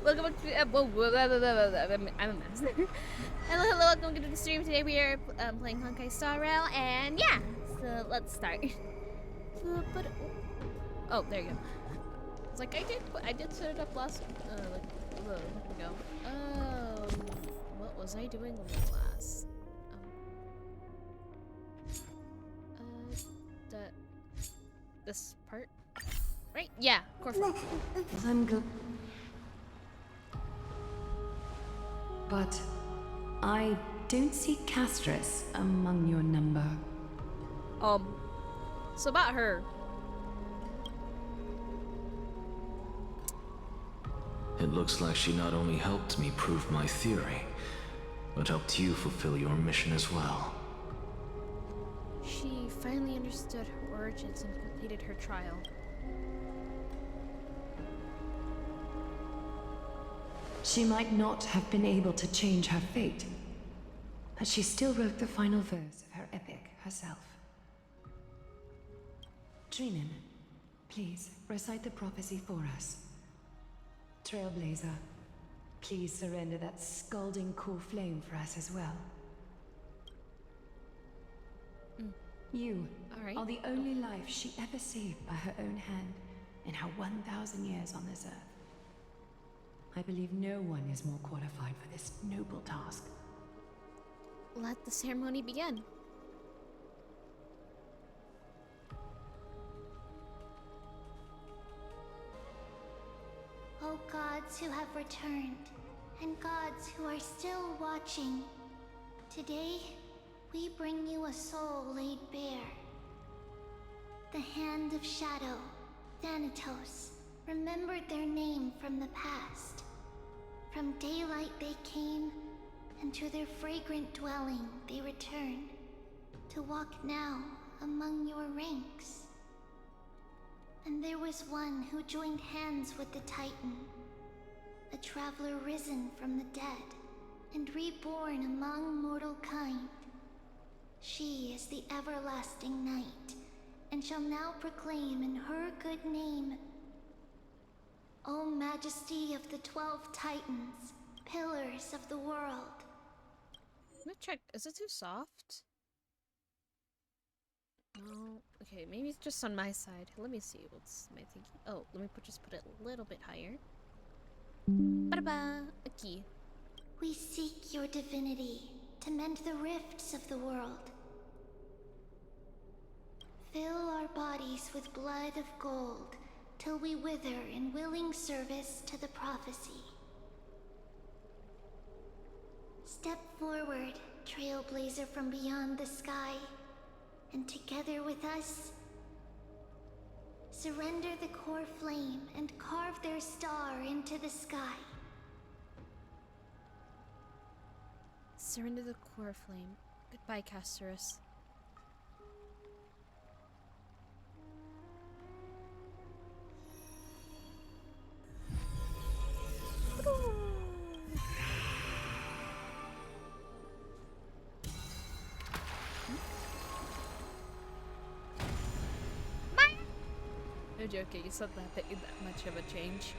Welcome back to I'm a mess. Hello, welcome to the stream. Today we are playing Honkai Star Rail, and yeah, so let's start. Oh, there you go. It's like I did set it up last like a little ago. What was I doing last? This part, right? Yeah, Corfu. I'm good. But I don't see Castris among your number. So about her. It looks like she not only helped me prove my theory, but helped you fulfill your mission as well. She finally understood her origins and completed her trial. She might not have been able to change her fate, but she still wrote the final verse of her epic herself. Trinin, please recite the prophecy for us. Trailblazer, please surrender that scalding core flame for us as well. You are the only life she ever saved by her own hand in her 1,000 years on this earth. I believe no one is more qualified for this noble task. Let the ceremony begin. O gods who have returned, and gods who are still watching, today we bring you a soul laid bare. The Hand of Shadow, Thanatos, remembered their name from the past. From daylight they came, and to their fragrant dwelling they return, to walk now among your ranks. And there was one who joined hands with the Titan, a traveler risen from the dead, and reborn among mortal kind. She is the everlasting night, and shall now proclaim in her good name, O Majesty of the 12 Titans, pillars of the world. I'm gonna check. Is it too soft? No. Okay, maybe it's just on my side. Let me see. What's my thinking? Oh, let me just put it a little bit higher. Ba-da-ba! A key. We seek your divinity to mend the rifts of the world. Fill our bodies with blood of gold till we wither in willing service to the prophecy. Step forward, trailblazer from beyond the sky, and together with us, surrender the core flame and carve their star into the sky. Surrender the core flame. Goodbye, Casterus. No joking, it's not that much of a change.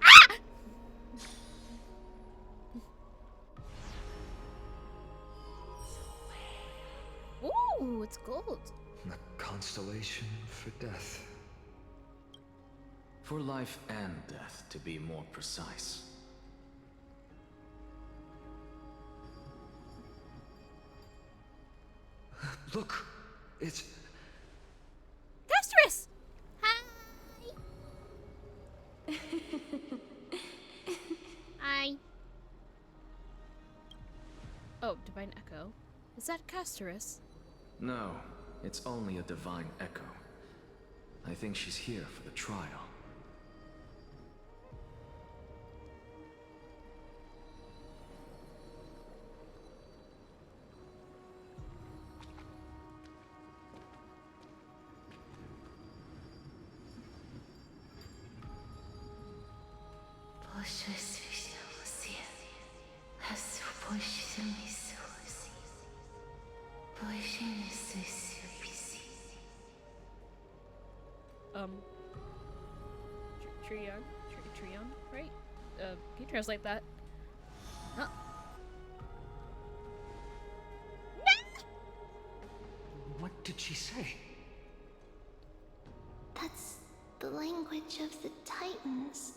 Ah! Ooh, it's gold. The constellation for death. For life and death, to be more precise. Look, it's... Casterus! Hi! Hi. Oh, Divine Echo. Is that Casterus? No, it's only a divine echo. I think she's here for the trial. Trion? Ametreon, right? Can you translate that? Huh? What did she say? That's the language of the Titans.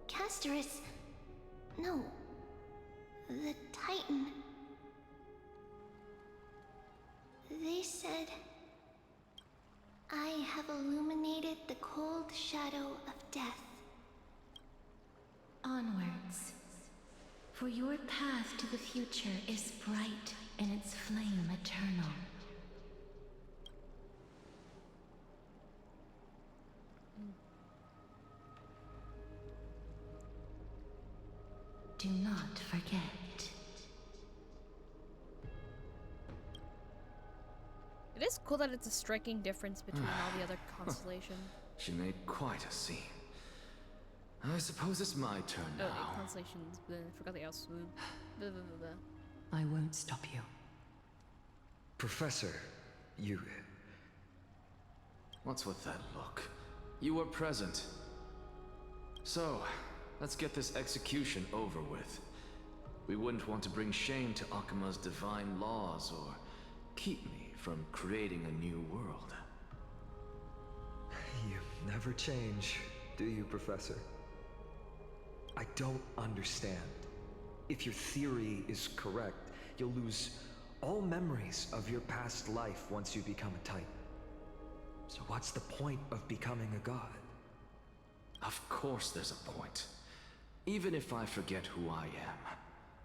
Castorus... No. The Titan. They said... I have illuminated the cold shadow of death. Onwards. For your path to the future is bright and its flame eternal. Do not forget. It is cool that it's a striking difference between all the other constellations. She made quite a scene. I suppose it's my turn Oh, now. the constellations. Forgot the else. Blah, blah, blah, blah. I won't stop you. Professor, you... What's with that look? You were present. So, let's get this execution over with. We wouldn't want to bring shame to Akuma's divine laws or keep me from creating a new world. You never change, do you, Professor? I don't understand. If your theory is correct, you'll lose all memories of your past life once you become a Titan. So what's the point of becoming a god? Of course there's a point. Even if I forget who I am,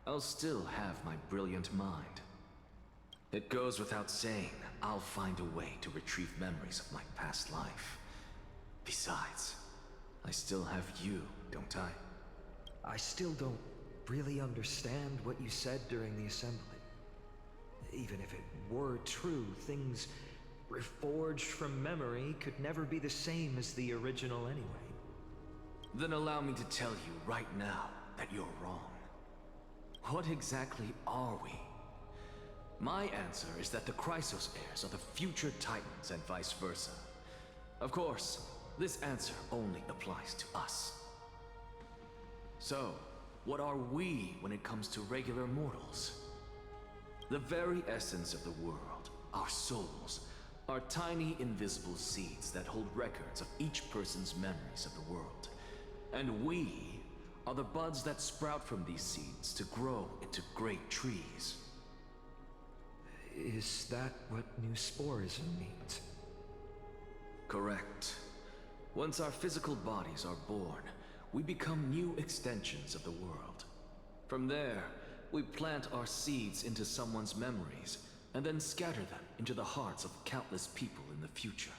I'll still have my brilliant mind. It goes without saying, I'll find a way to retrieve memories of my past life. Besides, I still have you, don't I? I still don't really understand what you said during the assembly. Even if it were true, things reforged from memory could never be the same as the original anyway. Then allow me to tell you right now that you're wrong. What exactly are we? My answer is that the Chrysos heirs are the future Titans and vice versa. Of course, this answer only applies to us. So, what are we when it comes to regular mortals? The very essence of the world, our souls, are tiny invisible seeds that hold records of each person's memories of the world. And we are the buds that sprout from these seeds to grow into great trees. Is that what New Sporism means? Correct. Once our physical bodies are born, we become new extensions of the world. From there, we plant our seeds into someone's memories, and then scatter them into the hearts of countless people in the future.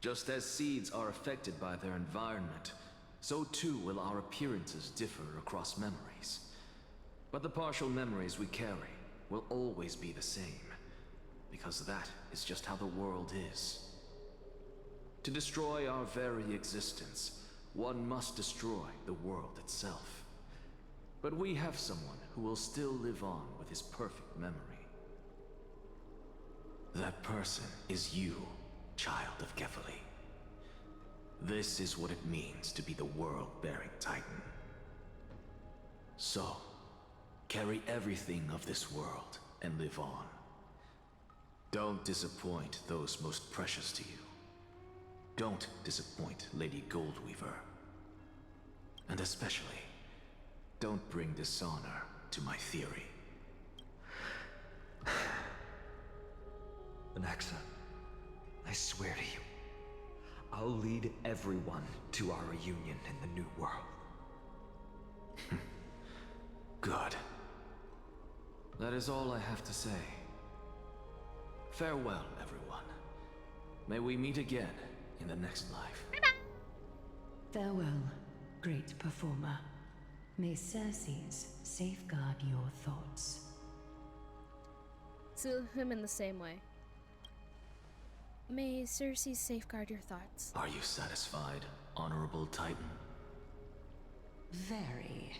Just as seeds are affected by their environment, so too will our appearances differ across memories. But the partial memories we carry will always be the same, because that is just how the world is. To destroy our very existence, one must destroy the world itself. But we have someone who will still live on with his perfect memory. That person is you, child of Kefali. This is what it means to be the world-bearing Titan. So, carry everything of this world and live on. Don't disappoint those most precious to you. Don't disappoint Lady Goldweaver. And especially, don't bring dishonor to my theory. Anaxa, I swear to you, I'll lead everyone to our reunion in the new world. Good. That is all I have to say. Farewell, everyone. May we meet again in the next life. Farewell, great performer. May Circes safeguard your thoughts. To him in the same way. May Circe safeguard your thoughts. Are you satisfied, Honorable Titan? Very.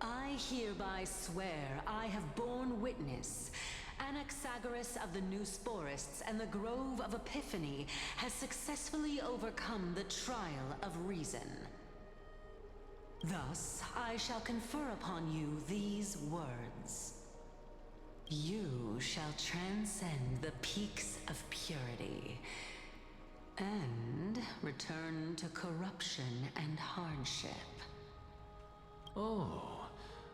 I hereby swear I have borne witness Anaxagoras of the New Sporists and the Grove of Epiphany has successfully overcome the trial of reason. Thus, I shall confer upon you these words. You shall transcend the peaks of purity and return to corruption and hardship. Oh,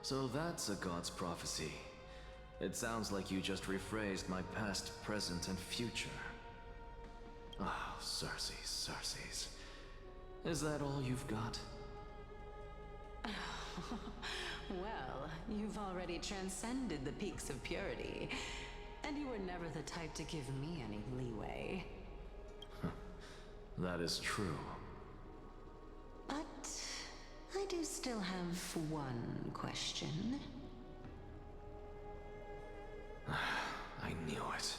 so that's a god's prophecy. It sounds like you just rephrased my past, present, and future. Ah, Circes. Is that all you've got? Well, you've already transcended the peaks of purity, and you were never the type to give me any leeway. That is true. But I do still have one question. I knew it.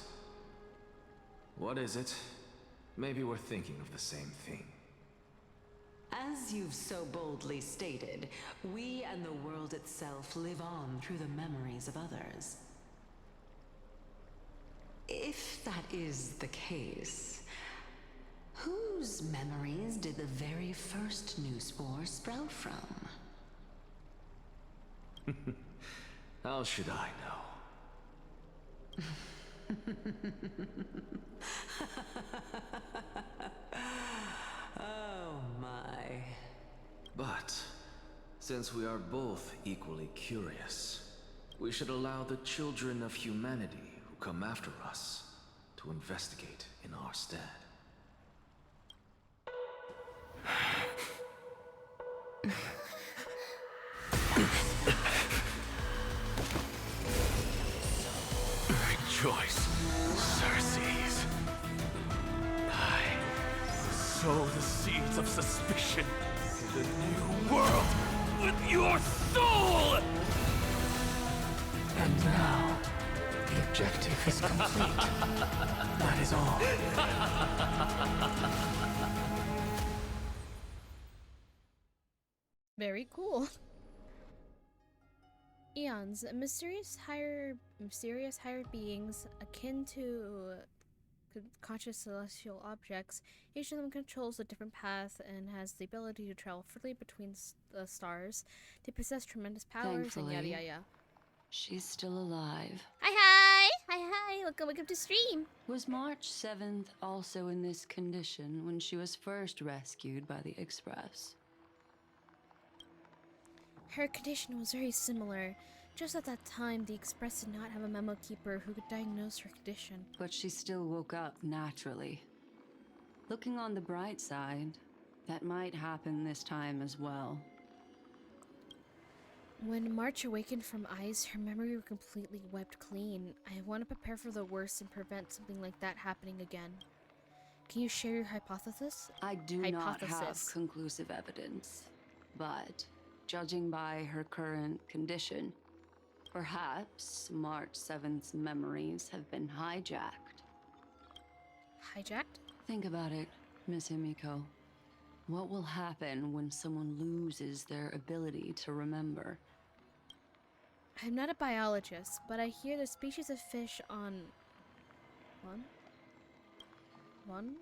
What is it? Maybe we're thinking of the same thing. As you've so boldly stated, we and the world itself live on through the memories of others. If that is the case, whose memories did the very first new spore sprout from? How should I know? Oh my. But, since we are both equally curious, we should allow the children of humanity who come after us to investigate in our stead. Rejoice, Circes. I sow the seeds of suspicion in the new world with your soul! And now, the objective is complete. That is all. Very cool. Eons, mysterious higher beings akin to conscious celestial objects. Each of them controls a different path and has the ability to travel freely between the stars. They possess tremendous powers and yada yada yada. She's still alive. Hi, welcome to stream. Was March 7th also in this condition when she was first rescued by the Express? Her condition was very similar. Just at that time, the Express did not have a memo keeper who could diagnose her condition. But she still woke up naturally. Looking on the bright side, that might happen this time as well. When March awakened from eyes, her memory was completely wiped clean. I want to prepare for the worst and prevent something like that happening again. Can you share your hypothesis? I do not have conclusive evidence, but judging by her current condition, perhaps March 7th's memories have been hijacked. Hijacked? Think about it, Miss Himiko. What will happen when someone loses their ability to remember? I'm not a biologist, but I hear the species of fish on... One?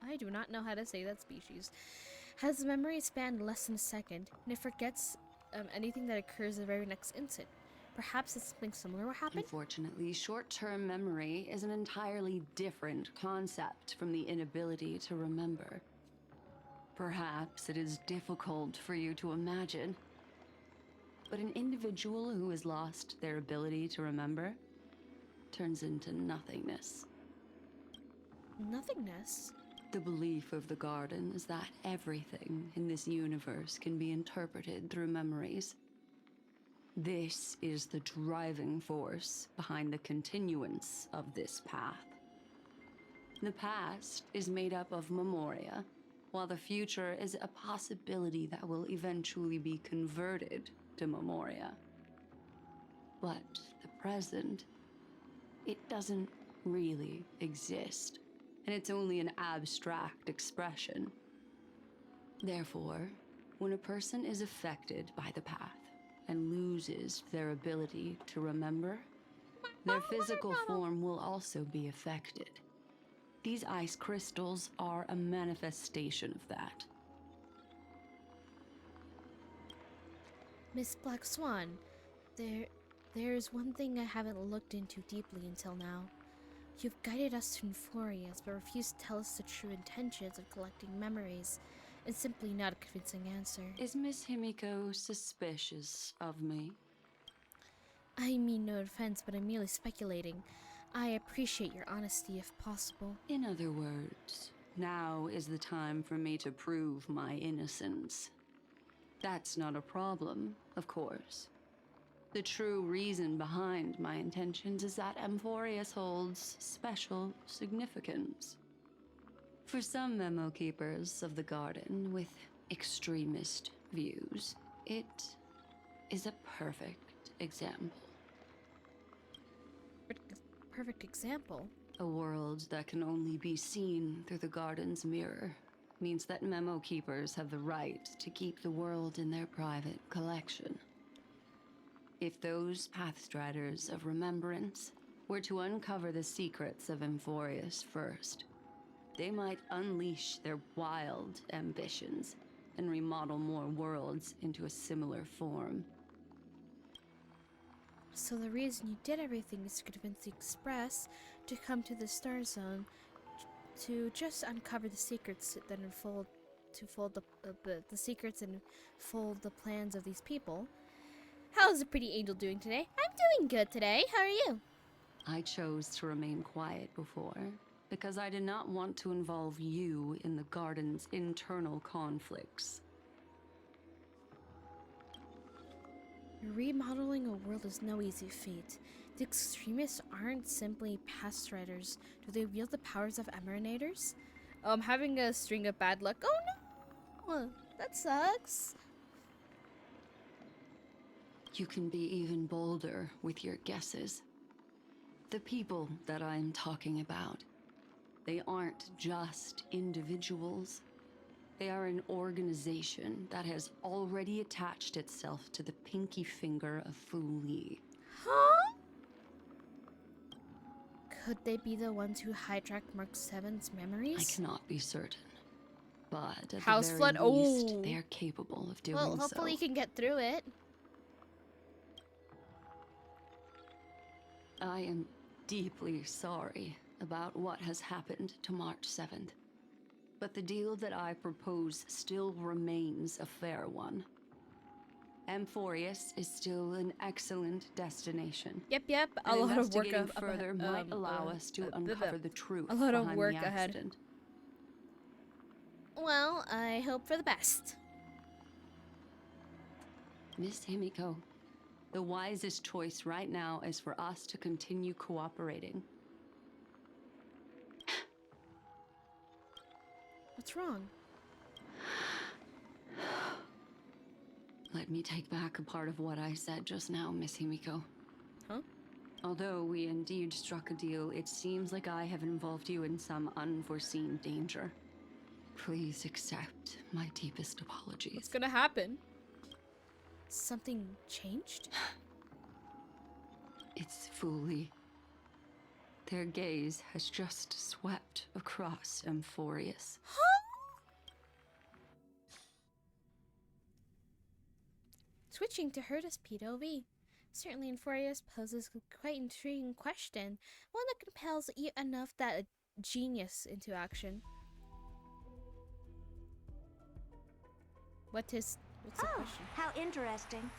I do not know how to say that species. Has a memory span less than a second, and it forgets anything that occurs the very next instant. Perhaps something similar will happen? Unfortunately, short-term memory is an entirely different concept from the inability to remember. Perhaps it is difficult for you to imagine, but an individual who has lost their ability to remember turns into nothingness. Nothingness? The belief of the Garden is that everything in this universe can be interpreted through memories. This is the driving force behind the continuance of this path. The past is made up of memoria, while the future is a possibility that will eventually be converted to memoria. But the present, it doesn't really exist, and it's only an abstract expression. Therefore, when a person is affected by the path and loses their ability to remember, Their physical form will also be affected. These ice crystals are a manifestation of that. Miss Black Swan, there's one thing I haven't looked into deeply until now. You've guided us to Euphorius, but refused to tell us the true intentions of collecting memories. It's simply not a convincing answer. Is Miss Himiko suspicious of me? I mean no offense, but I'm merely speculating. I appreciate your honesty if possible. In other words, now is the time for me to prove my innocence. That's not a problem, of course. The true reason behind my intentions is that Amphorius holds special significance. For some memo keepers of the garden with extremist views, it is a perfect example. Perfect example? A world that can only be seen through the garden's mirror means that memo keepers have the right to keep the world in their private collection. If those Pathstriders of Remembrance were to uncover the secrets of Amphorius first, they might unleash their wild ambitions and remodel more worlds into a similar form. So the reason you did everything is to convince the Express to come to the Star Zone to just uncover the secrets that unfold, to fold the secrets and fold the plans of these people. How's the pretty angel doing today? I'm doing good today. How are you? I chose to remain quiet before because I did not want to involve you in the garden's internal conflicts. Remodeling a world is no easy feat. The extremists aren't simply Pathstriders. Do they wield the powers of Emanators? Having a string of bad luck. Oh no! That sucks. You can be even bolder with your guesses. The people that I'm talking about, they aren't just individuals. They are an organization that has already attached itself to the pinky finger of Fu Li. Huh? Could they be the ones who hijacked Mark 7's memories? I cannot be certain, but at House the very flood? least, Oh. they are capable of doing Well, hopefully you so. can get through it. I am deeply sorry about what has happened to March 7th. But the deal that I propose still remains a fair one. Amphorius is still an excellent destination. Yep. A And lot of work investigating further might allow us to uncover the truth a lot of behind work the ahead. accident. Well, I hope for the best. Miss Himiko, the wisest choice right now is for us to continue cooperating. What's wrong? Let me take back a part of what I said just now, Miss Himiko. Huh? Although we indeed struck a deal, it seems like I have involved you in some unforeseen danger. Please accept my deepest apologies. What's gonna happen? Something changed? It's Fu Li. Their gaze has just swept across Amphorius. Switching to Hertus POV. Certainly Amphorius poses a quite intriguing question, one that compels enough that a genius into action. What's the question? How interesting.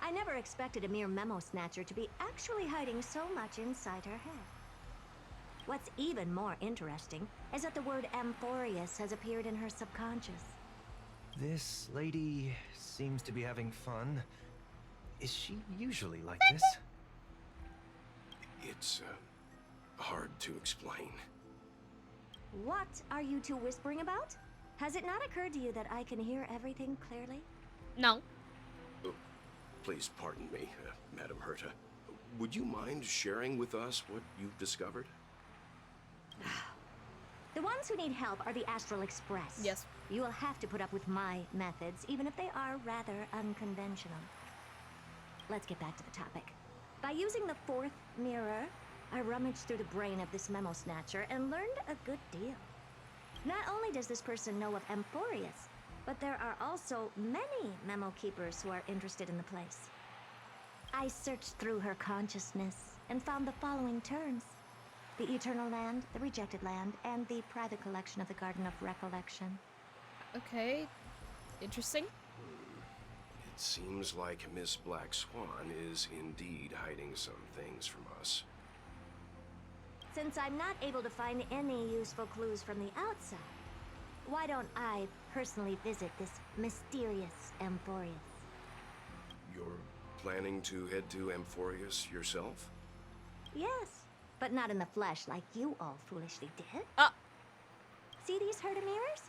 I never expected a mere memo snatcher to be actually hiding so much inside her head. What's even more interesting is that the word Amphorius has appeared in her subconscious. This lady seems to be having fun. Is she usually like this? It's hard to explain. What are you two whispering about? Has it not occurred to you that I can hear everything clearly? No. Oh, please pardon me, Madam Herta. Would you mind sharing with us what you've discovered? The ones who need help are the Astral Express. Yes. You will have to put up with my methods, even if they are rather unconventional. Let's get back to the topic. By using the fourth mirror, I rummaged through the brain of this memo snatcher and learned a good deal. Not only does this person know of Amphorius, but there are also many memo keepers who are interested in the place. I searched through her consciousness and found the following terms: the Eternal Land, the Rejected Land, and the private collection of the Garden of Recollection. Okay, interesting. It seems like Miss Black Swan is indeed hiding some things from us. Since I'm not able to find any useful clues from the outside, why don't I personally visit this mysterious Amphorius? You're planning to head to Amphorius yourself? Yes, but not in the flesh like you all foolishly did. Ah! See these Herta mirrors?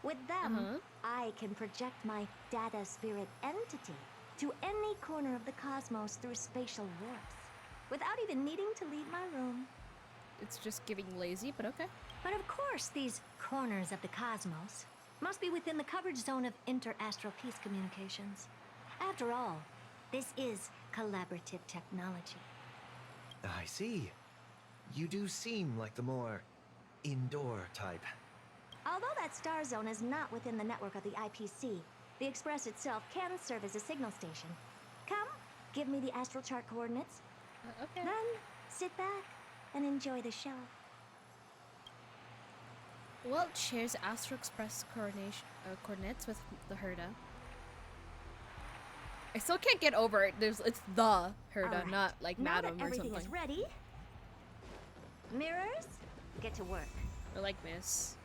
With them, I can project my data spirit entity to any corner of the cosmos through spatial warps, without even needing to leave my room. It's just giving lazy, but okay. But of course, these corners of the cosmos must be within the coverage zone of inter-astral peace communications. After all, this is collaborative technology. I see. You do seem like the more indoor type. Although that star zone is not within the network of the IPC, the Express itself can serve as a signal station. Come, give me the astral chart coordinates. Okay. Then, sit back and enjoy the show. Well, shares Astro Express coordinates with the Herta. I still can't get over it. It's the Herta, Alright, not like now Madam that or everything something. is ready, mirrors, get to work. Or like Miss.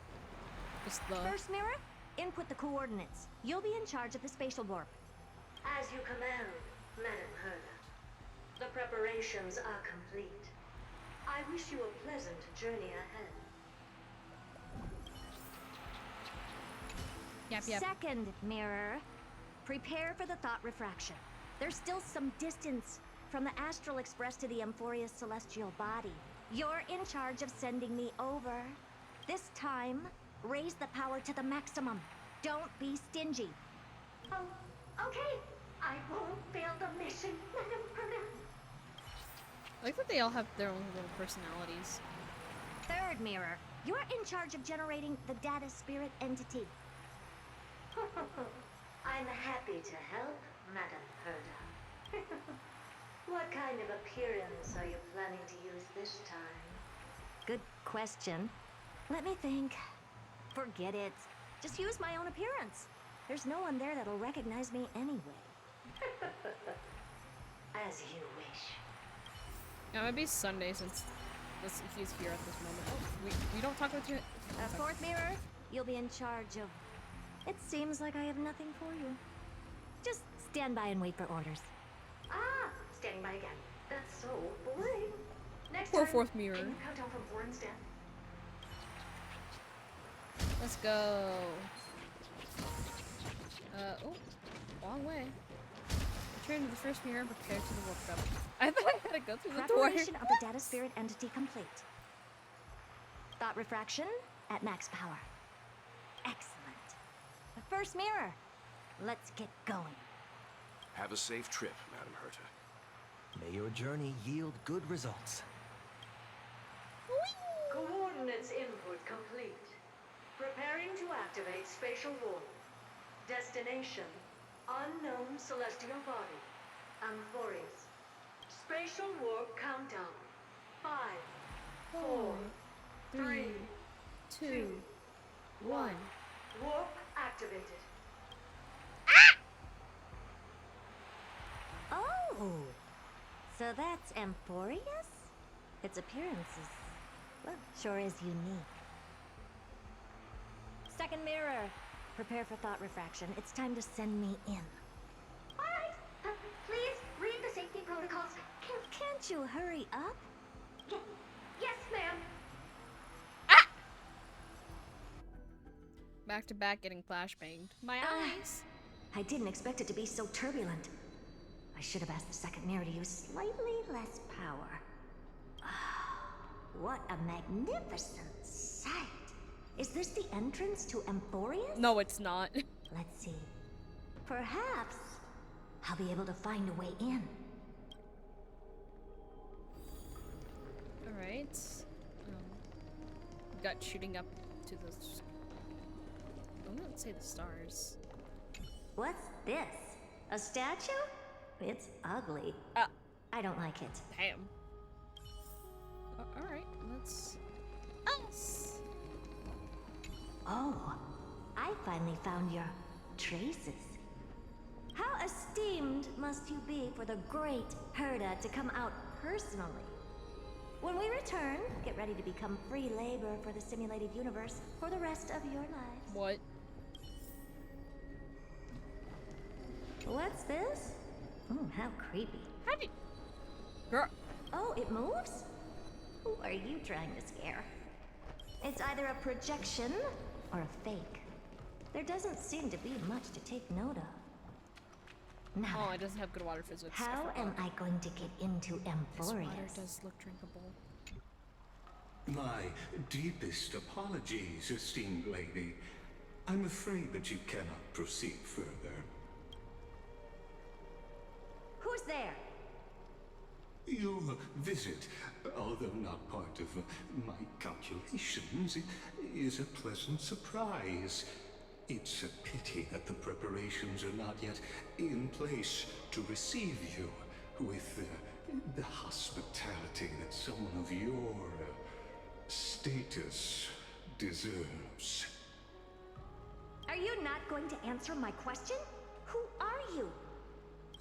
Just the. First mirror, input the coordinates. You'll be in charge of the spatial warp. As you command, Madam Herta. The preparations are complete. I wish you a pleasant journey ahead. Yep. Second mirror, prepare for the thought refraction. There's still some distance from the Astral Express to the Amphorius celestial body. You're in charge of sending me over. This time, raise the power to the maximum. Don't be stingy. Oh, okay. I won't fail the mission, Madam Herta. I like that they all have their own little personalities. Third mirror, you're in charge of generating the data spirit entity. I'm happy to help, Madam Herta. What kind of appearance are you planning to use this time? Good question. Let me think. Forget it. Just use my own appearance. There's no one there that'll recognize me anyway. As you wish. Yeah, it might be Sunday since he's here at this moment. Oh, we don't talk about you. Fourth mirror, you'll be in charge of... It seems like I have nothing for you. Just stand by and wait for orders. Ah, standing by again. That's so boring. Next Poor time, fourth mirror. Can you count down from 4 instead? Let's go. Oh, long way. Return to the first mirror and prepare to the workshop. I thought I had to go through the door. Preparation of the data spirit entity complete. Thought refraction at max power. Excellent. The first mirror. Let's get going. Have a safe trip, Madam Herta. May your journey yield good results. Coordinates input complete. Preparing to activate spatial warp. Destination, unknown celestial body. Amphorius. Spatial warp countdown. 5, 4, 3, 2, 1. warp activated. Oh! So that's Amphorius? Its appearance is, well, sure is unique. Second mirror. Prepare for thought refraction. It's time to send me in. Alright. Please read the safety protocols. Can't you hurry up? Yes, ma'am. Back to back getting flashbanged. My eyes. I didn't expect it to be so turbulent. I should have asked the second mirror to use slightly less power. What a magnificent sight. Is this the entrance to Amphorius? No, it's not. Let's see. Perhaps I'll be able to find a way in. start shooting up to the... I'm gonna say the stars. What's this? A statue? It's ugly. I don't like it. Damn. Alright, let's... Us! Oh, I finally found your traces. How esteemed must you be for the great Herta to come out personally? When we return, get ready to become free labor for the simulated universe for the rest of your lives. What? What's this? Oh, how creepy. How did... Girl... Oh, it moves? Who are you trying to scare? It's either a projection or a fake. There doesn't seem to be much to take note of. Now, Oh, it doesn't have good water physics. how am I going to get into This water Amphorius? does look drinkable. My deepest apologies, esteemed lady. I'm afraid that you cannot proceed further. Who's there? Your visit, although not part of my calculations, is a pleasant surprise. It's a pity that the preparations are not yet in place to receive you with the hospitality that someone of your status deserves. Are you not going to answer my question? Who are you?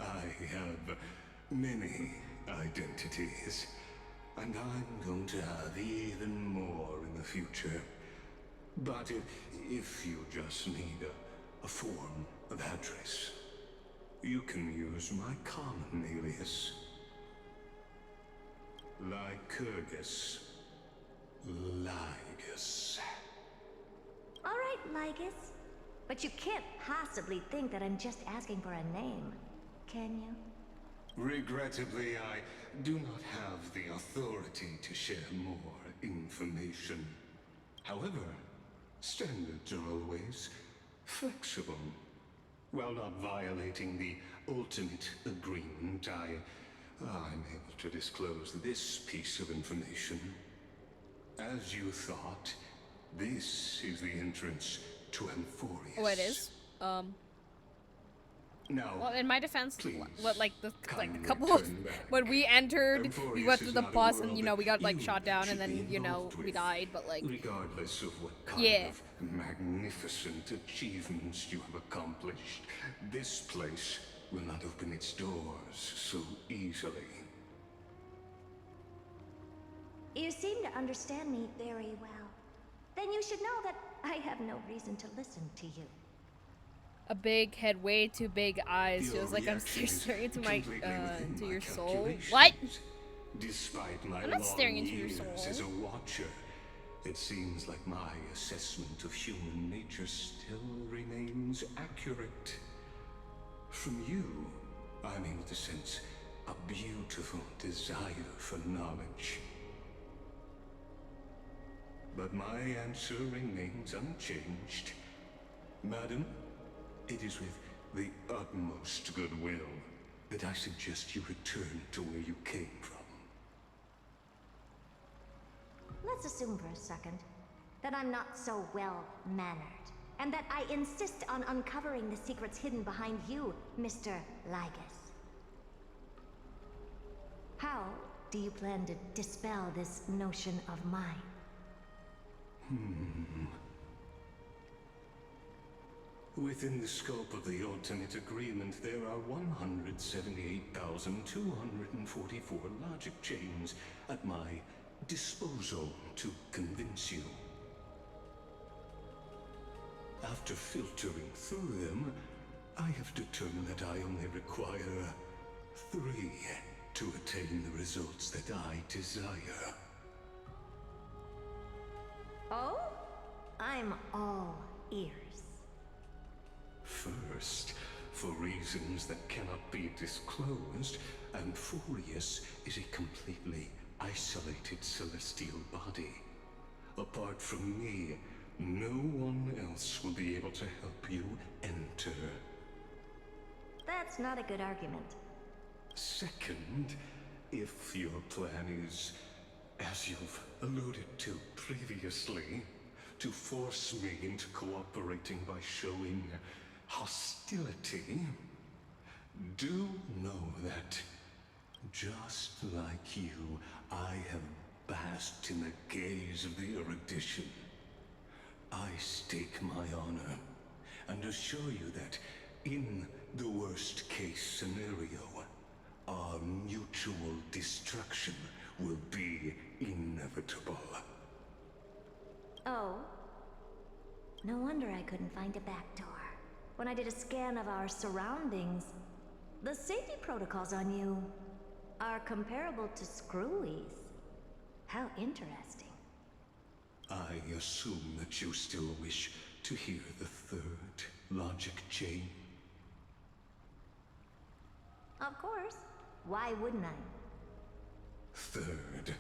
I have many identities, and I'm going to have even more in the future. But if you just need a form of address, you can use my common alias. Lycurgus. Lygus. All right, Lygus. But you can't possibly think that I'm just asking for a name, can you? Regrettably, I do not have the authority to share more information. However, standards are always flexible. While not violating the ultimate agreement, I'm able to disclose this piece of information. As you thought, this is the entrance to Amphorius. Oh, it is? Now, well, in my defense, please, what, like the kindly couple of, turn back. when we entered, we went Amphorius through is the not a bus and, world you know, we got, like, you shot down and should be then, you know, involved we with. died, but, like... Regardless of what kind Yeah. of magnificent achievements you have accomplished, this place will not open its doors so easily. You seem to understand me very well. Then you should know that I have no reason to listen to you. A big head, way too big eyes. Your Feels like I'm reaction is staring into my, completely within into my your soul. calculations. What? Despite my I'm not long staring into your years soul. as a watcher, it seems like my assessment of human nature still remains accurate. From you, I'm able to sense a beautiful desire for knowledge. But my answer remains unchanged. Madam, it is with the utmost goodwill that I suggest you return to where you came from. Let's assume for a second that I'm not so well-mannered, and that I insist on uncovering the secrets hidden behind you, Mr. Lygus. How do you plan to dispel this notion of mine? Within the scope of the ultimate agreement, there are 178,244 logic chains at my disposal to convince you. After filtering through them, I have determined that I only require 3 to attain the results that I desire. Oh? I'm all ears. First, for reasons that cannot be disclosed, Amphorius is a completely isolated celestial body. Apart from me, no one else will be able to help you enter. That's not a good argument. Second, if your plan is As you've alluded to previously, to force me into cooperating by showing hostility, do know that, just like you, I have basked in the gaze of the erudition. I stake my honor and assure you that, in the worst case scenario, our mutual destruction will be inevitable. Oh? No wonder I couldn't find a back door. When I did a scan of our surroundings, the safety protocols on you are comparable to Screwy's. How interesting. I assume that you still wish to hear the third logic chain. Of course. Why wouldn't I? Third,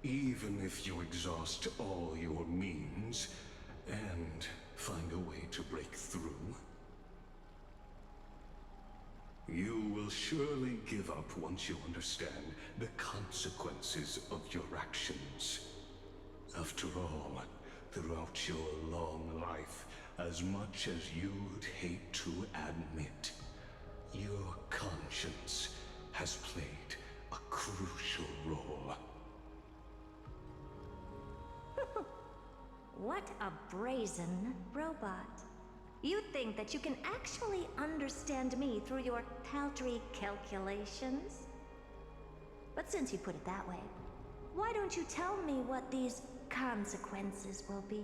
even if you exhaust all your means and find a way to break through, you will surely give up once you understand the consequences of your actions. After all, throughout your long life, as much as you'd hate to admit, your conscience has played a crucial role. What a brazen robot. You think that you can actually understand me through your paltry calculations? But since you put it that way, why don't you tell me what these consequences will be?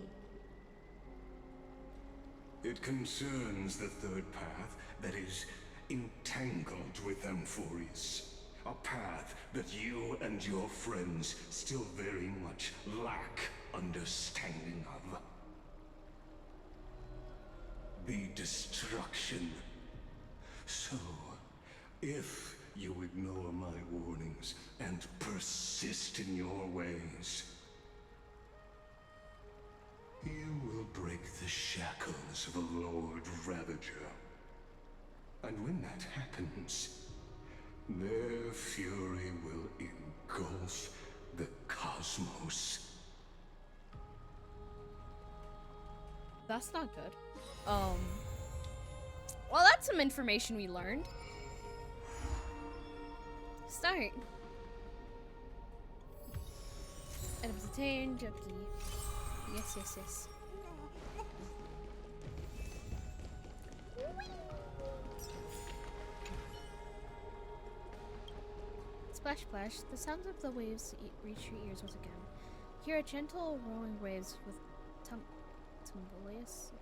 It concerns the third path that is entangled with Amphorius. A path that you and your friends still very much lack understanding of. The destruction. So, if you ignore my warnings and persist in your ways, you will break the shackles of a Lord Ravager. And when that happens, their fury will engulf the cosmos. That's not good. Well, that's some information we learned. Start. Items attained, jeopardy. Yes. Splash, splash. The sounds of the waves reach your ears once again. Hear a gentle rolling waves with tumultuous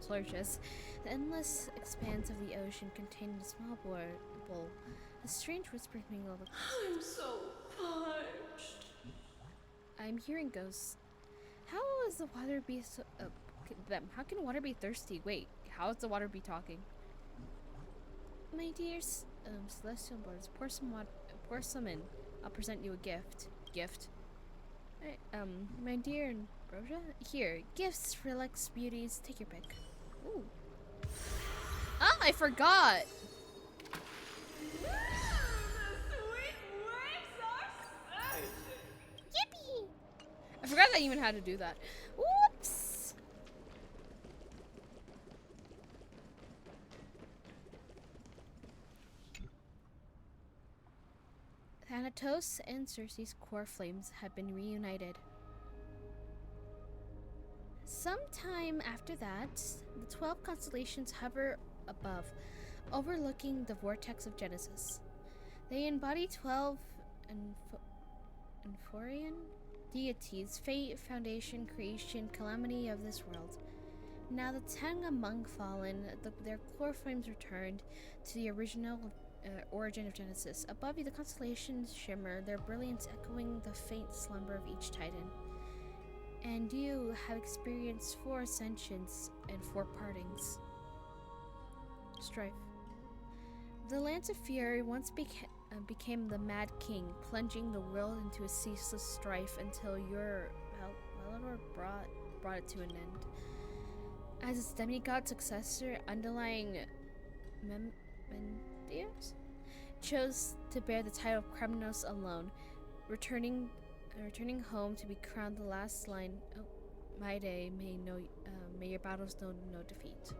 flourishes. The endless expanse of the ocean contained a small bowl. A strange whispers mingle with. I'm so parched. I'm hearing ghosts. How is the water be so? How can water be thirsty? Wait, how is the water be talking? My dear celestial birds, pour some in. I'll present you a gift. Gift. My dear Ambrosia, here, gifts, relics, beauties. Take your pick. Ooh. Ah, I forgot. Yippee! I forgot that I even had to do that. Whoops! Thanatos and Circe's core flames have been reunited. Sometime after that, the 12 constellations hover above, overlooking the vortex of Genesis. They embody 12 Amphorian deities, fate, foundation, creation, calamity of this world. Now the 10 among fallen, their core flames returned to the original origin of Genesis. Above you, the constellations shimmer, their brilliance echoing the faint slumber of each titan. And you have experienced 4 ascensions and 4 partings. Strife. The Lance of Fury once became the Mad King, plunging the world into a ceaseless strife until your Valador brought it to an end. As its demigod successor, Underlying Mendios chose to bear the title of Kremnos alone, returning home to be crowned the last line. Oh, my day, may your battles know no defeat.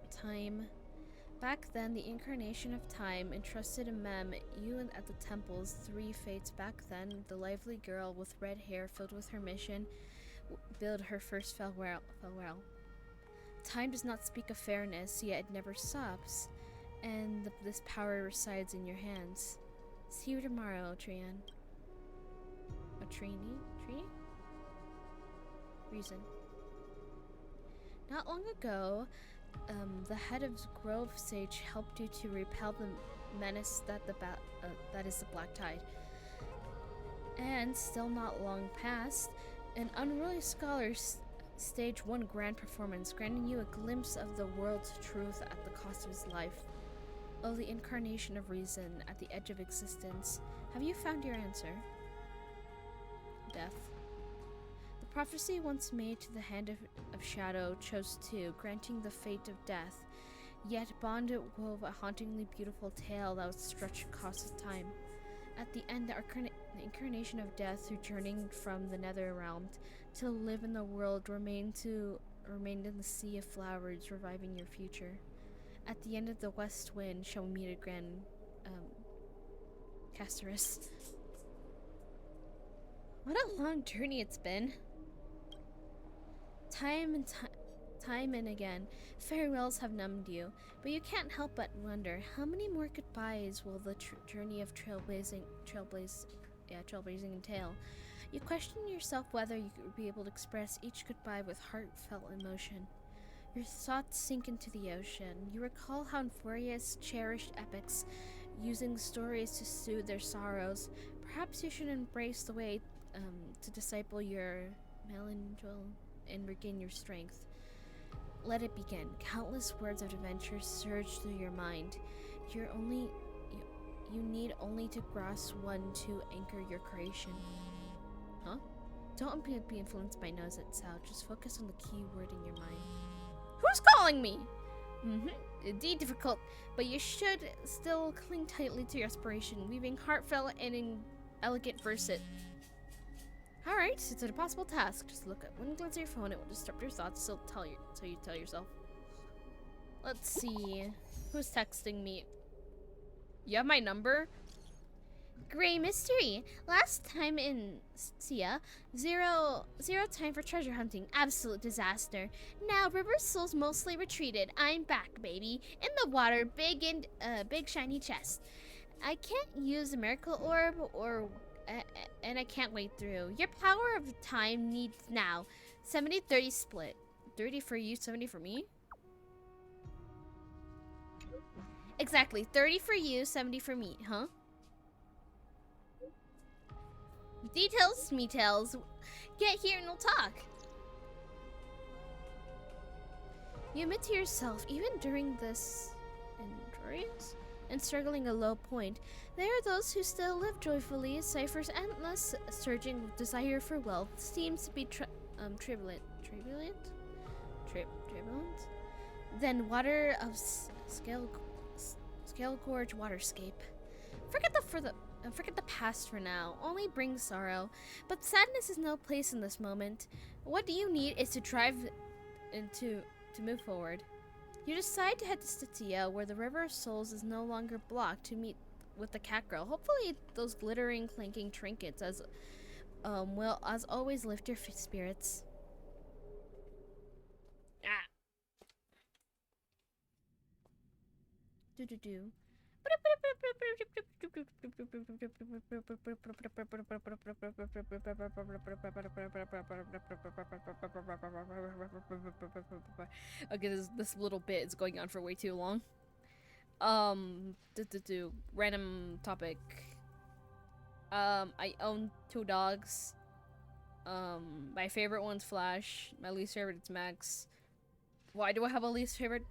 Time. Back then, the incarnation of time entrusted a mem, you and at the temple's 3 fates. Back then, the lively girl with red hair filled with her mission bid her first farewell. Time does not speak of fairness, yet it never stops, and this power resides in your hands. See you tomorrow, Trian. A Trini? Reason. Not long ago, the head of Grove Sage helped you to repel the menace that that is the Black Tide. And still not long past, an unruly scholar staged one grand performance, granting you a glimpse of the world's truth at the cost of his life. Oh, the incarnation of reason at the edge of existence. Have you found your answer? Death. The prophecy once made to the hand of shadow chose to, granting the fate of death, yet bond it wove a hauntingly beautiful tale that would stretch across the time. At the end, the incarnation of death, who journeying from the nether realm to live in the world, remained in the sea of flowers, reviving your future. At the end of the west wind shall we meet again, Casterus. What a long journey it's been. Time and again, farewells have numbed you, but you can't help but wonder how many more goodbyes will the journey of trailblazing entail. You question yourself whether you could be able to express each goodbye with heartfelt emotion. Your thoughts sink into the ocean. You recall how Furious cherished epics, using stories to soothe their sorrows. Perhaps you should embrace the way to disciple your melancholy and regain your strength. Let it begin. Countless words of adventure surge through your mind. You need only to grasp one to anchor your creation. Huh? Don't be influenced by noise itself. Just focus on the key word in your mind. Who's calling me? Indeed difficult, but you should still cling tightly to your aspiration, weaving heartfelt and elegant verses. Alright, it's an impossible task. Just look at one glance at your phone, it will disrupt your thoughts, so you tell yourself. Let's see. Who's texting me? You have my number? Gray mystery. Last time in Sia, zero time for treasure hunting. Absolute disaster. Now River Soul's mostly retreated. I'm back, baby. In the water, big shiny chest. I can't use a miracle orb and I can't wait through. Your power of time needs now. 70-30 split. 30 for you, 70 for me? Exactly. 30 for you, 70 for me, huh? Details, me-tells. Get here and we'll talk. You admit to yourself, even during this endurance and struggling a low point, there are those who still live joyfully. Cypher's endless surging desire for wealth seems to be trivial. Then water of Scale Gorge waterscape. Forget the past for now. Only brings sorrow. But sadness is no place in this moment. What you need is to drive to move forward. You decide to head to Stygia, where the River of Souls is no longer blocked, to meet with the cat girl. Hopefully those glittering, clanking trinkets will as always lift your spirits. Do. Okay, this little bit is going on for way too long. Random topic. I own 2 dogs. My favorite one's Flash. My least favorite is Max. Why do I have a least favorite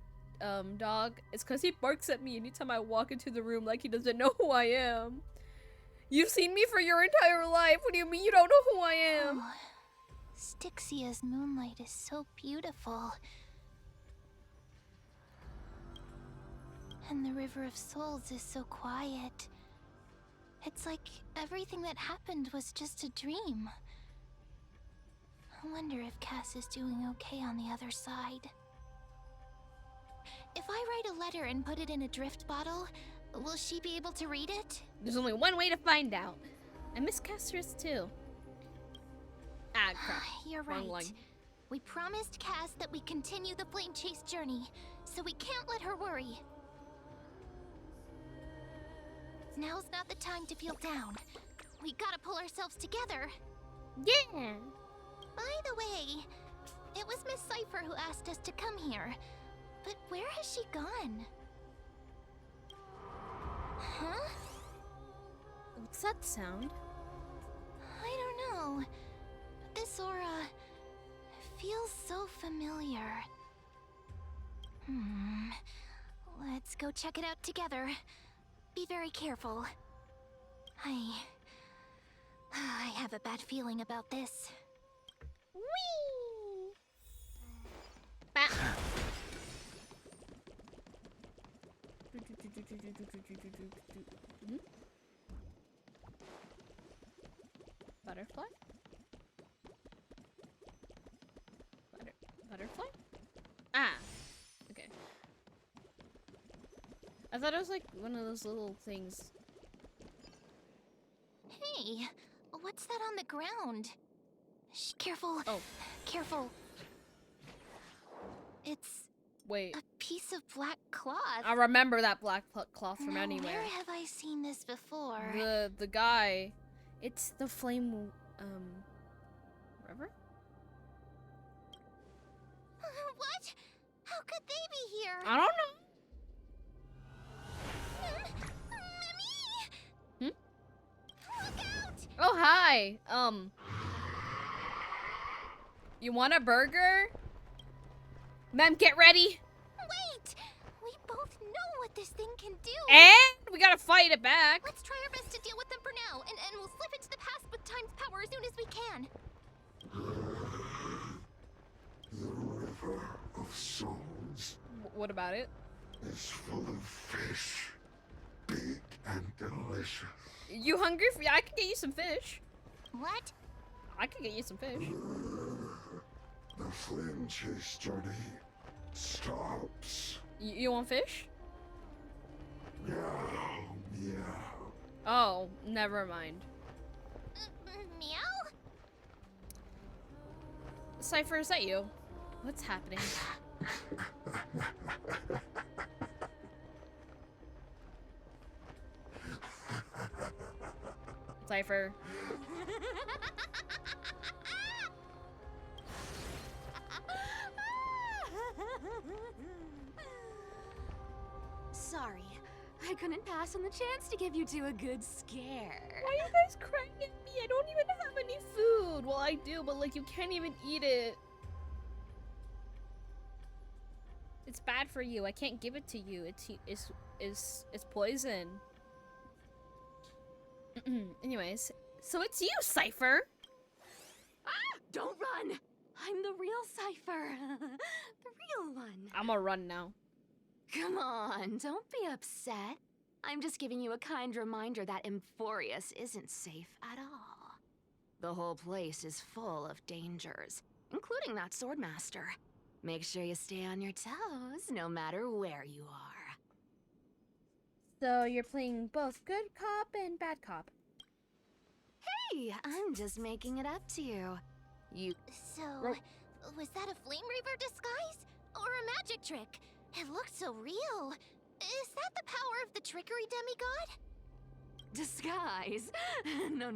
dog? It's because he barks at me anytime I walk into the room like he doesn't know who I am. You've seen me for your entire life. What do you mean you don't know who I am? Oh, Styxia's moonlight is so beautiful. And the River of Souls is so quiet. It's like everything that happened was just a dream. I wonder if Cass is doing okay on the other side. If I write a letter and put it in a drift bottle, will she be able to read it? There's only one way to find out. I miss Castorus too. Ah, crap. You're Wrong right. line. We promised Cass that we continue the flame chase journey, so we can't let her worry. Now's not the time to feel down. We gotta pull ourselves together. Yeah! By the way, it was Miss Cipher who asked us to come here. But where has she gone? Huh? What's that sound? I don't know. But this aura feels so familiar. Let's go check it out together. Be very careful. I have a bad feeling about this. Whee! Butterfly? Butterfly? Ah! Okay. I thought it was like one of those little things. Hey, what's that on the ground? Shh, careful. Oh. Careful. It's Wait. a piece of black cloth. I remember that black cloth from Now, anywhere. where have I seen this before? The guy. It's the flame river? What? How could they be here? I don't know. Mimi! Look out! Oh, hi. You want a burger? Ma'am, get ready. Wait! We both know what this thing can do. And we gotta fight it back. Let's try our best to deal with them for now, and we'll slip into the past with Time's power as soon as we can. The river of souls What about it? is full of fish, big and delicious. You hungry? Yeah, I can get you some fish. What? I can get you some fish. The flame chase journey stops. You want fish? Meow, meow. Oh, never mind. Meow? Cipher, is that you? What's happening? Cipher. Sorry, I couldn't pass on the chance to give you two a good scare. Why are you guys crying at me? I don't even have any food. Well, I do, but like you can't even eat it. It's bad for you. I can't give it to you. It's poison. Anyways, so it's you, Cipher. Ah! Don't run! I'm the real Cipher. The real one. I'm gonna run now. Come on, don't be upset. I'm just giving you a kind reminder that Emphorius isn't safe at all. The whole place is full of dangers, including that Swordmaster. Make sure you stay on your toes, no matter where you are. So you're playing both good cop and bad cop. Hey, I'm just making it up to you. So, was that a Flame Reaver disguise? Or a magic trick? It looked so real. Is that the power of the trickery demigod? Disguise? No.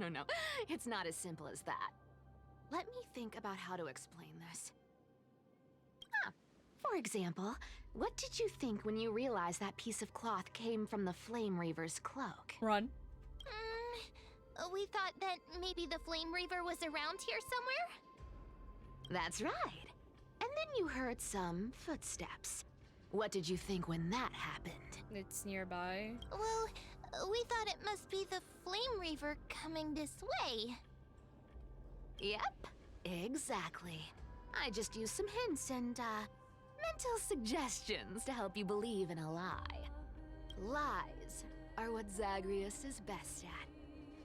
It's not as simple as that. Let me think about how to explain this. For example, what did you think when you realized that piece of cloth came from the Flame Reaver's cloak? Run. We thought that maybe the Flame Reaver was around here somewhere? That's right. And then you heard some footsteps. What did you think when that happened? It's nearby. Well, we thought it must be the Flame Reaver coming this way. Yep, exactly. I just used some hints and, mental suggestions to help you believe in a lie. Lies are what Zagreus is best at.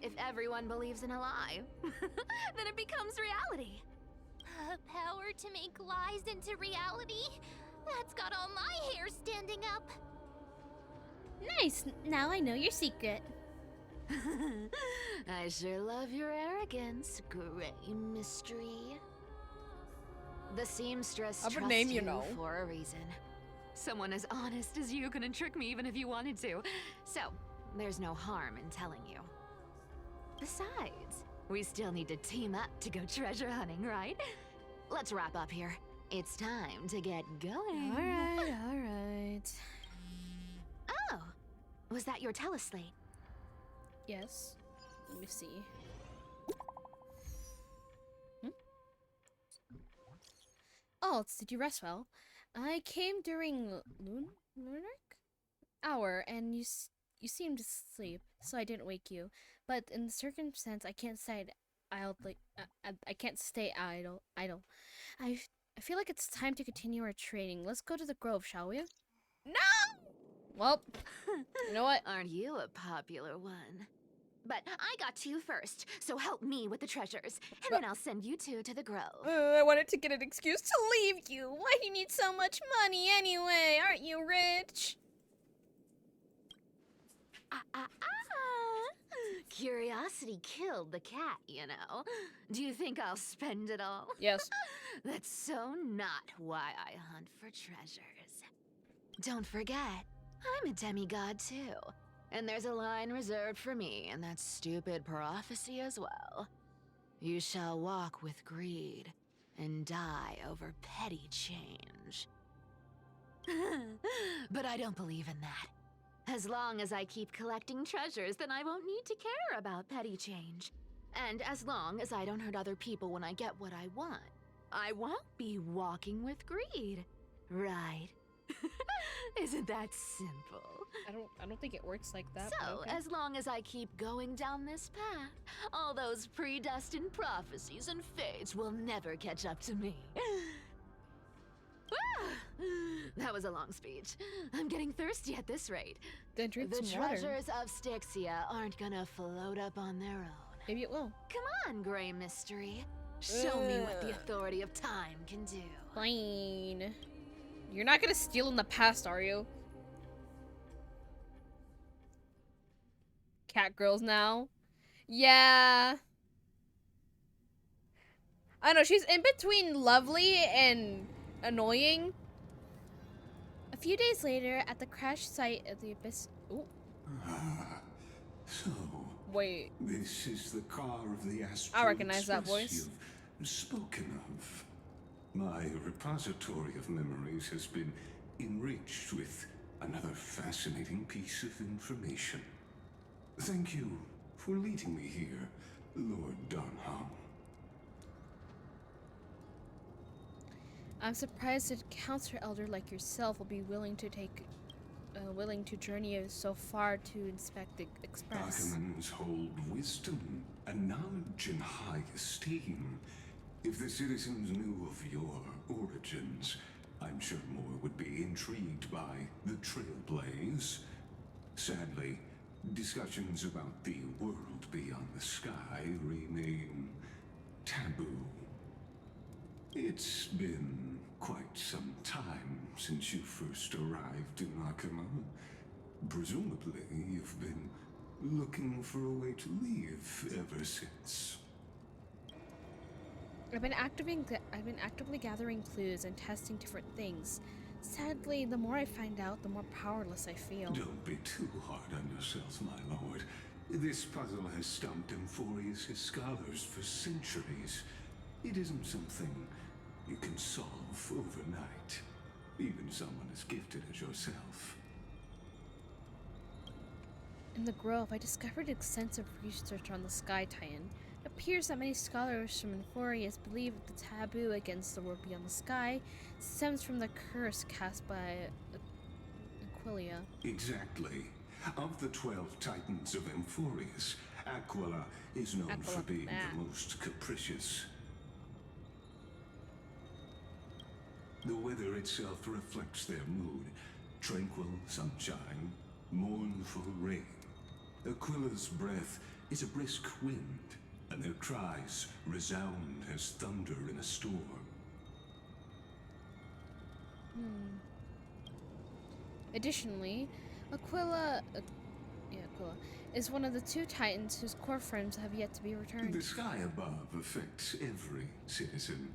If everyone believes in a lie, then it becomes reality. Power to make lies into reality? That's got all my hair standing up. Nice. Now I know your secret. I sure love your arrogance, Gray Mystery. The seamstress I would trusts name you you know. for a reason. Someone as honest as you couldn't trick me even if you wanted to. So, there's no harm in telling you. Besides, we still need to team up to go treasure hunting, right? Let's wrap up here. It's time to get going. Alright. Oh, was that your teleslate? Yes. Let me see. Oh, did you rest well? I came during lunar hour, and you seemed asleep, so I didn't wake you. But in the circumstance, I can't stay idle. I can't stay idle. I feel like it's time to continue our training. Let's go to the grove, shall we? No! Well, you know what? Aren't you a popular one? But I got to you first, so help me with the treasures, and then I'll send you two to the grove. I wanted to get an excuse to leave you. Why do you need so much money anyway? Aren't you rich? Curiosity killed the cat, you know. Do you think I'll spend it all? Yes. That's so not why I hunt for treasures. Don't forget, I'm a demigod too. And there's a line reserved for me in that stupid prophecy as well. You shall walk with greed and die over petty change. But I don't believe in that. As long as I keep collecting treasures, then I won't need to care about petty change. And as long as I don't hurt other people when I get what I want, I won't be walking with greed. Right? Isn't that simple? I don't think it works like that. So, okay. as long as I keep going down this path, all those predestined prophecies and fates will never catch up to me. That was a long speech. I'm getting thirsty at this rate. Then drink the some water. treasures of Styxia aren't gonna float up on their own. Maybe it will. Come on, Gray Mystery. Show me what the authority of time can do. Fine. You're not gonna steal in the past, are you? Cat girls now? Yeah. I know, she's in between lovely and annoying. A few days later, at the crash site of the Abyss... Ooh. So... Wait. This is the car of the Astral I recognize that Express voice. you've spoken of. My repository of memories has been enriched with another fascinating piece of information. Thank you for leading me here, Lord Darnham. I'm surprised a counselor elder like yourself will be willing to journey so far to inspect the Express. Archimans hold wisdom and knowledge in high esteem. If the citizens knew of your origins, I'm sure more would be intrigued by the Trailblaze. Sadly, discussions about the world beyond the sky remain taboo. It's been quite some time since you first arrived in Arkham. Presumably, you've been looking for a way to leave ever since. I've been actively gathering clues and testing different things. Sadly, the more I find out, the more powerless I feel. Don't be too hard on yourself, my lord. This puzzle has stumped Emphorius' scholars for centuries. It isn't something you can solve overnight. Even someone as gifted as yourself. In the Grove, I discovered extensive research on the Sky Titan. It appears that many scholars from Emphorius believe that the taboo against the world beyond the sky stems from the curse cast by Aquila. Exactly. Of the 12 Titans of Emphorius, Aquila is known for being the most capricious. The weather itself reflects their mood. Tranquil sunshine, mournful rain. Aquila's breath is a brisk wind, and their cries resound as thunder in a storm. Additionally, Aquila is one of the two titans whose core frames have yet to be returned. The sky above affects every citizen.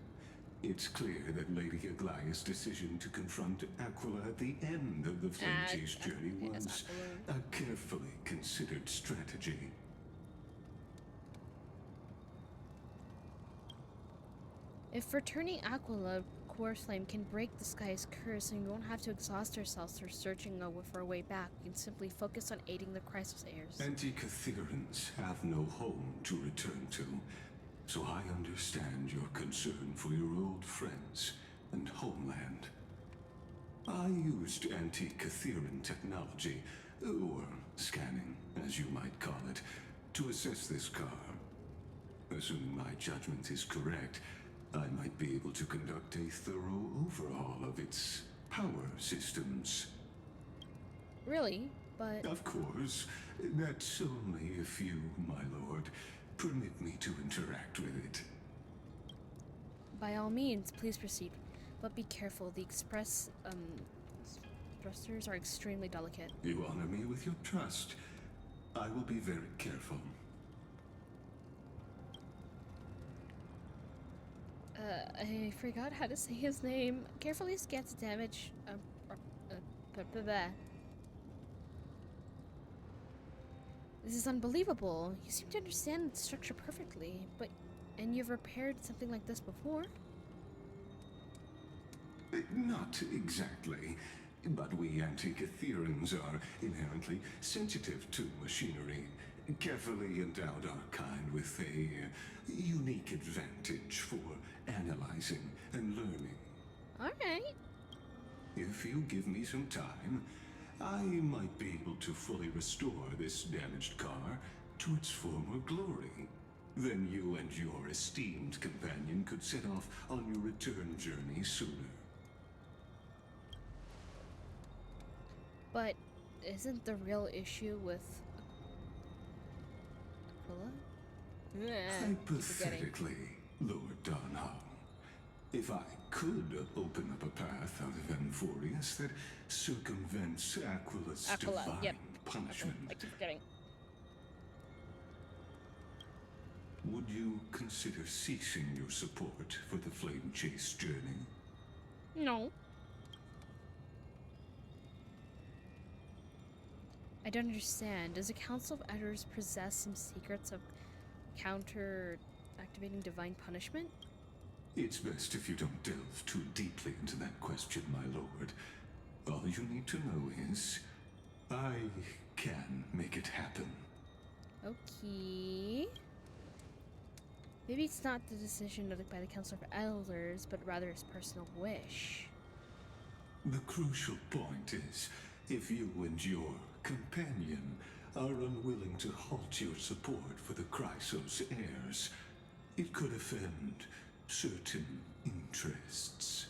It's clear that Lady Aglaya's decision to confront Aquila at the end of the Flame-Chase journey was a carefully considered strategy. If returning Aquila Core Flame can break the sky's curse, and we won't have to exhaust ourselves for searching for a way back, we can simply focus on aiding the Crisis heirs. Anti-Catherians have no home to return to, so I understand your concern for your old friends and homeland. I used anti-Catherian technology, or scanning, as you might call it, to assess this car. Assuming my judgment is correct, I might be able to conduct a thorough overhaul of its power systems. Really? But... Of course. That's only if you, my lord, permit me to interact with it. By all means, please proceed. But be careful, the thrusters are extremely delicate. You honor me with your trust. I will be very careful. I forgot how to say his name. Carefully scans the damage. This is unbelievable. You seem to understand the structure perfectly, and you've repaired something like this before? Not exactly, but we Anti-Catherians are inherently sensitive to machinery. Carefully endowed our kind with a unique advantage for analyzing and learning. Alright. If you give me some time, I might be able to fully restore this damaged car to its former glory. Then you and your esteemed companion could set off on your return journey sooner. But isn't the real issue with Aquila? Hypothetically, Lord Donhong, if I could open up a path out of Amphorius that circumvents Aquila's divine punishment, I keep forgetting. Would you consider ceasing your support for the Flame-Chase journey? No. I don't understand. Does the Council of Elders possess some secrets of counter-activating divine punishment? It's best if you don't delve too deeply into that question, my lord. All you need to know is, I can make it happen. Okay. Maybe it's not the decision noted by the Council of Elders, but rather his personal wish. The crucial point is, if you and your companion are unwilling to halt your support for the Chrysos heirs, it could offend certain interests.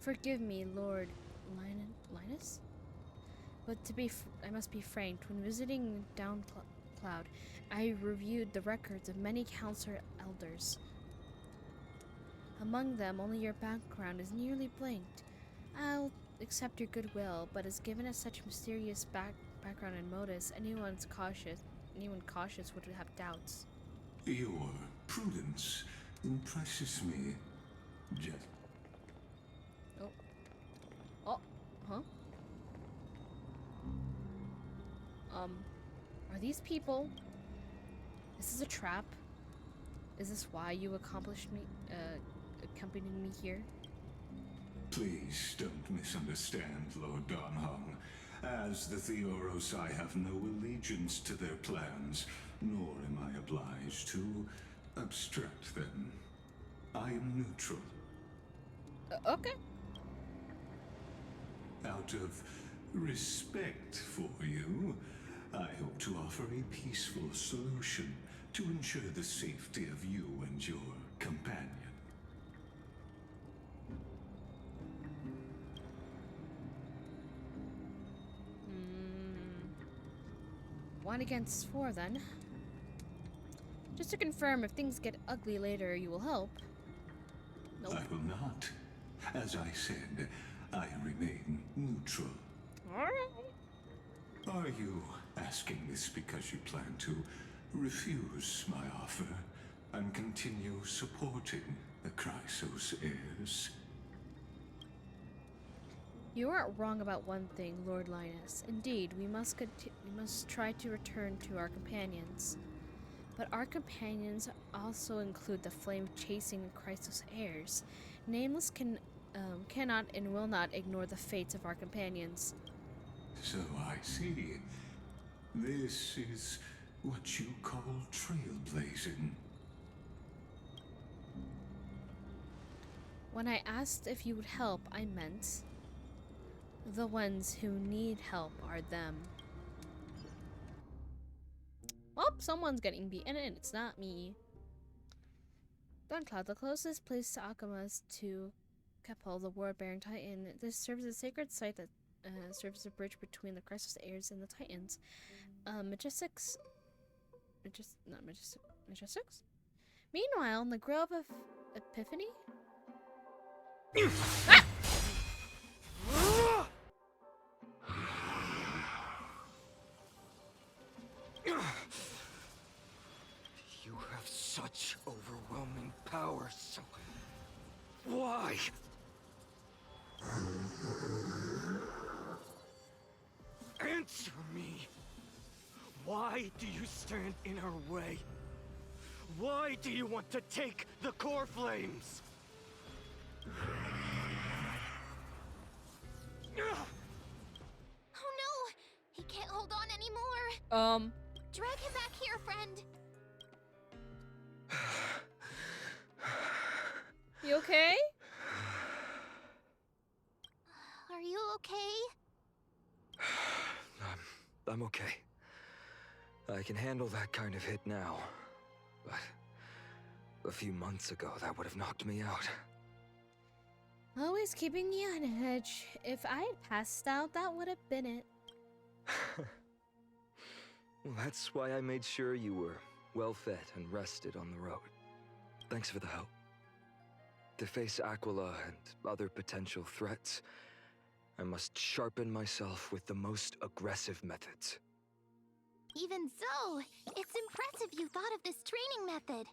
Forgive me, Lord Linus? But I must be frank. When visiting Downcloud, I reviewed the records of many Council Elders. Among them, only your background is nearly blanked. I'll accept your goodwill, but as given as such mysterious background and motives, anyone cautious would have doubts. Your prudence impresses me. Huh? Are these people? Is this a trap? Is this why you accompanied me here? Please don't misunderstand, Lord Donhong. As the Theoros, I have no allegiance to their plans, nor am I obliged to obstruct them. I am neutral. Okay. Out of respect for you, I hope to offer a peaceful solution to ensure the safety of you and your companion. 1 against 4 then. Just to confirm, if things get ugly later, you will help. Nope. I will not. As I said, I remain neutral. Are you asking this because you plan to refuse my offer and continue supporting the Chrysos heirs? You aren't wrong about one thing, Lord Linus. Indeed, we must try to return to our companions. But our companions also include the flame-chasing Chrysos heirs. Nameless cannot and will not ignore the fates of our companions. So I see. This is what you call trailblazing. When I asked if you would help, I meant the ones who need help are them. Oh, someone's getting beaten and it's not me. Dawn-Cloud, the closest place to Akamas to Kepel, the War-bearing Titan. This serves as a sacred site that serves as a bridge between the Chrysos heirs and the Titans. Majestics? Meanwhile, in the Grove of Epiphany? Ah! You have such overwhelming power, so why? Answer me. Why do you stand in our way? Why do you want to take the core flames? Oh no! He can't hold on anymore! Drag him back here, friend! You okay? Are you okay? I'm okay. I can handle that kind of hit now. But a few months ago, that would have knocked me out. Always keeping you on edge. If I had passed out, that would have been it. Well, that's why I made sure you were well fed and rested on the road. Thanks for the help. To face Aquila and other potential threats, I must sharpen myself with the most aggressive methods. Even so, it's impressive you thought of this training method.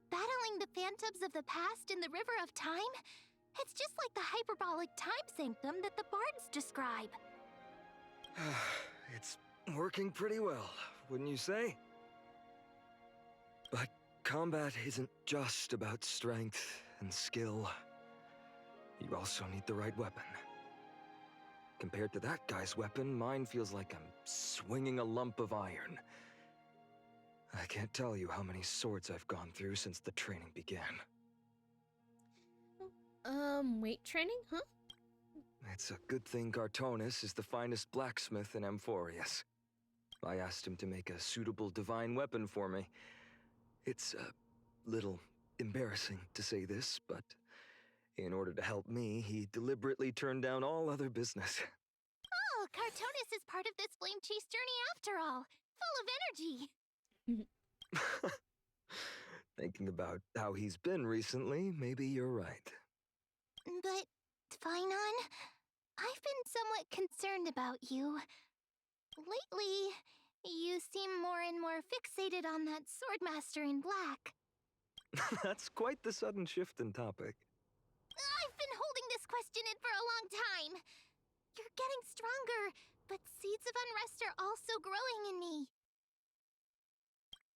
Battling the phantoms of the past in the River of Time? It's just like the hyperbolic time sanctum that the bards describe. It's working pretty well, wouldn't you say? But combat isn't just about strength and skill. You also need the right weapon. Compared to that guy's weapon, mine feels like I'm swinging a lump of iron. I can't tell you how many swords I've gone through since the training began. Weight training, huh? It's a good thing Cartonis is the finest blacksmith in Amphorius. I asked him to make a suitable divine weapon for me. It's a little embarrassing to say this, but in order to help me, he deliberately turned down all other business. Oh, Cartonis is part of this flame chase journey after all. Full of energy. Thinking about how he's been recently, maybe you're right. But, Phainon, I've been somewhat concerned about you. Lately, you seem more and more fixated on that Swordmaster in black. That's quite the sudden shift in topic. I've been holding this question in for a long time. You're getting stronger, but seeds of unrest are also growing in me.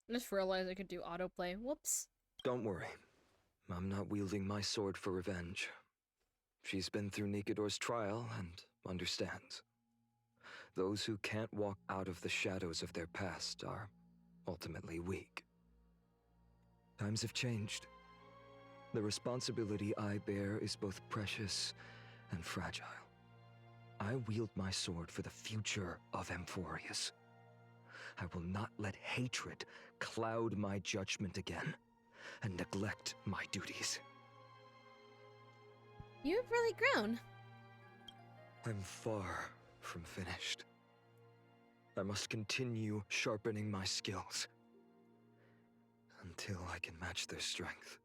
I just realized I could do autoplay. Whoops. Don't worry. I'm not wielding my sword for revenge. She's been through Nikador's trial and understands. Those who can't walk out of the shadows of their past are ultimately weak. Times have changed. The responsibility I bear is both precious and fragile. I wield my sword for the future of Amphorius. I will not let hatred cloud my judgment again and neglect my duties. You've really grown. I'm far from finished. I must continue sharpening my skills until I can match their strength.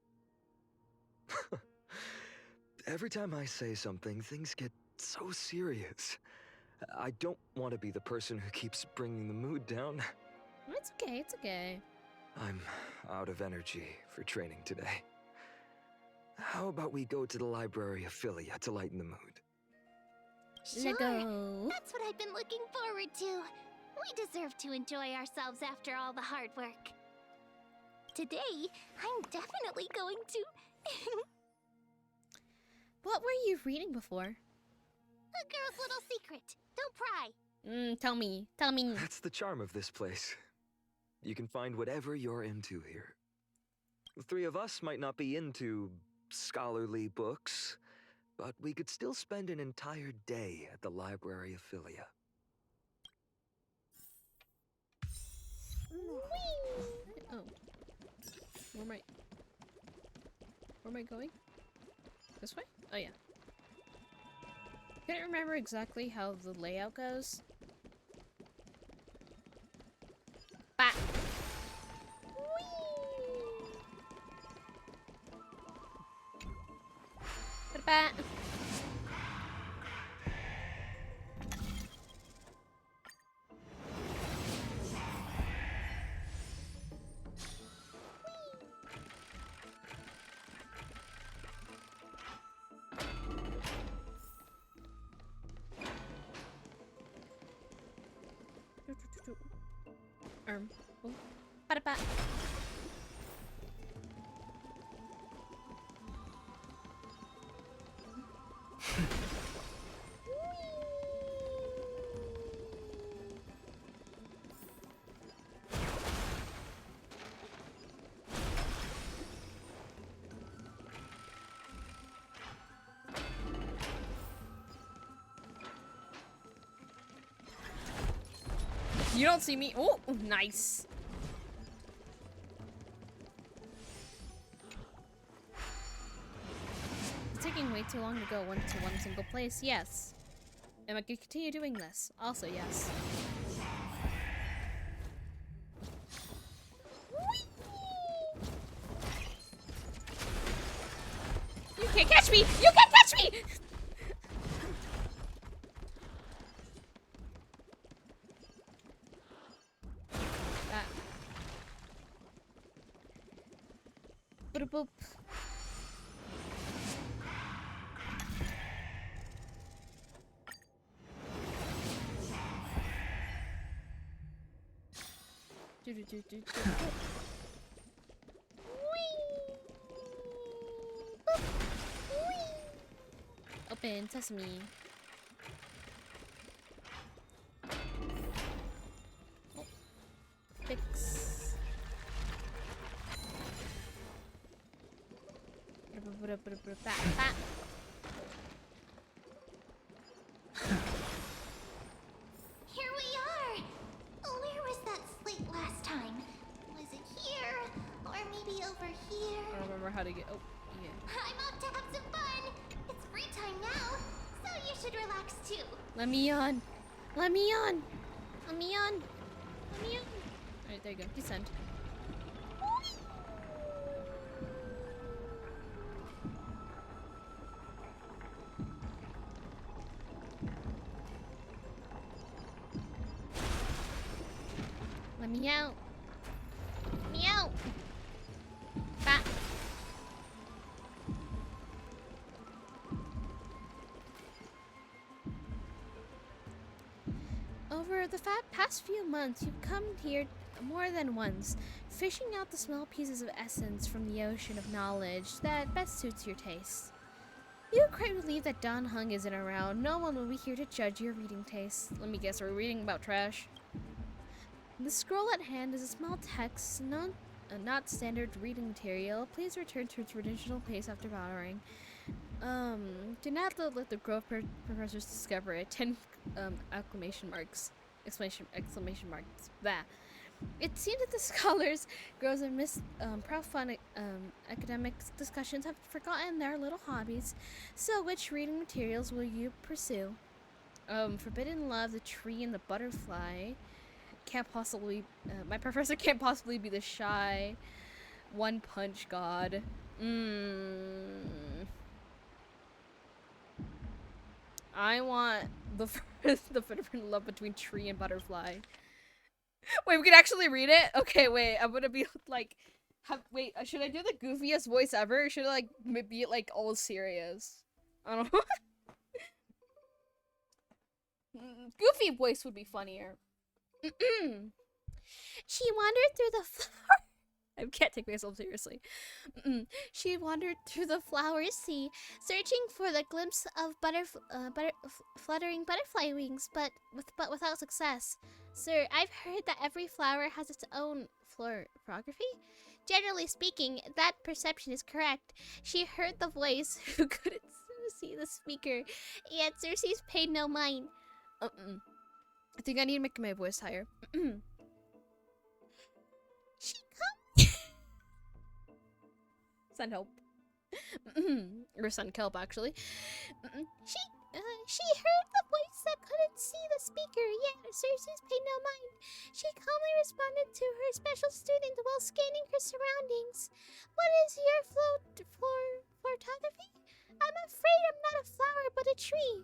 Every time I say something, things get so serious. I don't want to be the person who keeps bringing the mood down. It's okay, it's okay. I'm out of energy for training today. How about we go to the Library of Philia to lighten the mood? Sure. Go. That's what I've been looking forward to. We deserve to enjoy ourselves after all the hard work. Today, I'm definitely going to... What were you reading before? A girl's little secret. Don't pry. Tell me. Tell me. That's the charm of this place. You can find whatever you're into here. The three of us might not be into scholarly books, but we could still spend an entire day at the Library of Philia. Oh. Where am I going? This way? Oh yeah. Couldn't remember exactly how the layout goes. Bat. Bat. Oh. Ba-da-ba. You don't see me. Oh, nice. It's taking way too long to go to one single place. Yes. Am I gonna continue doing this? Also, yes. You can't catch me! You can't catch me! Boop. Open sesame. Oh. Fix. Here we are! Where was that slate last time? Was it here? Or maybe over here? I don't remember how to get... Oh, yeah. I'm off to have some fun! It's free time now, so you should relax too. Let me on! Let me on! Let me on! Let me on! Alright, there you go. Descend. Let me out. Let me out. Bat. Over the past few months, you've come here more than once, fishing out the small pieces of essence from the ocean of knowledge that best suits your taste. You're quite relieved that Dan Heng isn't around. No one will be here to judge your reading taste. Let me guess, are we reading about trash? The scroll at hand is a small text, not standard reading material. Please return to its original place after powering. Do not let the growth professors discover it. 10 exclamation marks. Exclamation marks. That. It seems that the scholars, girls and profound academic discussions have forgotten their little hobbies. So, which reading materials will you pursue? Forbidden Love, The Tree, and the Butterfly. can't possibly, my professor can't possibly be the shy one punch god. I want the the forbidden love between tree and butterfly. Wait, we can actually read it? Okay, wait, I'm gonna be like, wait, should I do the goofiest voice ever? Or should I like be like all serious? I don't know. Goofy voice would be funnier. She wandered through the flower. I can't take myself seriously. She wandered through the flower sea, searching for the glimpse of fluttering butterfly wings, but without success. Sir, I've heard that every flower has its own florography. Generally speaking, that perception is correct. She heard the voice who couldn't see the speaker, yet Circe's paid no mind. I think I need to make my voice higher. She Send help. Or send kelp, actually. She heard the voice that couldn't see the speaker, yet Circe's paid no mind. She calmly responded to her special student while scanning her surroundings. What is your photography? I'm afraid I'm not a flower, but a tree.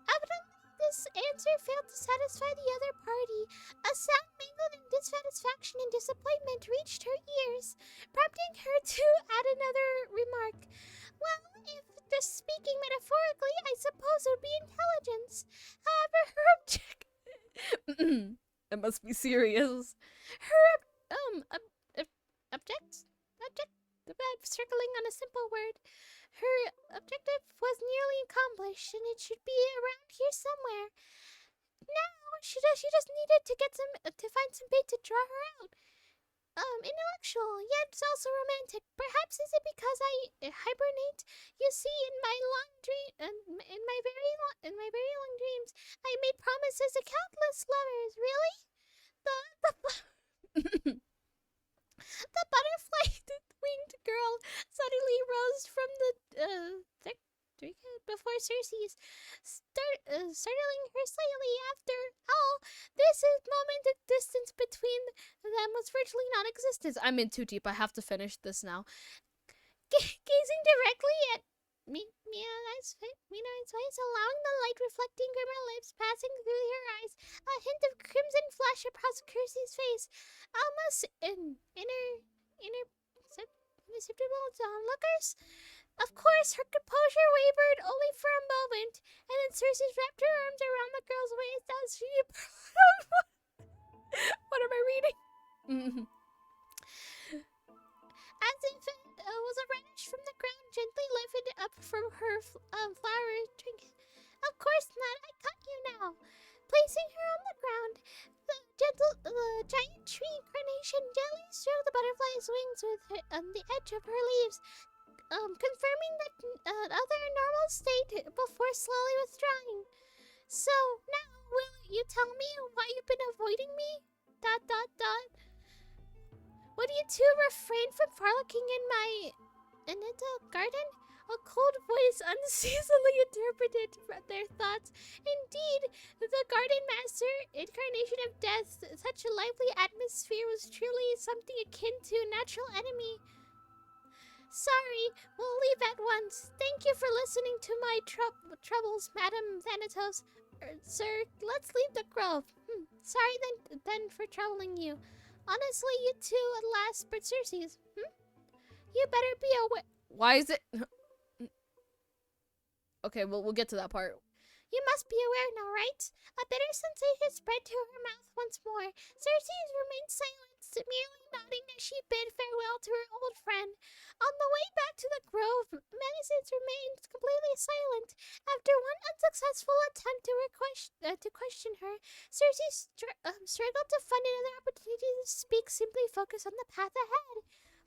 Evidently, this answer failed to satisfy the other party. A sound mingled in dissatisfaction and disappointment reached her ears, prompting her to add another remark. Well, if just speaking metaphorically, I suppose it would be intelligence. However, her it must be serious. Her circling on a simple word. Her objective was nearly accomplished, and it should be around here somewhere. Now she just needed to get to find some bait to draw her out. Intellectual, yet it's also romantic. Perhaps is it because I hibernate? You see, in my very long dreams, I made promises to countless lovers. Really? The butterfly-winged girl suddenly rose from the before Circe's, startling her slightly. After all, this moment the distance between them was virtually non-existent. I'm in too deep. I have to finish this now. Gazing directly at Mina's face, allowing the light reflecting from her lips, passing through her eyes, a hint of crimson flash across Circe's face, almost imperceptible to onlookers. Of course, her composure wavered only for a moment, and then Circe wrapped her arms around the girl's waist as she... What am I reading? As if it was a radish from the ground, gently lifted up from her flower trinket. Of course not, I got you now. Placing her on the ground, the giant tree carnation gently stroked the butterfly's wings with the edge of her leaves, confirming that other normal state before slowly withdrawing. So, now, will you tell me why you've been avoiding me? ... Would you two refrain from frolicking in my... garden? A cold voice unceasingly interpreted their thoughts. Indeed, the garden master, incarnation of death, such a lively atmosphere was truly something akin to a natural enemy. Sorry, we'll leave at once. Thank you for listening to my troubles, Madam Thanatos. Sir, let's leave the grove. Sorry then for troubling you. Honestly, you two at last, but Circe's. You better be aware. Why is it? Okay, we'll get to that part. You must be aware now, right? A bitter sensation spread to her mouth once more. Circe remained silent, merely nodding as she bid farewell to her old friend. On the way back to the grove, Menestheus remained completely silent. After one unsuccessful attempt to question her, Circe struggled to find another opportunity to speak, simply focused on the path ahead.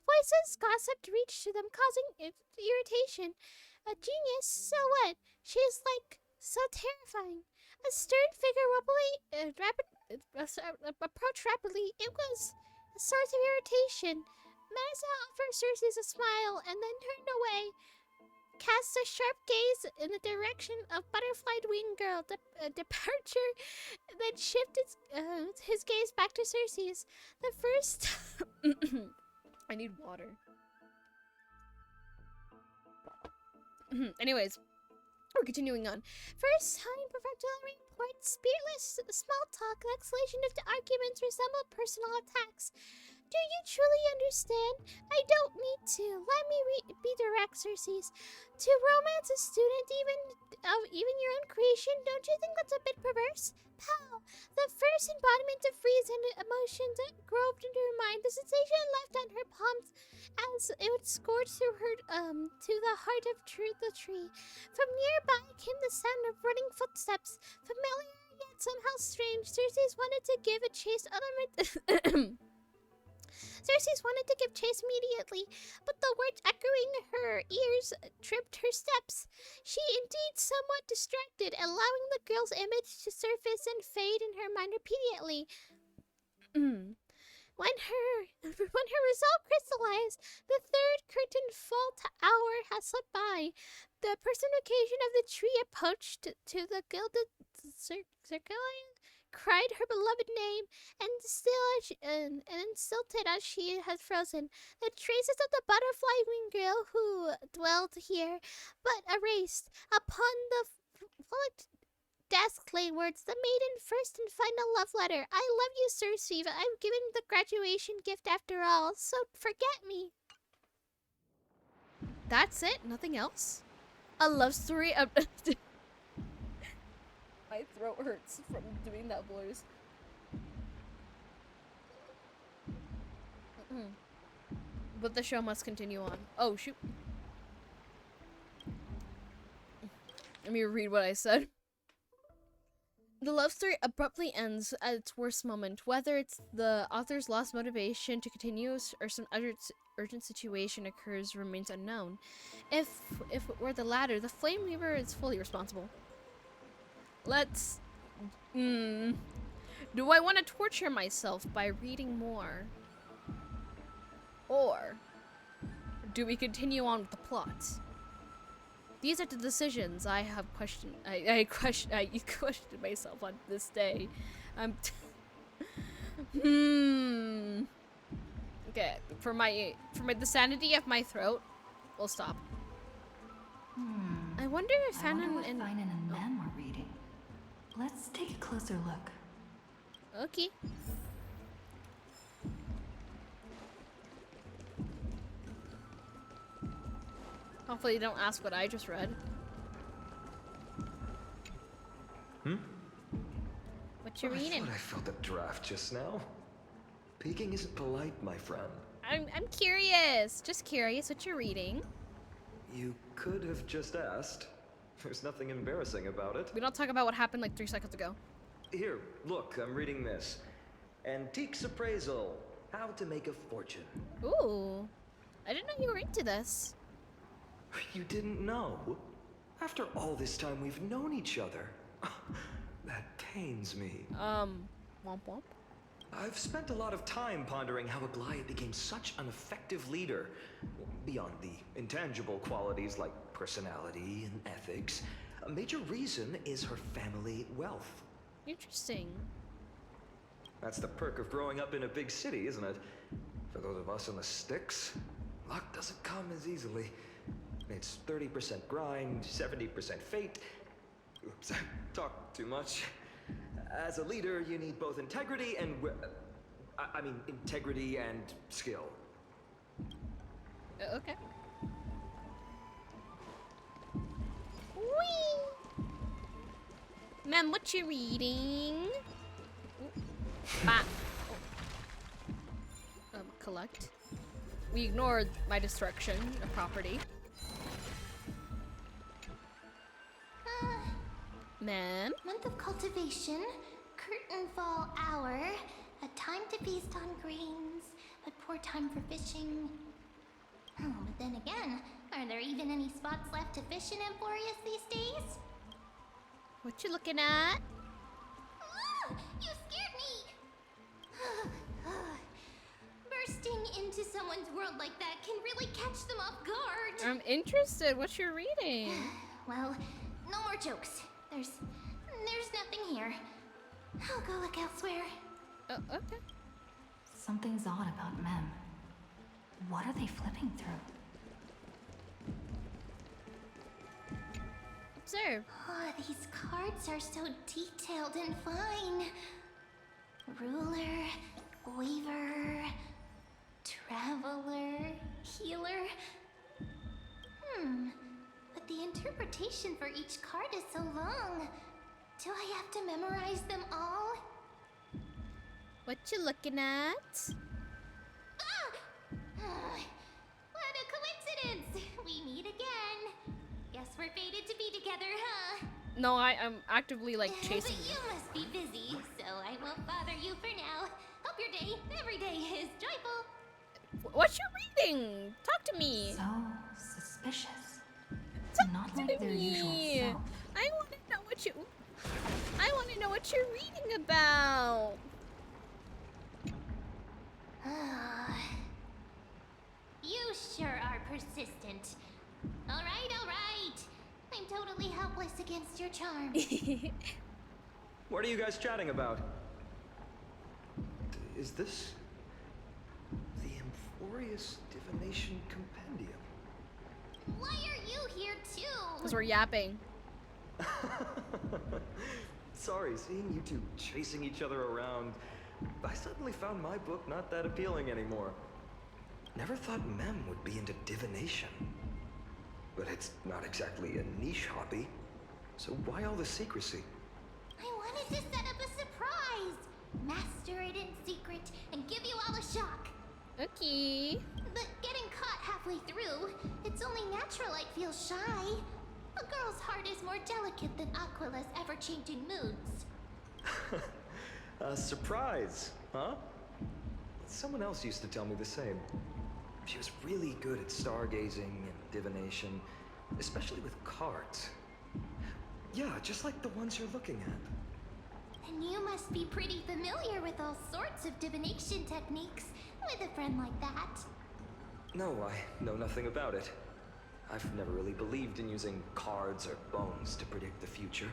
Voices gossiped reached to them, causing irritation. A genius, so what? She is like so terrifying. A stern figure approached rapidly. It was a source of irritation. Menestheus offered Circe a smile and then turned away. casts a sharp gaze in the direction of Butterflied Wing Girl. Departure then shifts his gaze back to Cersei's. The first... I need water. Anyways, we're continuing on. First time Prefectural report, spiritless small talk, and escalation of the arguments resemble personal attacks. Do you truly understand? I don't need to. Let me be direct, Cersei's. To romance a student, even your own creation, don't you think that's a bit perverse? Pow! The first embodiment of reason and emotions groped into her mind. The sensation left on her palms as it would scorch through her to the heart of the tree. From nearby came the sound of running footsteps, familiar yet somehow strange. Cersei's wanted to give chase immediately, but the words echoing her ears tripped her steps. She indeed somewhat distracted, allowing the girl's image to surface and fade in her mind repeatedly. When her resolve crystallized, the third curtain fall hour has slipped by. The personification of the tree approached to the gilded circle, cried her beloved name, and stilted as she had frozen. The traces of the butterfly wing girl who dwelled here, but erased. Upon the flicked desk lay words, the maiden first and final love letter. I love you, Cersei, but I'm giving the graduation gift after all, so forget me. That's it? Nothing else? A love story of... My throat hurts from doing that voice. But the show must continue on. Oh, shoot. Let me read what I said. The love story abruptly ends at its worst moment. Whether it's the author's lost motivation to continue or some urgent situation occurs remains unknown. If it were the latter, the Flame Weaver is fully responsible. Let's... Do I want to torture myself by reading more? Or do we continue on with the plot? These are the decisions I have questioned. I questioned myself on this day. Okay, for the sanity of my throat, we'll stop. I wonder if Fanon and Finan and Mem were reading. Let's take a closer look. Okay. Hopefully you don't ask what I just read. What you reading? I thought I felt a draft just now. Peeking isn't polite, my friend. I'm curious. Just curious what you're reading. You could have just asked. There's nothing embarrassing about it. We don't talk about what happened like 3 seconds ago. Here, look, I'm reading this. Antiques Appraisal. How to Make a Fortune. Ooh. I didn't know you were into this. You didn't know? After all this time we've known each other. That pains me. Womp womp. I've spent a lot of time pondering how Aglaia became such an effective leader. Beyond the intangible qualities like personality and ethics, a major reason is her family wealth. Interesting. That's the perk of growing up in a big city, isn't it? For those of us in the sticks, luck doesn't come as easily. It's 30% grind, 70% fate. Oops, I talked too much. As a leader, you need both integrity and... integrity and skill. Okay. Whee! Ma'am, what you reading? Collect. We ignored my destruction of property. Ma'am? Month of cultivation, curtain fall hour, a time to feast on grains, but poor time for fishing. Oh, but then again, are there even any spots left to fish in Emporius these days? What you looking at? You scared me! Bursting into into someone's world like that can really catch them off guard. I'm interested. What you're reading? Well, no more jokes. There's nothing here. I'll go look elsewhere. Okay. Something's odd about Mem. What are they flipping through? Observe. Oh, these cards are so detailed and fine. Ruler, weaver, traveler, healer. But the interpretation for each card is so long. Do I have to memorize them all? What you looking at? What a coincidence! We meet again. Guess we're fated to be together, huh? No, I'm actively like chasing But you must be busy, so I won't bother you for now. Hope your day, every day, is joyful. What you reading? Talk to me. So suspicious. Talk Not to like their usual me. self. I want to know what you. I want to know what you're reading about. You sure are persistent. All right. I'm totally helpless against your charm. What are you guys chatting about? Is this the Amphorius Divination Compendium? Why are you here too? Because we're yapping. Sorry, seeing you two chasing each other around, I suddenly found my book not that appealing anymore. Never thought Mem would be into divination. But it's not exactly a niche hobby. So why all the secrecy? I wanted to set up a surprise. Master it in secret and give you all a shock. Okay. But getting caught halfway through, it's only natural I'd feel shy. A girl's heart is more delicate than Aquila's ever-changing moods. A surprise, huh? Someone else used to tell me the same. She was really good at stargazing and divination, especially with cards. Yeah, just like the ones you're looking at. And you must be pretty familiar with all sorts of divination techniques with a friend like that. No, I know nothing about it. I've never really believed in using cards or bones to predict the future.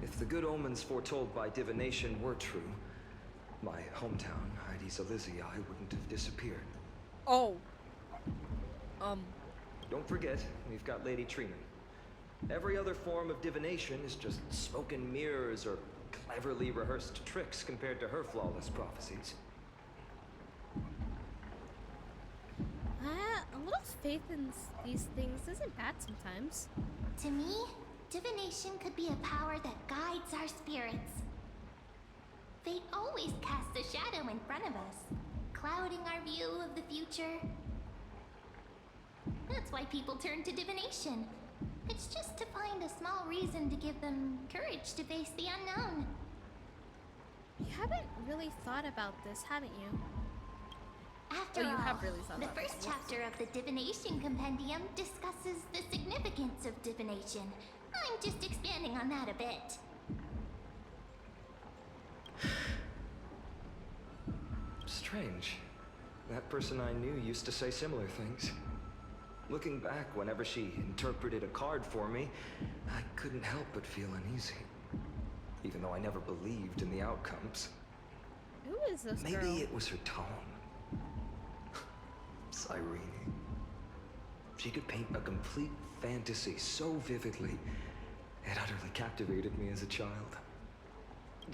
If the good omens foretold by divination were true, my hometown, Heidi's Elysiae, wouldn't have disappeared. Oh. Don't forget, we've got Lady Trina. Every other form of divination is just smoke and mirrors or cleverly rehearsed tricks compared to her flawless prophecies. A little faith in these things isn't bad sometimes. To me, divination could be a power that guides our spirits. Fate always casts a shadow in front of us, clouding our view of the future. That's why people turn to divination. It's just to find a small reason to give them courage to face the unknown. You haven't really thought about this, haven't you? After you all, have really thought the about first this. chapter of the Divination Compendium discusses the significance of divination. I'm just expanding on that a bit. Strange. That person I knew used to say similar things. Looking back, whenever she interpreted a card for me, I couldn't help but feel uneasy. Even though I never believed in the outcomes. Who is this Maybe girl? it was her tone. Cyrene. She could paint a complete fantasy so vividly, it utterly captivated me as a child.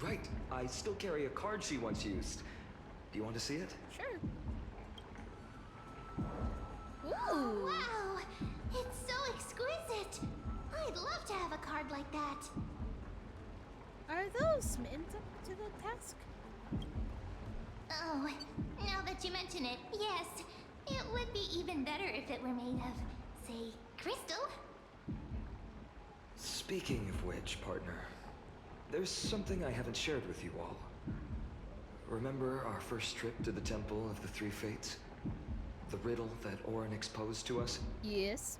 Right, I still carry a card she once used. Do you want to see it? Sure. Oh, wow! It's so exquisite! I'd love to have a card like that. Are those mittens up to the task? Oh, now that you mention it, yes. It would be even better if it were made of, say, crystal. Speaking of which, partner, there's something I haven't shared with you all. Remember our first trip to the Temple of the Three Fates? The riddle that Orynyx posed to us? Yes.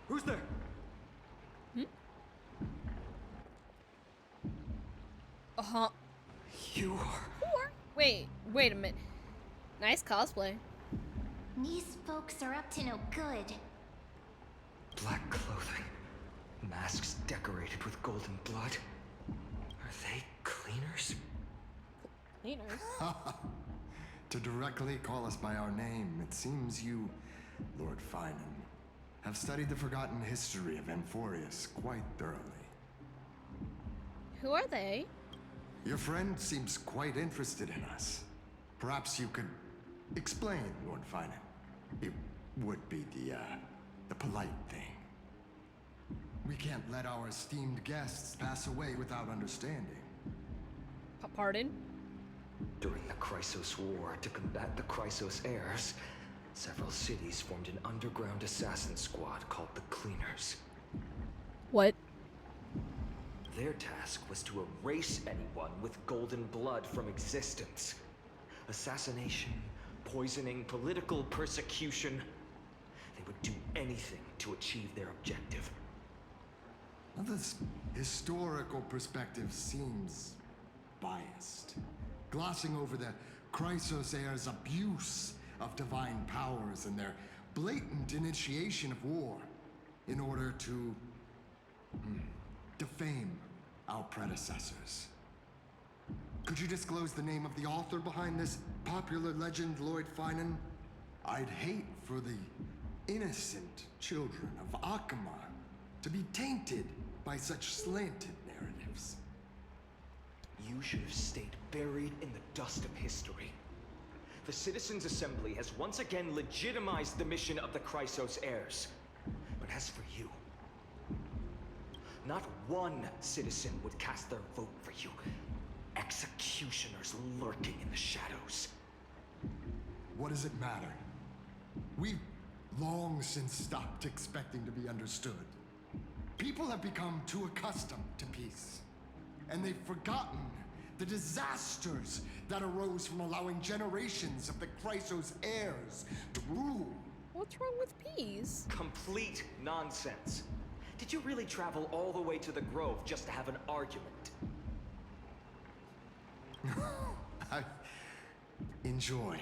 Who's there? Huh? You are... Wait a minute. Nice cosplay. These folks are up to no good. Black clothing. Masks decorated with golden blood. Are they cleaners? Cleaners? To directly call us by our name, it seems you, Lord Finan, have studied the forgotten history of Amphorius quite thoroughly. Who are they? Your friend seems quite interested in us. Perhaps you could explain, Lord Finan. It would be the polite thing. We can't let our esteemed guests pass away without understanding. Pardon? During the Chrysos War, to combat the Chrysos heirs, several cities formed an underground assassin squad called the Cleaners. What? Their task was to erase anyone with golden blood from existence. Assassination, poisoning, political persecution. They would do anything to achieve their objective. Well, this historical perspective seems biased, glossing over the Chrysos heirs' abuse of divine powers and their blatant initiation of war in order to defame our predecessors. Could you disclose the name of the author behind this popular legend, Lord Finan? I'd hate for the innocent children of Akama to be tainted by such slanted narratives. You should have stayed buried in the dust of history. The Citizens' Assembly has once again legitimized the mission of the Chrysos heirs. But as for you, not one citizen would cast their vote for you. Executioners lurking in the shadows. What does it matter? We've long since stopped expecting to be understood. People have become too accustomed to peace, and they've forgotten the disasters that arose from allowing generations of the Chrysos heirs to rule. What's wrong with peas? Complete nonsense. Did you really travel all the way to the Grove just to have an argument? I enjoy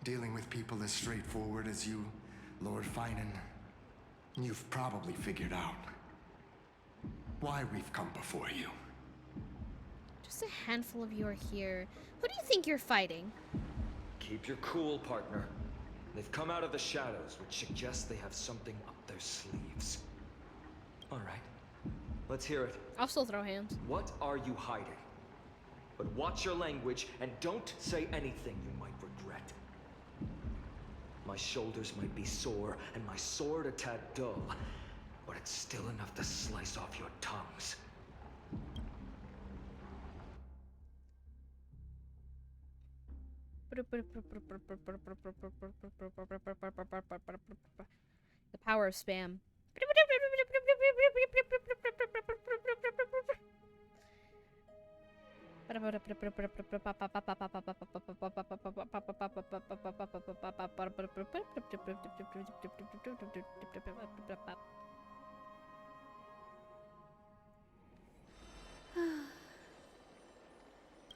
dealing with people as straightforward as you, Lord Finan. You've probably figured out why we've come before you. Just a handful of you are here. Who do you think you're fighting? Keep your cool, partner. They've come out of the shadows, which suggests they have something up their sleeves. All right, let's hear it. I'll still throw hands. What are you hiding? But watch your language and don't say anything you might regret. My shoulders might be sore and my sword a tad dull, but it's still enough to slice off your tongues. The power of spam.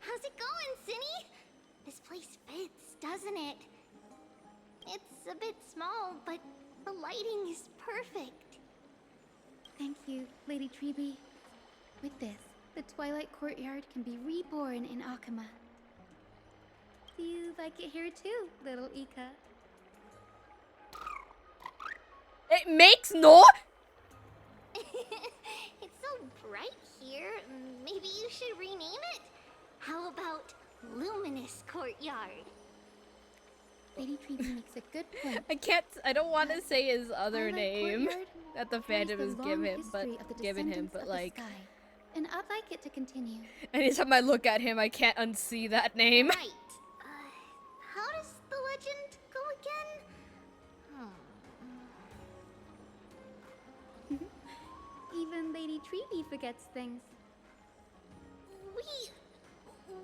How's it going, Cinny? This place fits, doesn't it? It's a bit small, but the lighting is perfect. Thank you, Lady Treeby. With this, the Twilight Courtyard can be reborn in Akama. Do you like it here too, little Ika? It makes no. It's so bright here. Maybe you should rename it? How about Luminous Courtyard? Lady Treeby makes a good point. I don't want to say his other Twilight name Courtyard that the carries fandom the is long giving history of the descendants but of the like sky, and I'd like it to continue. anytime I look at him, I can't unsee that name. Right. How does the legend go again? Even Lady Treeby forgets things.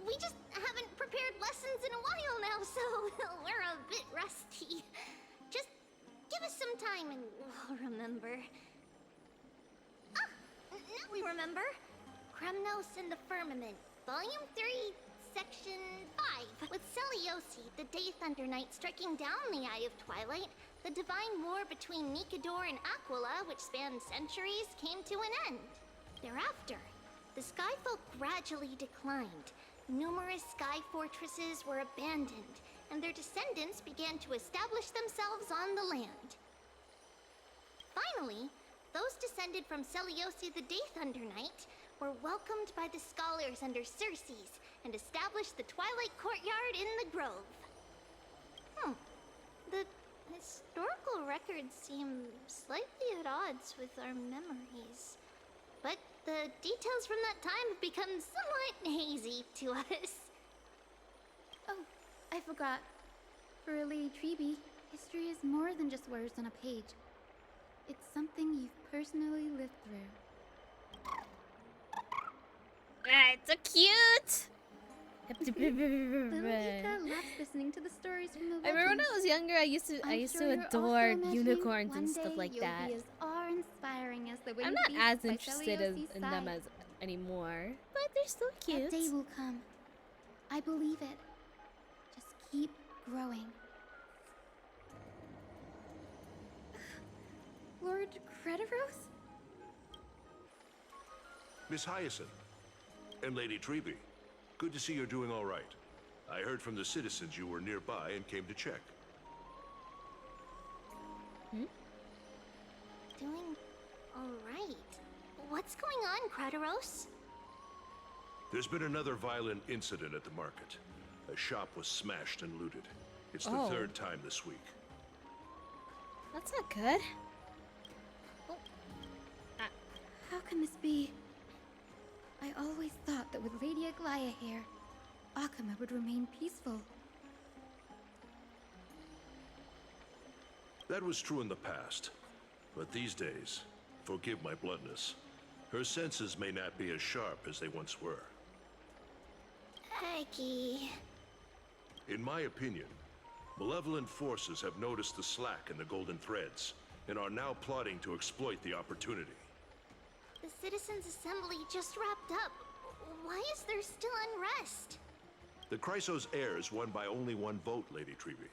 We just haven't prepared lessons in a while now, so we're a bit rusty. Just give us some time and we'll remember. Ah! Now we remember. Kremnos and the Firmament. Volume 3, Section 5. With Celiosi, the Day Thunder Knight, striking down the Eye of Twilight, the divine war between Nikador and Aquila, which spanned centuries, came to an end. Thereafter, the Skyfolk gradually declined. Numerous sky fortresses were abandoned, and their descendants began to establish themselves on the land. Finally, those descended from Celiosi the Day Thunder Knight were welcomed by the scholars under Circes and established the Twilight Courtyard in the Grove. The historical records seem slightly at odds with our memories. But the details from that time have become somewhat hazy to us. Oh, I forgot. For Lady Treby, history is more than just words on a page. It's something you've personally lived through. Ah, it's so cute! Nika loves listening to the stories from the legends. I remember when I was younger, I used to adore unicorns and stuff like that. Be as awe-inspiring as the I'm not as interested in them as anymore, but they're still cute. That day will come. I believe it. Just keep growing. Lord Crediros? Miss Hyacinth and Lady Treby, good to see you're doing all right. I heard from the citizens you were nearby and came to check. Doing all right. What's going on, Crediros? There's been another violent incident at the market. A shop was smashed and looted. It's the third time this week. That's not good. How can this be? I always thought that with Lady Aglaia here, Akama would remain peaceful. That was true in the past. But these days, forgive my bluntness, her senses may not be as sharp as they once were. Aggie. In my opinion, malevolent forces have noticed the slack in the Golden Threads and are now plotting to exploit the opportunity. The Citizens' Assembly just wrapped up. Why is there still unrest? The Chrysos heirs won by only one vote, Lady Treby.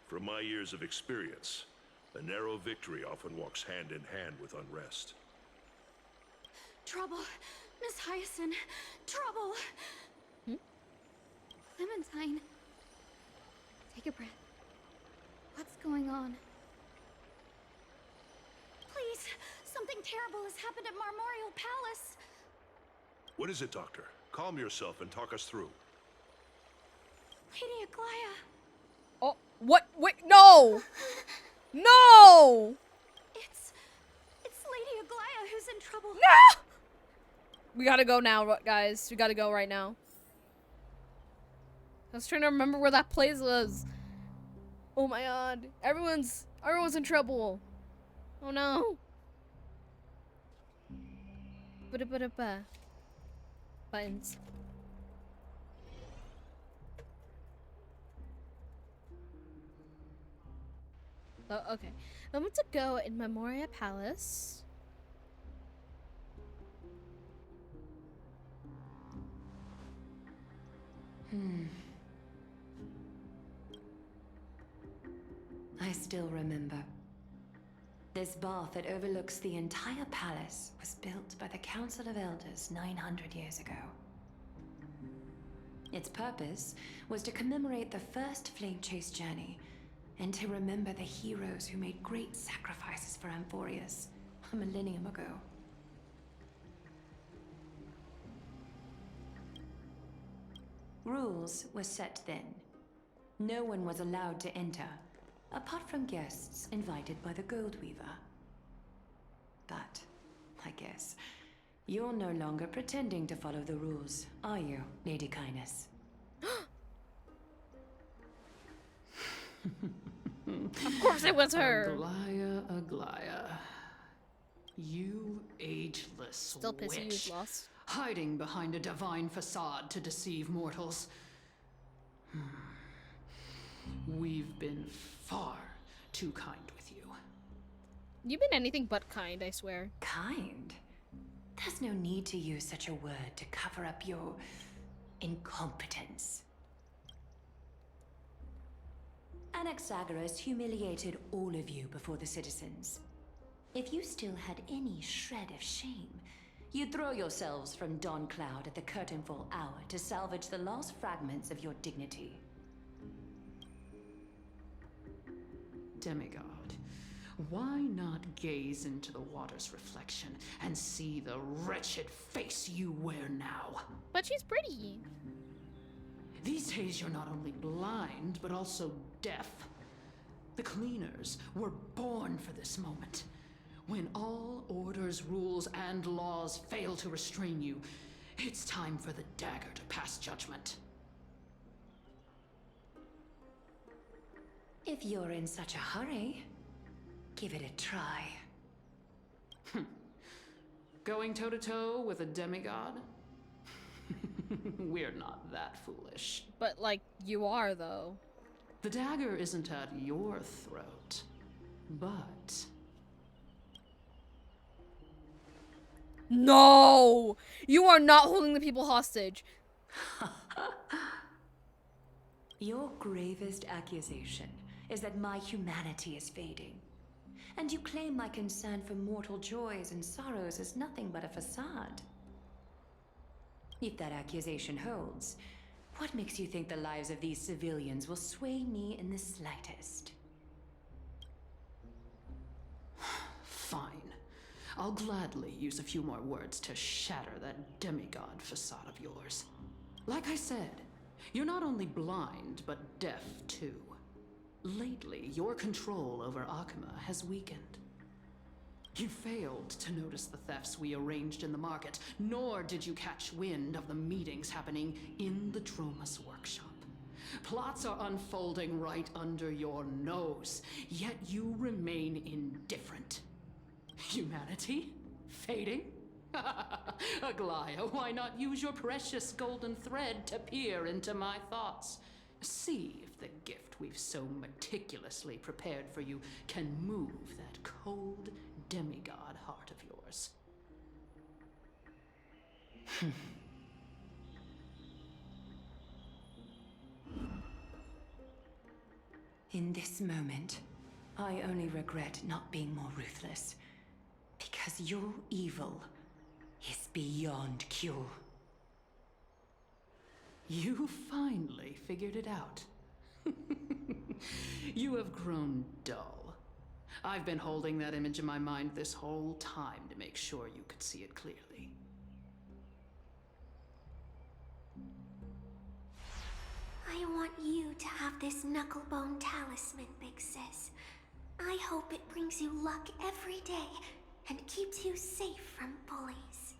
From my years of experience, a narrow victory often walks hand in hand with unrest. Trouble! Miss Hyacinth! Trouble! Clementine! Take a breath. What's going on? Please! Something terrible has happened at Marmorial Palace! What is it, Doctor? Calm yourself and talk us through. Lady Aglaia! Oh, what? Wait, no! No! It's Lady Aglaia who's in trouble. No! We gotta go now, guys. We gotta go right now. I was trying to remember where that place was. Oh my god. Everyone's in trouble. Oh no. Buttons. Oh, okay. I'm going to go in Memoria Palace. I still remember. This bath that overlooks the entire palace was built by the Council of Elders 900 years ago. Its purpose was to commemorate the first Flame Chase journey and to remember the heroes who made great sacrifices for Amphorius a millennium ago. Rules were set then. No one was allowed to enter, apart from guests invited by the Gold Weaver. But, I guess, you're no longer pretending to follow the rules, are you, Lady Kindness? Of course it was her! Aglaia. You ageless Still pissy you witch. lost. Hiding behind a divine facade to deceive mortals. We've been far too kind with you. You've been anything but kind, I swear. Kind? There's no need to use such a word to cover up your incompetence. Anaxagoras humiliated all of you before the citizens. If you still had any shred of shame, you'd throw yourselves from Dawn Cloud at the curtainfall hour to salvage the last fragments of your dignity. Demigod, why not gaze into the water's reflection and see the wretched face you wear now? But she's pretty. These days you're not only blind, but also deaf. The cleaners were born for this moment. When all orders, rules, and laws fail to restrain you, it's time for the dagger to pass judgment. If you're in such a hurry, give it a try. Going toe-to-toe with a demigod? We're not that foolish. But, like, you are, though. The dagger isn't at your throat, but... No! You are not holding the people hostage. Your gravest accusation is that my humanity is fading. And you claim my concern for mortal joys and sorrows is nothing but a facade. If that accusation holds, what makes you think the lives of these civilians will sway me in the slightest? Fine. I'll gladly use a few more words to shatter that demigod facade of yours. Like I said, you're not only blind, but deaf too. Lately, your control over Akuma has weakened. You failed to notice the thefts we arranged in the market, nor did you catch wind of the meetings happening in the Dromus workshop. Plots are unfolding right under your nose, yet you remain indifferent. Humanity? Fading? Aglaya, why not use your precious golden thread to peer into my thoughts? See if the gift we've so meticulously prepared for you can move that cold demigod heart of yours. In this moment, I only regret not being more ruthless. Because your evil is beyond cure. You finally figured it out. You have grown dull. I've been holding that image in my mind this whole time to make sure you could see it clearly. I want you to have this knucklebone talisman, Big Sis. I hope it brings you luck every day and keeps you safe from bullies.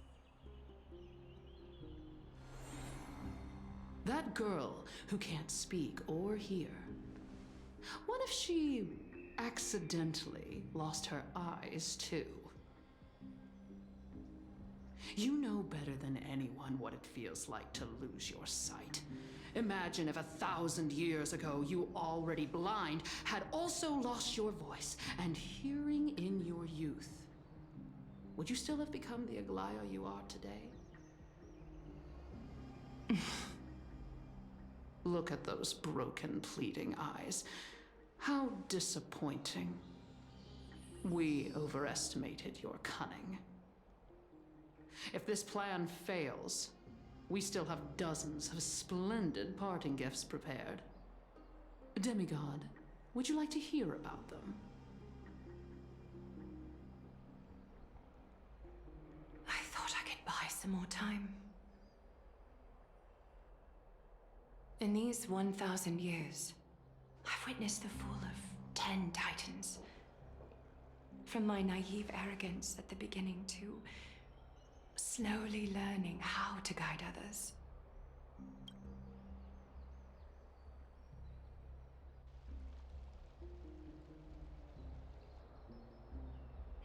That girl who can't speak or hear. What if she accidentally lost her eyes too? You know better than anyone what it feels like to lose your sight. Imagine if 1,000 years ago you, already blind, had also lost your voice and hearing in your youth. Would you still have become the Aglaya you are today? Look at those broken, pleading eyes. How disappointing. We overestimated your cunning. If this plan fails, we still have dozens of splendid parting gifts prepared. Demigod, would you like to hear about them? I thought I could buy some more time. In these 1,000 years, I've witnessed the fall of 10 titans. From my naive arrogance at the beginning to slowly learning how to guide others.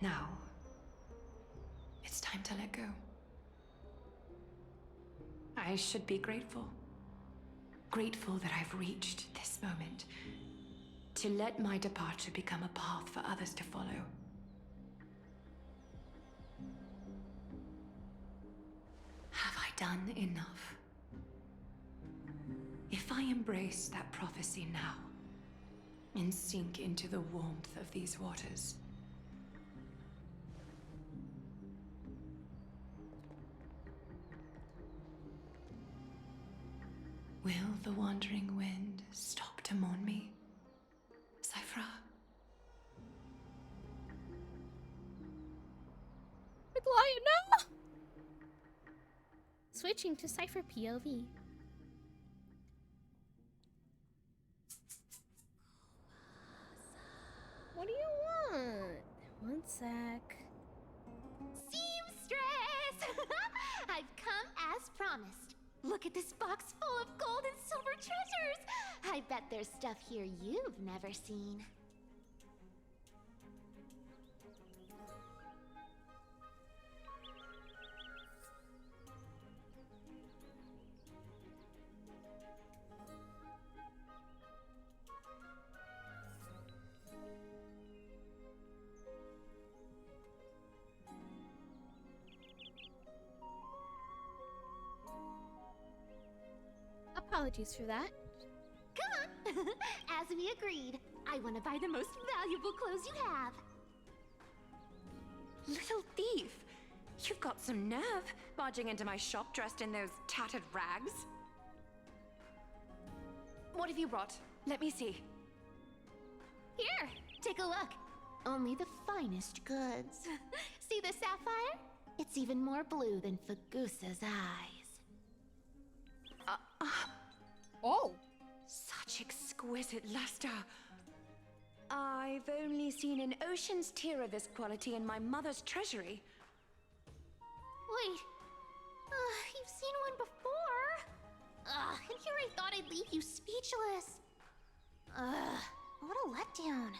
Now, it's time to let go. I should be grateful. Grateful that I've reached this moment. To let my departure become a path for others to follow. Have I done enough? If I embrace that prophecy now, and sink into the warmth of these waters, will the wandering wind stop to mourn me, Cyphra? McLion, no! Switching to Cypher POV. What do you want? One sec. Seamstress! I've come as promised. Look at this box full of gold and silver treasures! I bet there's stuff here you've never seen. Apologies for that. Come on! As we agreed, I want to buy the most valuable clothes you have. Little thief! You've got some nerve, barging into my shop dressed in those tattered rags. What have you brought? Let me see. Here, take a look. Only the finest goods. See the sapphire? It's even more blue than Fagusa's eyes. Oh! Such exquisite luster. I've only seen an ocean's tear of this quality in my mother's treasury. Wait. You've seen one before. And here I thought I'd leave you speechless. What a letdown.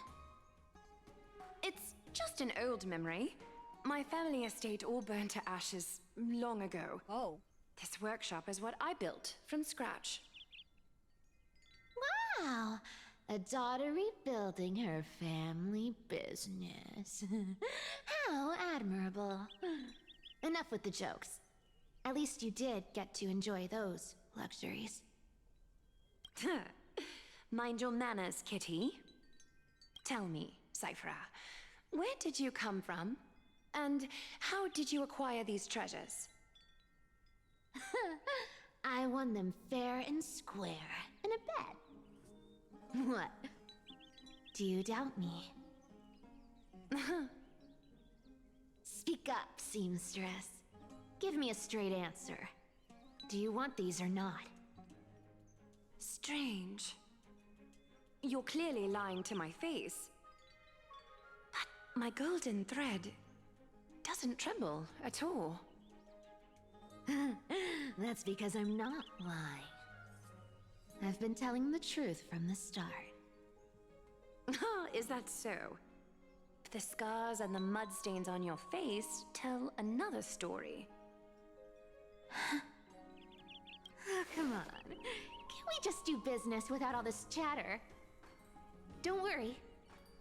It's just an old memory. My family estate all burned to ashes long ago. Oh. This workshop is what I built from scratch. Wow. A daughter rebuilding her family business. How admirable. Enough with the jokes. At least you did get to enjoy those luxuries. Mind your manners, Kitty. Tell me, Cyphra, where did you come from? And how did you acquire these treasures? I won them fair and square in a bet. What? Do you doubt me? Speak up, seamstress. Give me a straight answer. Do you want these or not? Strange. You're clearly lying to my face. But my golden thread doesn't tremble at all. That's because I'm not lying. I've been telling the truth from the start. Is that so? The scars and the mudstains on your face tell another story. Oh, come on. Can't we just do business without all this chatter? Don't worry.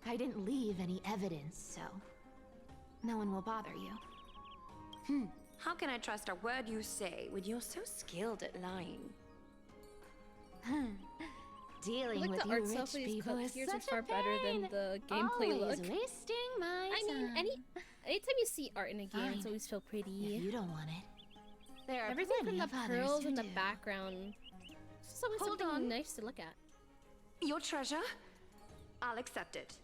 I didn't leave any evidence, so no one will bother you. How can I trust a word you say when you're so skilled at lying? Dealing Like with the you art rich stuff people is appears such far a better than pain. the gameplay Always look. wasting my I mean, time. anytime you see art in a game, it's Fine. always feel pretty. If you don't want it, there are Everything from plenty the of others pearls who in the do. background. It's just always Hold something on. nice to look at. Your treasure? I'll accept it.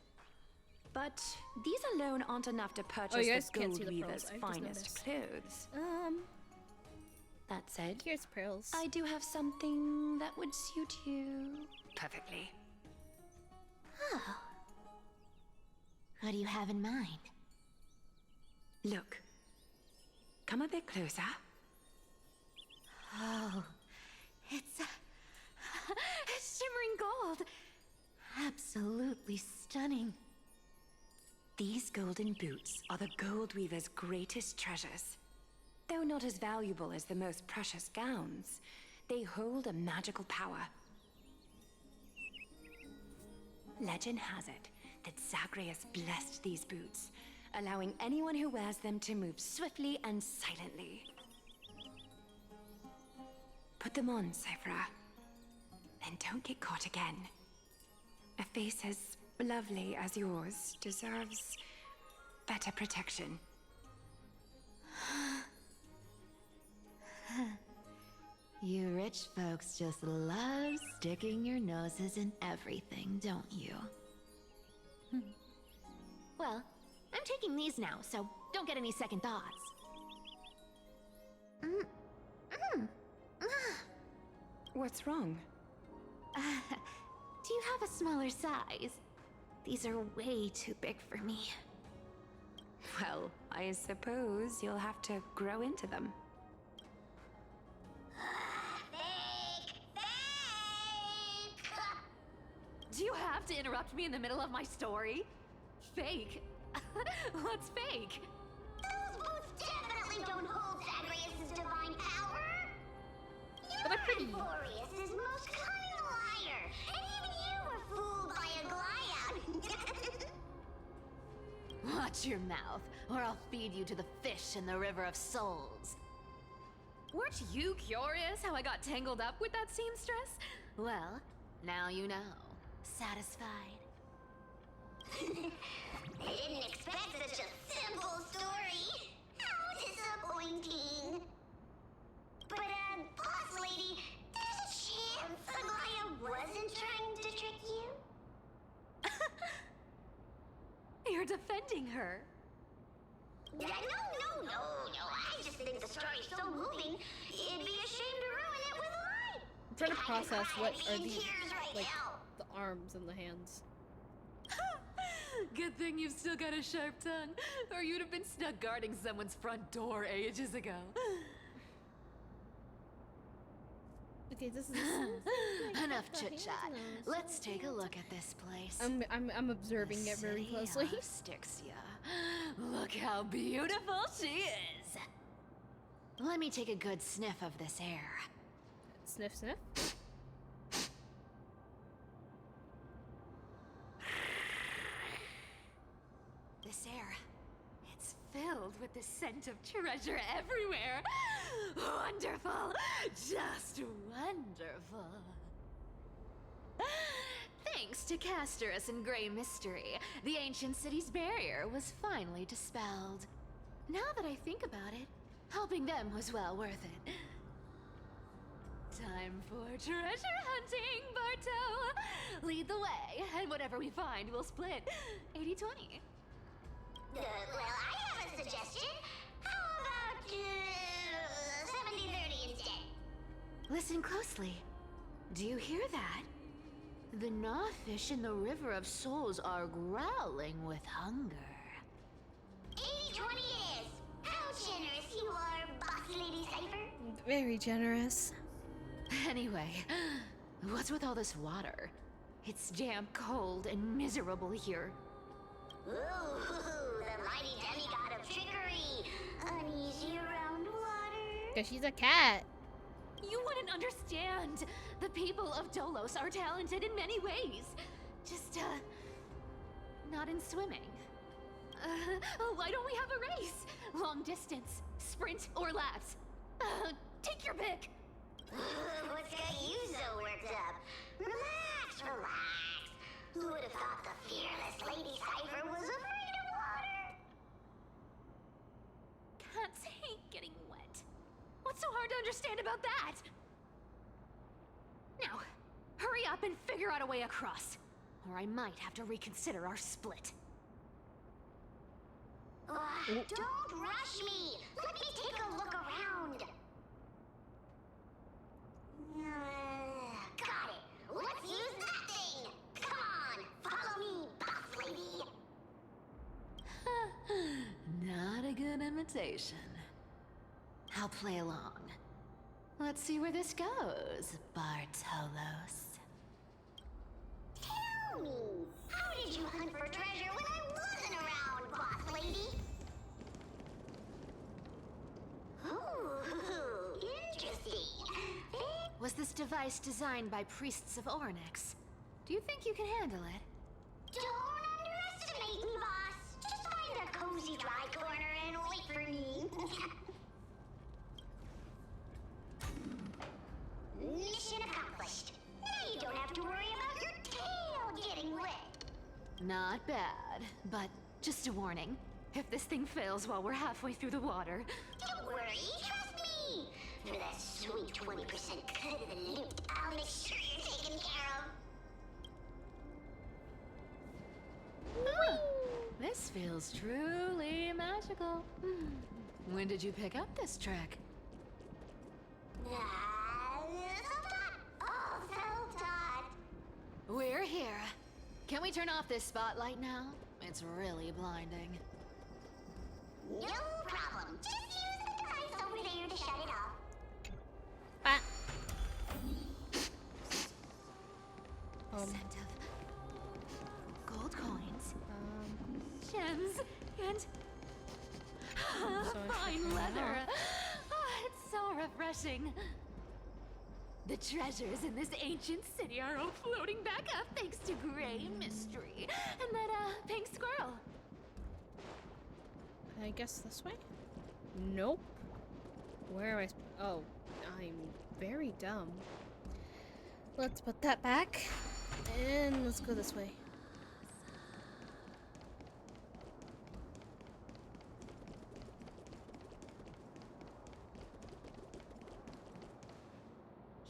But these alone aren't enough to purchase you guys the can't gold see the weaver's pearls. I just finest noticed. clothes. That said, Here's pearls. I do have something that would suit you perfectly. Oh. What do you have in mind? Look. Come a bit closer. Oh, it's shimmering gold. Absolutely stunning. These golden boots are the gold weaver's greatest treasures. Though not as valuable as the most precious gowns, they hold a magical power. Legend has it that Zagreus blessed these boots, allowing anyone who wears them to move swiftly and silently. Put them on, Cyphra. Then don't get caught again. A face as lovely as yours deserves better protection. You rich folks just love sticking your noses in everything, don't you? Well, I'm taking these now, so don't get any second thoughts. What's wrong? Do you have a smaller size? These are way too big for me. Well, I suppose you'll have to grow into them. Do you have to interrupt me in the middle of my story? Fake? What's fake? Those boots definitely don't hold Zagreus' divine power. But they're pretty. Glorious is most cunning liar, and even you were fooled by a Glyad. Watch your mouth, or I'll feed you to the fish in the River of Souls. Weren't you curious how I got tangled up with that seamstress? Well, now you know. Satisfied? I didn't expect such a simple story. How disappointing. But, boss lady, there's a chance Aglaia wasn't trying to trick you? You're defending her. No. I just think the story's so moving, it'd be a shame to ruin it with a lie. I'm trying to process what are these, Right like, now. the arms and the hands. Good thing you've still got a sharp tongue, or you'd have been stuck guarding someone's front door ages ago. Okay, this is Enough chit-chat. Let's take a look at this place. I'm observing it very closely. Styxia. Look how beautiful she is. Let me take a good sniff of this air. Sniff, sniff. This air, it's filled with the scent of treasure everywhere. Wonderful, just wonderful. Thanks to Castorus and Grey Mystery, the ancient city's barrier was finally dispelled. Now that I think about it, helping them was well worth it. Time for treasure hunting, Barto! Lead the way, and whatever we find, we'll split 80-20. Well, I have a suggestion. How about 70-30 instead? Listen closely. Do you hear that? The Gnawfish in the River of Souls are growling with hunger. 80-20 is. How generous you are, Boss Lady Cypher. Very generous. Anyway, what's with all this water? It's damp, cold, and miserable here. Ooh, the mighty demigod of trickery. Uneasy around water. Cause she's a cat. You wouldn't understand. The people of Dolos are talented in many ways. Just, not in swimming. Why don't we have a race? Long distance, sprint, or laps? Take your pick. What's got you so worked up? Relax. Who would have thought the fearless Lady Cypher was afraid of water? Cats hate getting wet. What's so hard to understand about that? Now, hurry up and figure out a way across, or I might have to reconsider our split. Don't rush me. Let me take a look around. Got it. Let's use that thing. Come on, follow me, boss lady. Not a good imitation. I'll play along. Let's see where this goes, Bartolos. Tell me, how did you hunt for treasure when I wasn't around, boss lady? Ooh, interesting. Was this device designed by priests of Ornyx? Do you think you can handle it? Don't underestimate me, boss. Just find a cozy dry corner and wait for me. Mission accomplished. Now you bad, but just a warning. If this thing fails while we're halfway through the water... Don't worry, trust me! For that sweet 20% cut of the loot, I'll make sure you're taken care of. Huh. This feels truly magical. When did you pick up this trick? Self-taught. We're here. Can we turn off this spotlight now? It's really blinding. No problem. Just use the device over there to shut it off. Scent of gold coins, gems, and fine leather. It's so refreshing. The treasures in this ancient city are all floating back up thanks to Gray Mystery and that pink squirrel. I guess this way? Nope. Where am I? Oh, I'm very dumb. Let's put that back. And let's go this way.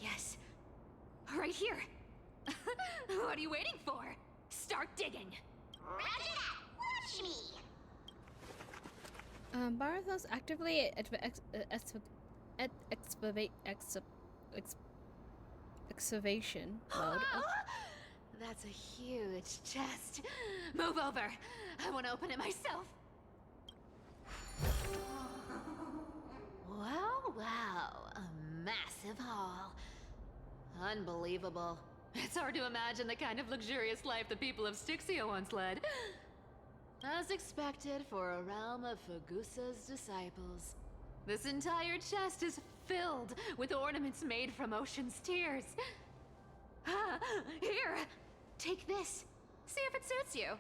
Yes. Right here. What are you waiting for? Start digging. Roger that. Watch me. Barthos actively excavation mode. That's a huge chest. Move over. I want to open it myself. Wow. A massive haul. Unbelievable. It's hard to imagine the kind of luxurious life the people of Styxia once led. As expected for a realm of Fagusa's disciples. This entire chest is filled with ornaments made from ocean's tears. Here, take this. See if it suits you.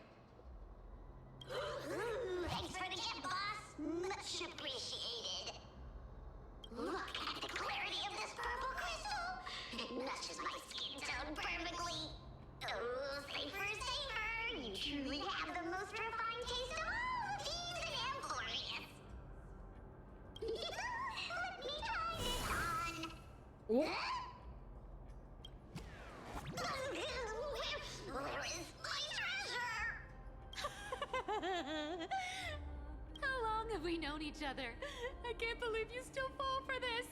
Thanks for the gift, boss. Much appreciated. Look at the clarity of this purple crystal. It matches my skin tone perfectly. Oh, safer. You truly have the most refined taste of all thieves and Amphorius. Let me try this on. Ooh. Where is my treasure? How long have we known each other? I can't believe you still fall for this.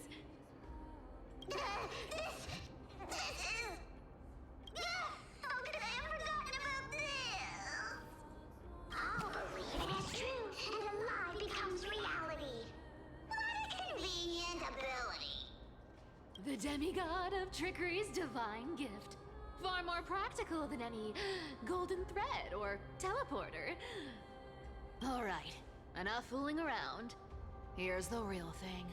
This is... How could I have forgotten about this? I'll believe it is true, and a lie becomes reality. What a convenient ability. The demigod of trickery's divine gift. Far more practical than any golden thread or teleporter. Alright, enough fooling around. Here's the real thing.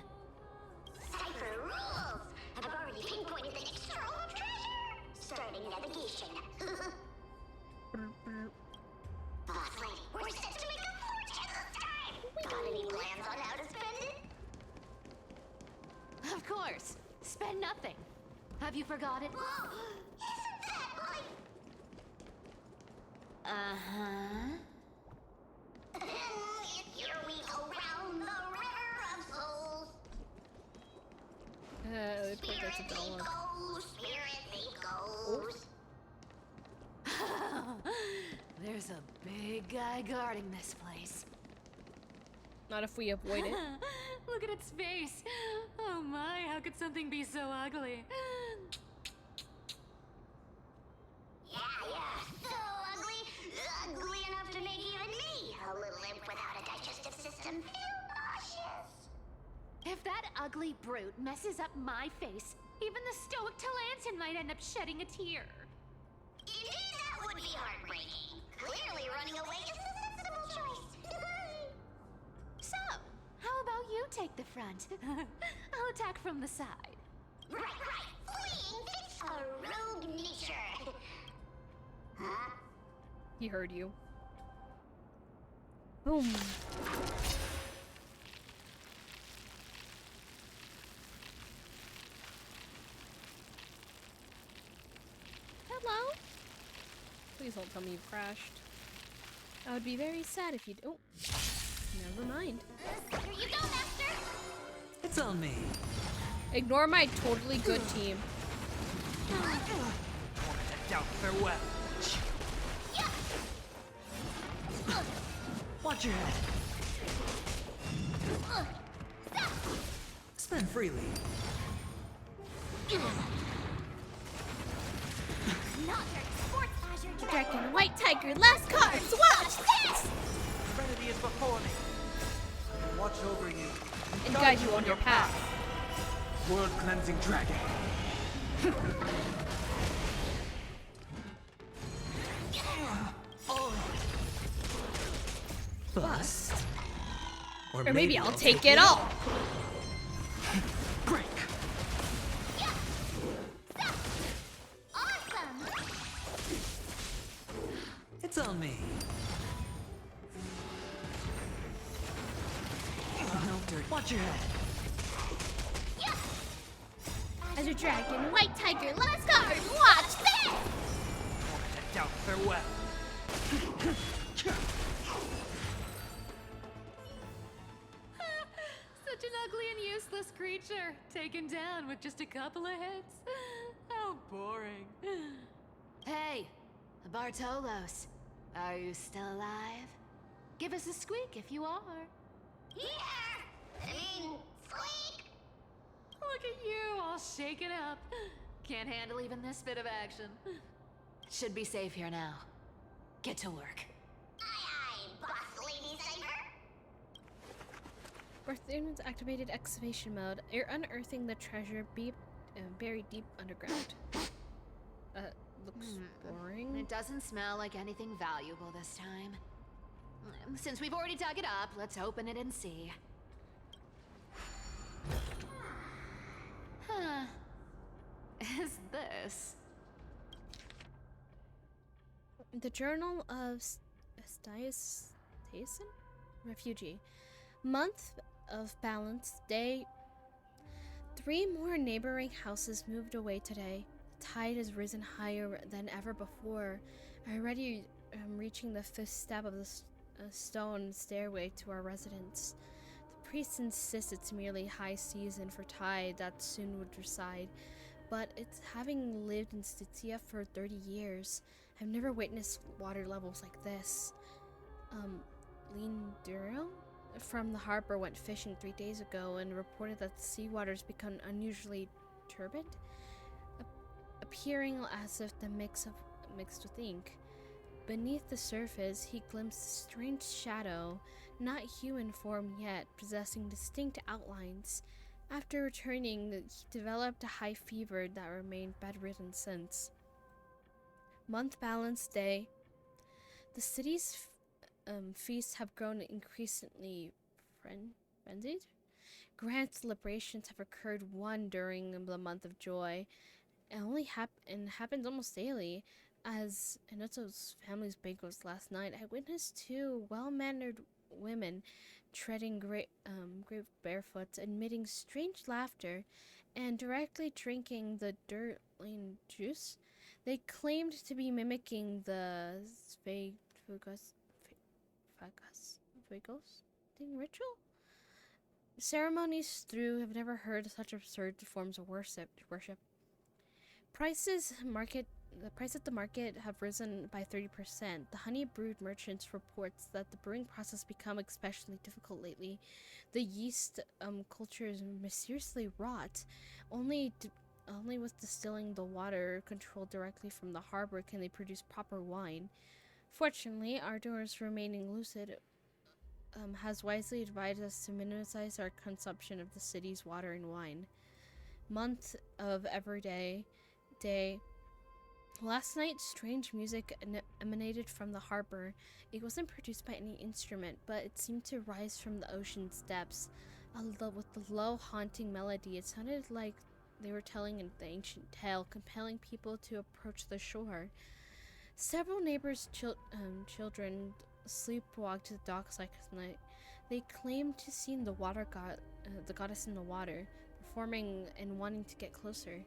Cipher rules! I've already pinpointed the next trove of treasure! Starting navigation. Boss lady, we're set to make a fortune this time! Got any plans on how to spend it? Of course. Spend nothing. Have you forgot it? Whoa! Isn't that like... Uh-huh. Here we go round the river of souls. Spirit thief goes, spirit thief goes. There's a big guy guarding this place. Not if we avoid it. Look at its face. Oh my, how could something be so ugly? Yeah, so ugly. Ugly enough to make even me, a little imp without a digestive system, feel nauseous. If that ugly brute messes up my face, even the stoic Talantin might end up shedding a tear. Indeed, that would be heartbreaking. Clearly running away is the sensible choice. So, how about you take the front? I'll attack from the side. Right. Fleeing fits a rogue nature. Huh? He heard you. Boom. Hello? Please don't tell me you've crashed. I would be very sad if you. Oh, never mind. Here you go, Master! It's on me. Ignore my totally good team. Doubt farewell. Watch your head. Spend freely. Not your sports Azure Dragon, White Tiger, last cards! Watch this! Serenity is before me. Watch over you. And guide you on your path. World cleansing dragon. Bust. Or maybe I'll take it all. Break. Awesome! It's on me. No dirt. Watch your head. As a dragon, White Tiger, last card! Watch this! Doubt farewell. Such an ugly and useless creature, taken down with just a couple of hits. How boring. Hey, Bartolos, are you still alive? Give us a squeak if you are. Squeak! Look at you, all shaken up. Can't handle even this bit of action. Should be safe here now. Get to work. Aye, boss lady saver. Bartholin's activated excavation mode. You're unearthing the treasure buried deep underground. Looks boring. It doesn't smell like anything valuable this time. Since we've already dug it up, let's open it and see. Huh. Is this? The Journal of Stias Tayson? Refugee. Month of balance. Day. 3 more neighboring houses moved away today. The tide has risen higher than ever before. Already reaching the 5th step of the stone stairway to our residence. The priest insists it's merely high season for tide that soon would recede, but it's having lived in Stytia for 30 years. I've never witnessed water levels like this. Linduro from the harbor went fishing 3 days ago and reported that the seawater's become unusually turbid, appearing as if mixed with ink. Beneath the surface, he glimpsed a strange shadow, not human form yet, possessing distinct outlines. After returning, he developed a high fever that remained bedridden since. Month balance day. The city's feasts have grown increasingly frenzied. Grand celebrations have occurred, one during the month of joy, and happens almost daily. As Inoto's family's banquet last night, I witnessed 2 well-mannered women treading great barefoot, emitting strange laughter, and directly drinking the Durtling juice. They claimed to be mimicking the Svagos ritual. Ceremonies through have never heard of such absurd forms of worship. The price at the market have risen by 30%. The honey brewed merchants reports that the brewing process become especially difficult lately. The yeast culture is mysteriously rot. Only with distilling the water controlled directly from the harbor can they produce proper wine. Fortunately, Ardor's remaining lucid has wisely advised us to minimize our consumption of the city's water and wine. Month of everyday day. Last night, strange music emanated from the harbor. It wasn't produced by any instrument, but it seemed to rise from the ocean's depths. With the low, haunting melody, it sounded like they were telling an ancient tale, compelling people to approach the shore. Several neighbors' children sleepwalked to the docks last night. They claimed to see the goddess in the water, performing and wanting to get closer.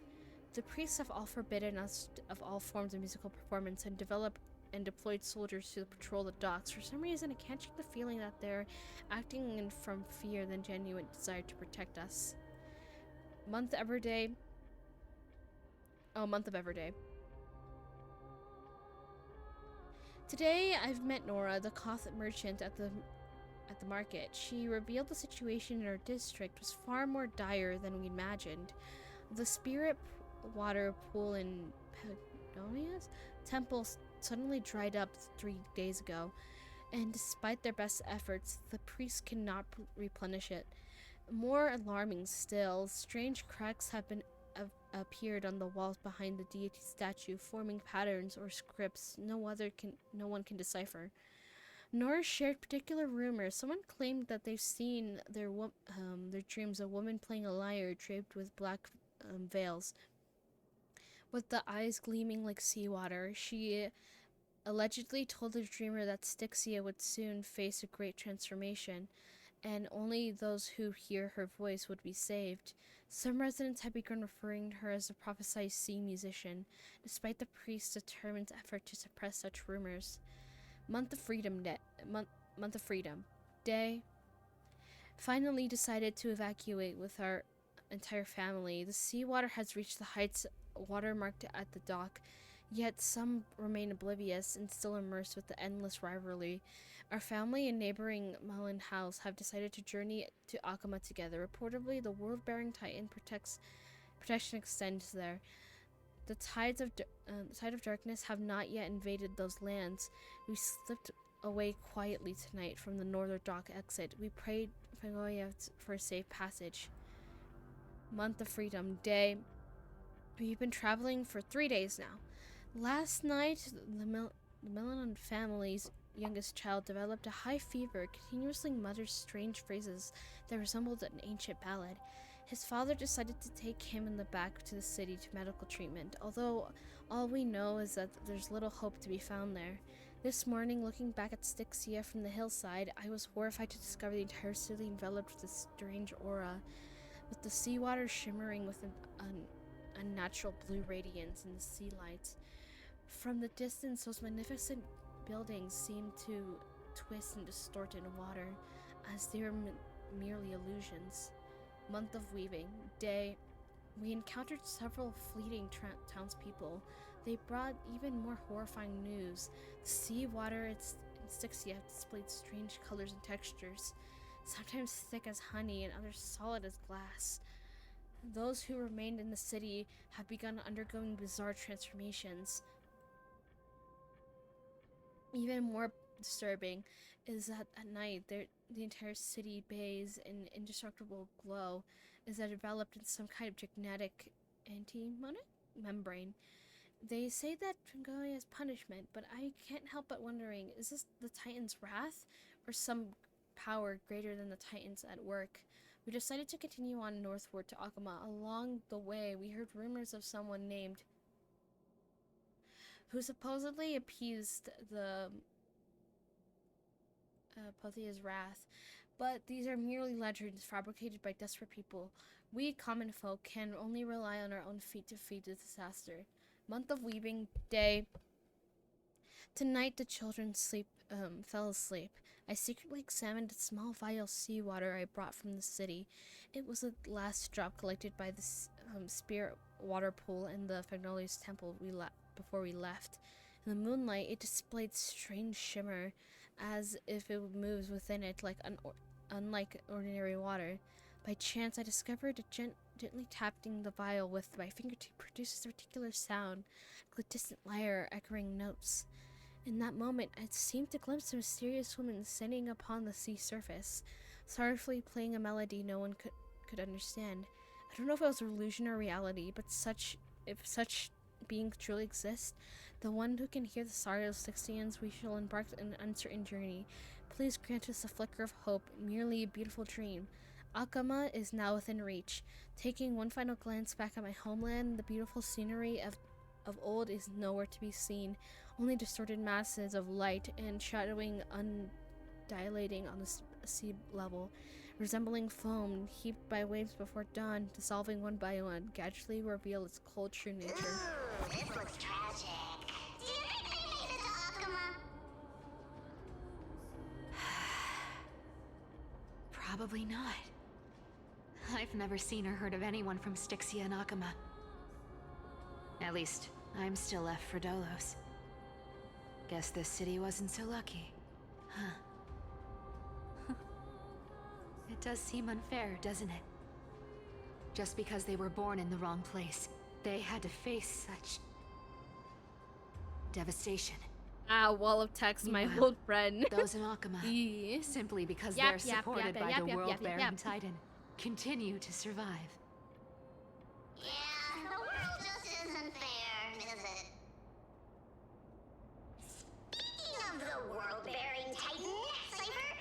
The priests have all forbidden us of all forms of musical performance and developed and deployed soldiers to patrol the docks. For some reason, I can't shake the feeling that they're acting from fear than genuine desire to protect us. Month of Everday. Today, I've met Nora, the Koth merchant at the market. She revealed the situation in our district was far more dire than we imagined. The spirit water pool in Pagnonia's temple suddenly dried up 3 days ago, and despite their best efforts, the priests cannot replenish it. More alarming still, strange cracks have appeared on the walls behind the deity statue, forming patterns or scripts no one can decipher. Nora shared particular rumors. Someone claimed that they've seen their dreams a woman playing a lyre draped with black veils, with the eyes gleaming like seawater. She allegedly told the dreamer that Styxia would soon face a great transformation, and only those who hear her voice would be saved. Some residents have begun referring to her as a prophesied sea musician, despite the priest's determined effort to suppress such rumors. Month of Freedom Day. Finally decided to evacuate with our entire family. The seawater has reached the heights watermarked at the dock, yet some remain oblivious and still immersed with the endless rivalry. Our family and neighboring Mullen House have decided to journey to Akama together. Reportedly, the world-bearing Titan protection extends there. The tide of darkness have not yet invaded those lands. We slipped away quietly tonight from the northern dock exit. We prayed for a safe passage. Month of Freedom Day. We've been traveling for 3 days now. Last night, the Millen family's youngest child developed a high fever, continuously muttered strange phrases that resembled an ancient ballad. His father decided to take him in the back to the city to medical treatment, although all we know is that there's little hope to be found there. This morning, looking back at Styxia from the hillside, I was horrified to discover the entire city enveloped with this strange aura, with the seawater shimmering with an unnatural blue radiance in the sea lights. From the distance, those magnificent buildings seemed to twist and distort in water, as they were merely illusions. Month of Weaving Day. We encountered several fleeting townspeople. They brought even more horrifying news. The sea water in Styxia displayed strange colors and textures, sometimes thick as honey and others solid as glass. Those who remained in the city have begun undergoing bizarre transformations. Even more disturbing is that at night the entire city bathes in indestructible glow as it developed in some kind of genetic membrane. They say that Pangolia is punishment, but I can't help but wondering, is this the Titan's wrath or some power greater than the Titans at work? We decided to continue on northward to Akama. Along the way, we heard rumors of someone named who supposedly appeased the Pothia's wrath, but these are merely legends fabricated by desperate people. We common folk can only rely on our own feet to feed the disaster. Month of Weaving Day. Tonight the children fell asleep. I secretly examined a small vial of seawater I brought from the city. It was the last drop collected by the spirit water pool in the Fagnoli's temple before we left. In the moonlight, it displayed strange shimmer, as if it moves within it unlike ordinary water. By chance, I discovered that gently tapping the vial with my fingertip produces a particular sound, like a distant lyre echoing notes. In that moment, I seemed to glimpse a mysterious woman sitting upon the sea surface, sorrowfully playing a melody no one could understand. I don't know if it was an illusion or reality, but if such beings truly exist, the one who can hear the sorrow of Styxians, we shall embark on an uncertain journey. Please grant us a flicker of hope, merely a beautiful dream. Akama is now within reach. Taking one final glance back at my homeland, the beautiful scenery of old is nowhere to be seen, only distorted masses of light and shadowing undilating on the sea level, resembling foam heaped by waves before dawn, dissolving one by one, gradually reveal its cold true nature. This looks tragic. Do you think they made it to Probably not. I've never seen or heard of anyone from Styxia and Akama. At least, I'm still left for Dolos. Guess this city wasn't so lucky. Huh. It does seem unfair, doesn't it? Just because they were born in the wrong place, they had to face such devastation. Wall of text, my old friend. Those in Akama, simply because they're supported by the world-bearing Titan, continue to survive. Yeah, the world just isn't fair, is it? Speaking of the world-bearing Titan, Cypher,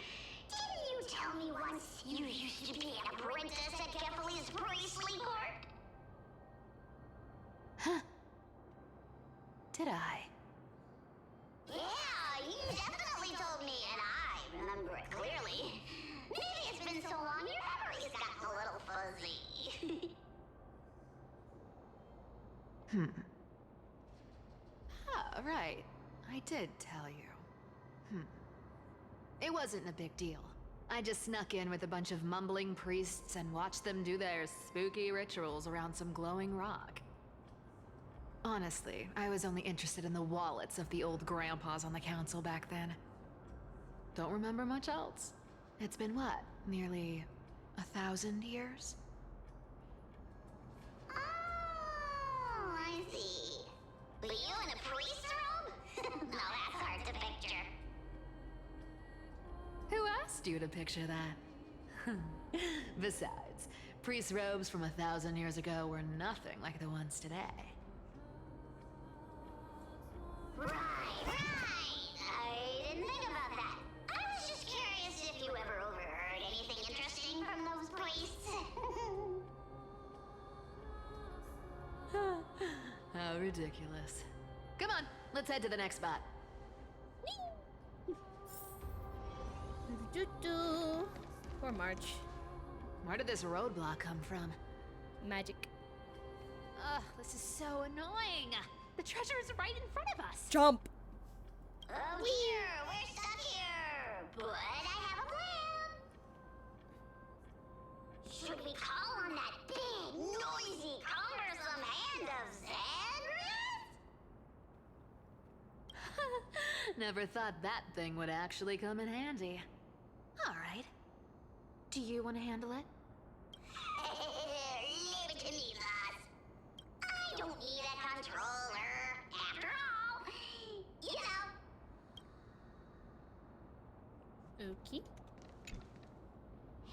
didn't you tell me once you used to be an apprentice at Kephal's priestly court? Huh. Did I? Yeah, you definitely told me, and I remember it clearly. Maybe it's been so long your memory's gotten a little fuzzy. Right. I did tell you. It wasn't a big deal. I just snuck in with a bunch of mumbling priests and watched them do their spooky rituals around some glowing rock. Honestly, I was only interested in the wallets of the old grandpas on the council back then. Don't remember much else. It's been what, nearly 1,000 years? Oh, I see. But you in a priest's robe? No, that's hard to picture. Who asked you to picture that? Besides, priest robes from 1,000 years ago were nothing like the ones today. Right. I didn't think about that. I was just curious if you ever overheard anything interesting from those priests. How ridiculous. Come on, let's head to the next spot. Poor March. Where did this roadblock come from? Magic. Ugh, this is so annoying. The treasure is right in front of us. Jump. Oh dear, we're stuck here. But I have a plan. Should we call on that big, noisy, cumbersome hand of Xandrath? Never thought that thing would actually come in handy. All right. Do you want to handle it? Leave it to me, boss. I don't need a controller. After all, you know. Okay.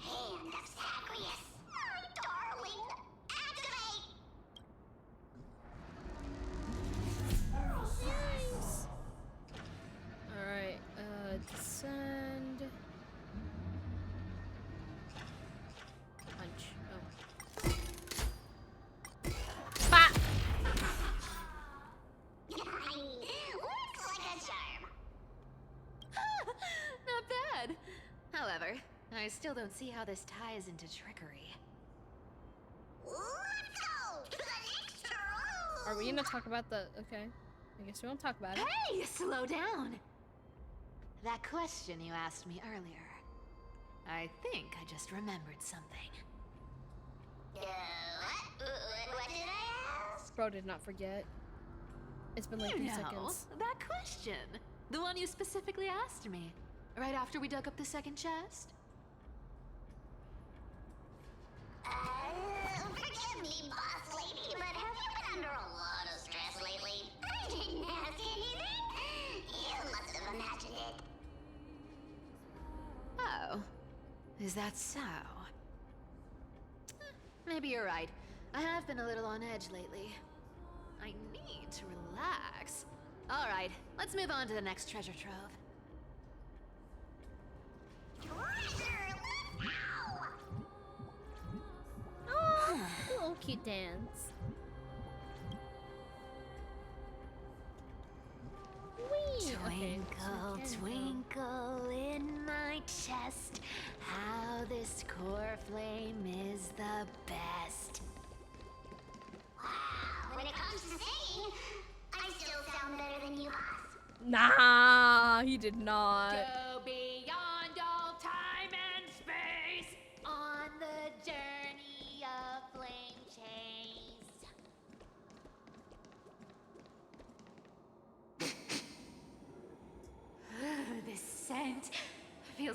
Hand of Zagreus, my darling, activate! Nice. Alright, descend. Punch. Oh. Bop! Looks like a charm. Not bad. However, I still don't see how this ties into trickery. Let's go to the next room. Are we gonna talk about the... Okay. I guess we won't talk about it. Hey, slow down! That question you asked me earlier. I think I just remembered something. What did I ask? Bro did not forget. It's been like 2 seconds. That question. The one you specifically asked me. Right after we dug up the second chest. Forgive me, boss lady, but have you been under a lot of stress lately? I didn't ask anything. You must have imagined it. Oh. Is that so? Maybe you're right. I have been a little on edge lately. I need to relax. All right, let's move on to the next treasure trove. Treasure, let's go! Oh, little cute dance. Whee! Twinkle, Okay, twinkle in my chest, how this core flame is the best. Wow, when it comes to singing, I still sound better than you, boss. Nah, he did not. Go beyond all time and space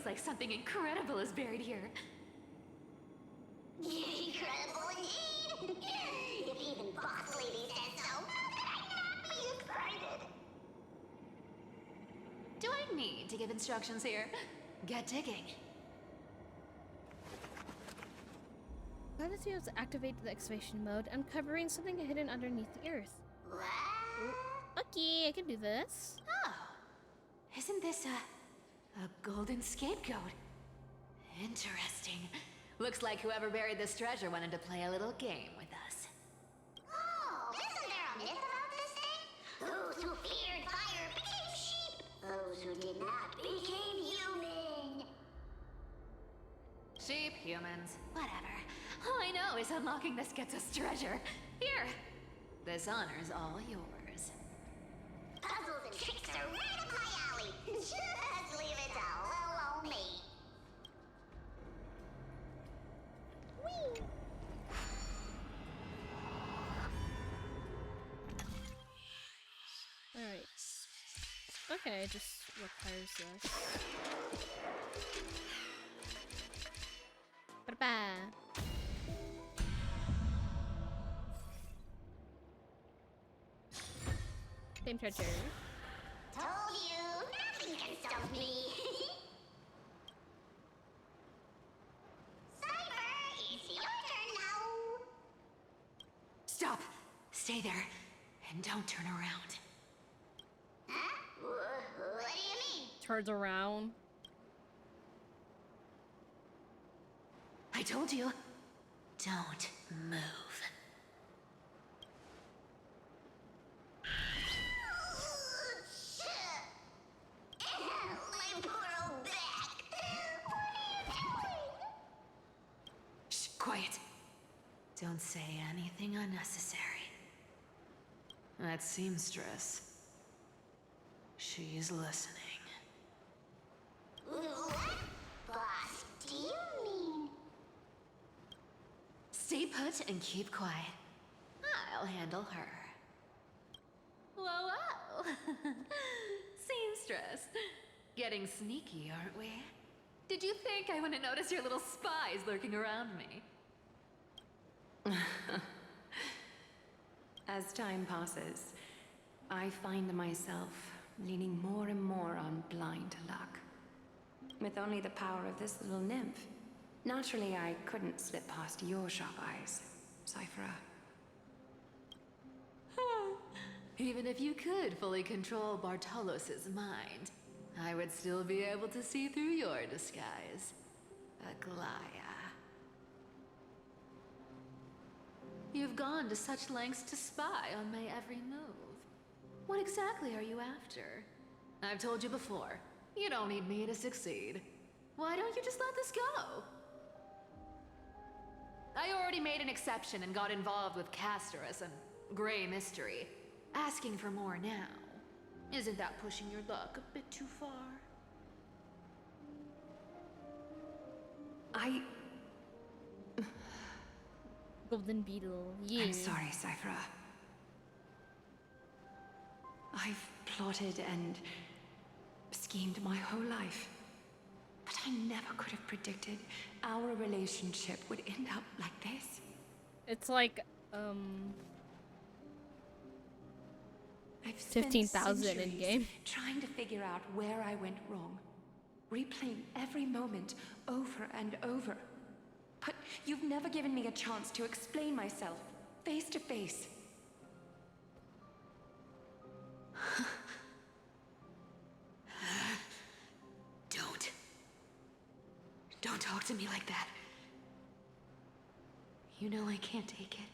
feels like something incredible is buried here. Incredible indeed! If even Boss Lady says so, how could I not be excited? Do I need to give instructions here? Get digging. Planetios activate the excavation mode, uncovering something hidden underneath the earth. Okay, I can do this. Oh, isn't this a golden scapegoat? Interesting. Looks like whoever buried this treasure wanted to play a little game with us. Oh, isn't there a myth about this thing? Those who feared fire became sheep. Those who did not became human. Sheep, humans, whatever. All I know is unlocking this gets us treasure. Here, this honor's all yours. Puzzles and tricks are right up my alley. Just leave it to little old me. Whee! Alright. Okay, it just requires this. Bye-bye. Same treasure. Told you, nothing can stop me. Cyber, it's your turn now. Stop! Stay there, and don't turn around. Huh? What do you mean? Turns around. I told you, don't move. My poor old back. What are you doing? Shh, quiet. Don't say anything unnecessary. That seamstress. She's listening. What? Boss, do you mean? Stay put and keep quiet. I'll handle her. Whoa, whoa! Seamstress. Getting sneaky, aren't we? Did you think I wouldn't notice your little spies lurking around me? As time passes, I find myself leaning more and more on blind luck. With only the power of this little nymph, naturally I couldn't slip past your sharp eyes, Cyphera. Even if you could fully control Bartolos's mind, I would still be able to see through your disguise. Aglaya. You've gone to such lengths to spy on my every move. What exactly are you after? I've told you before, you don't need me to succeed. Why don't you just let this go? I already made an exception and got involved with Castorus and Grey Mystery. Asking for more now. Isn't that pushing your luck a bit too far? Golden Beetle, yeah. I'm sorry, Cyphera. I've plotted and schemed my whole life. But I never could have predicted our relationship would end up like this. It's like, I've spent 15,000 in centuries game. trying to figure out where I went wrong, replaying every moment over and over. But you've never given me a chance to explain myself, face to face. Don't talk to me like that. You know I can't take it.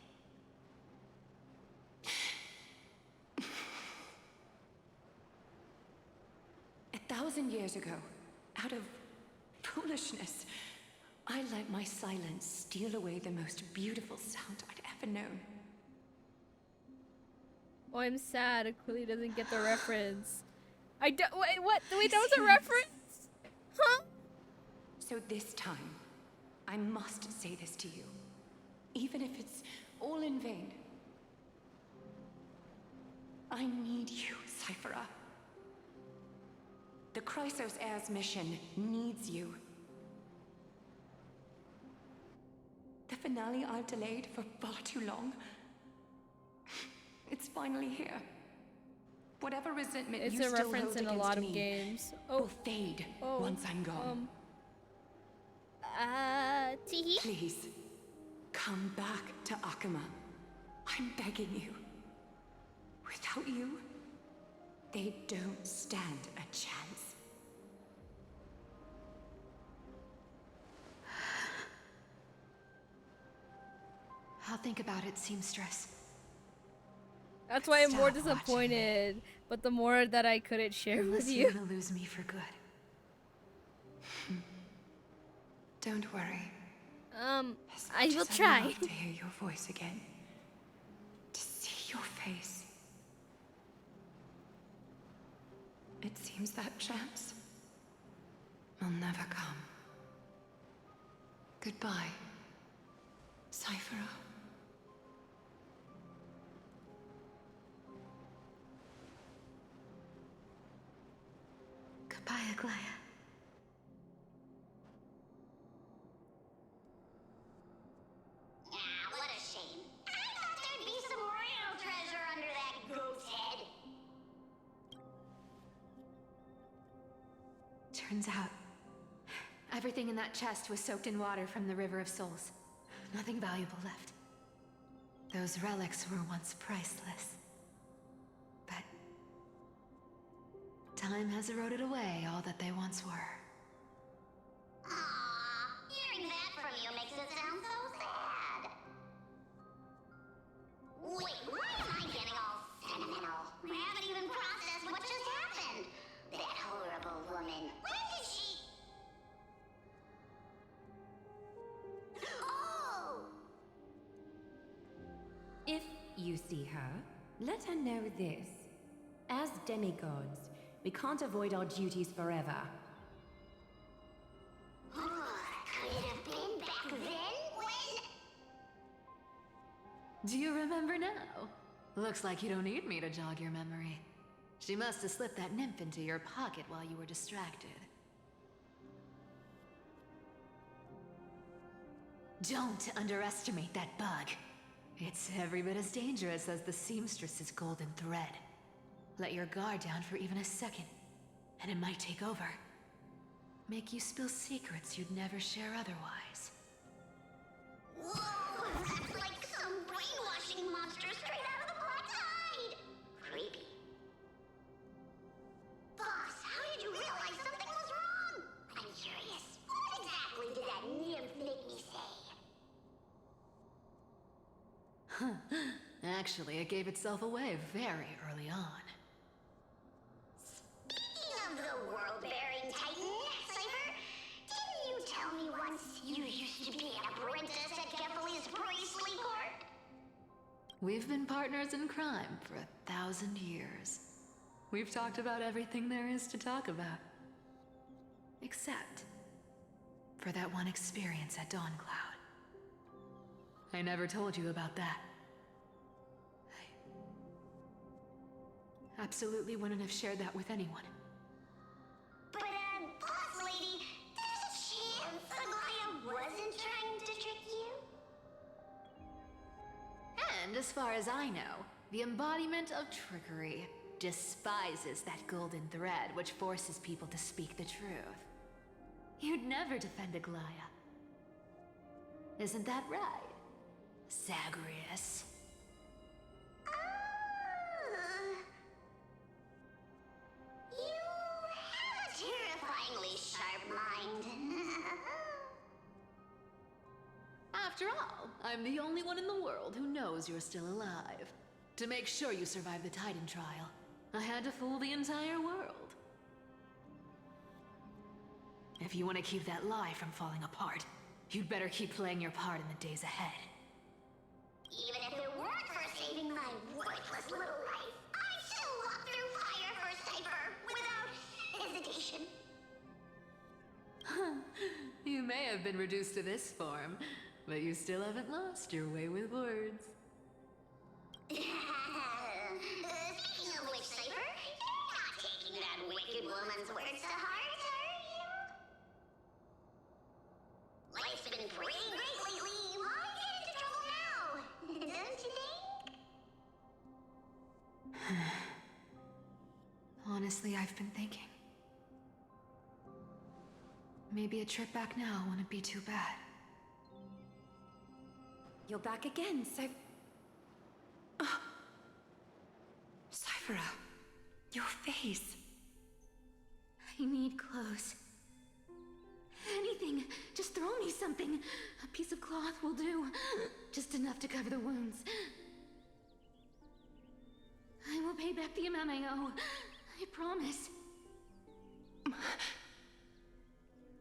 1,000 years ago, out of foolishness, I let my silence steal away the most beautiful sound I'd ever known. Oh, I'm sad. Aquili doesn't get the reference. I don't. Wait, what? Wait, that was a reference? Huh? So this time, I must say this to you, even if it's all in vain. I need you, Cyphera. The Chrysos Heirs mission needs you. The finale I've delayed for far too long. It's finally here. Whatever resentment It's you a still reference hold in a against lot of me games. will fade once I'm gone. Teehee? Please, come back to Akama. I'm begging you. Without you, they don't stand a chance. I'll think about it, seamstress. That's why I'm more Stop disappointed. But the more that I couldn't share Unless with you're you. gonna lose me for good. Don't worry. I will I'd try. love to hear your voice again. To see your face. It seems that chance will never come. Goodbye, Cyphera. Goodbye, Aglaya. What a shame. I thought there'd be some real treasure under that goat's head. Turns out, everything in that chest was soaked in water from the River of Souls. Nothing valuable left. Those relics were once priceless. But time has eroded away all that they once were. Aww, hearing that from you makes it sound so sad. Wait, why am I getting all sentimental? I haven't even processed what just happened. That horrible woman. When did she... Oh! If you see her, let her know this. As demigods, we can't avoid our duties forever. Could it have been back then when... Do you remember now? Looks like you don't need me to jog your memory. She must have slipped that nymph into your pocket while you were distracted. Don't underestimate that bug. It's every bit as dangerous as the seamstress's golden thread. Let your guard down for even a second, and it might take over. Make you spill secrets you'd never share otherwise. Whoa, that's like some brainwashing monster straight out of the Black Tide! Creepy. Boss, how did you realize something was wrong? I'm curious. What exactly did that nymph make me say? Actually, it gave itself away very early on. Speaking of the world-bearing titan, Cypher, didn't you tell me once you used to be an apprentice at Kefali's priestly court? We've been partners in crime for 1,000 years. We've talked about everything there is to talk about. Except for that one experience at Dawncloud. I never told you about that. I absolutely wouldn't have shared that with anyone. But, boss lady, there's a chance Aglaya wasn't trying to trick you? And as far as I know, the embodiment of trickery despises that golden thread which forces people to speak the truth. You'd never defend Aglaya. Isn't that right, Zagreus? You have a terrifyingly sharp mind. After all, I'm the only one in the world who knows you're still alive. To make sure you survive the Titan trial, I had to fool the entire world. If you want to keep that lie from falling apart, you'd better keep playing your part in the days ahead. Even if it weren't for saving my worthless little life, I'd still walk through fire for Cypher without hesitation. You may have been reduced to this form, but you still haven't lost your way with words. Speaking of which, Cypher, you're not taking that wicked woman's words to heart, are you? Life's been pretty great lately. Why get into trouble now? Don't you think? Honestly, I've been thinking. Maybe a trip back now wouldn't be too bad. You're back again, Cyphera, your face. I need clothes. Anything. Just throw me something. A piece of cloth will do. Just enough to cover the wounds. I will pay back the amount I owe. I promise.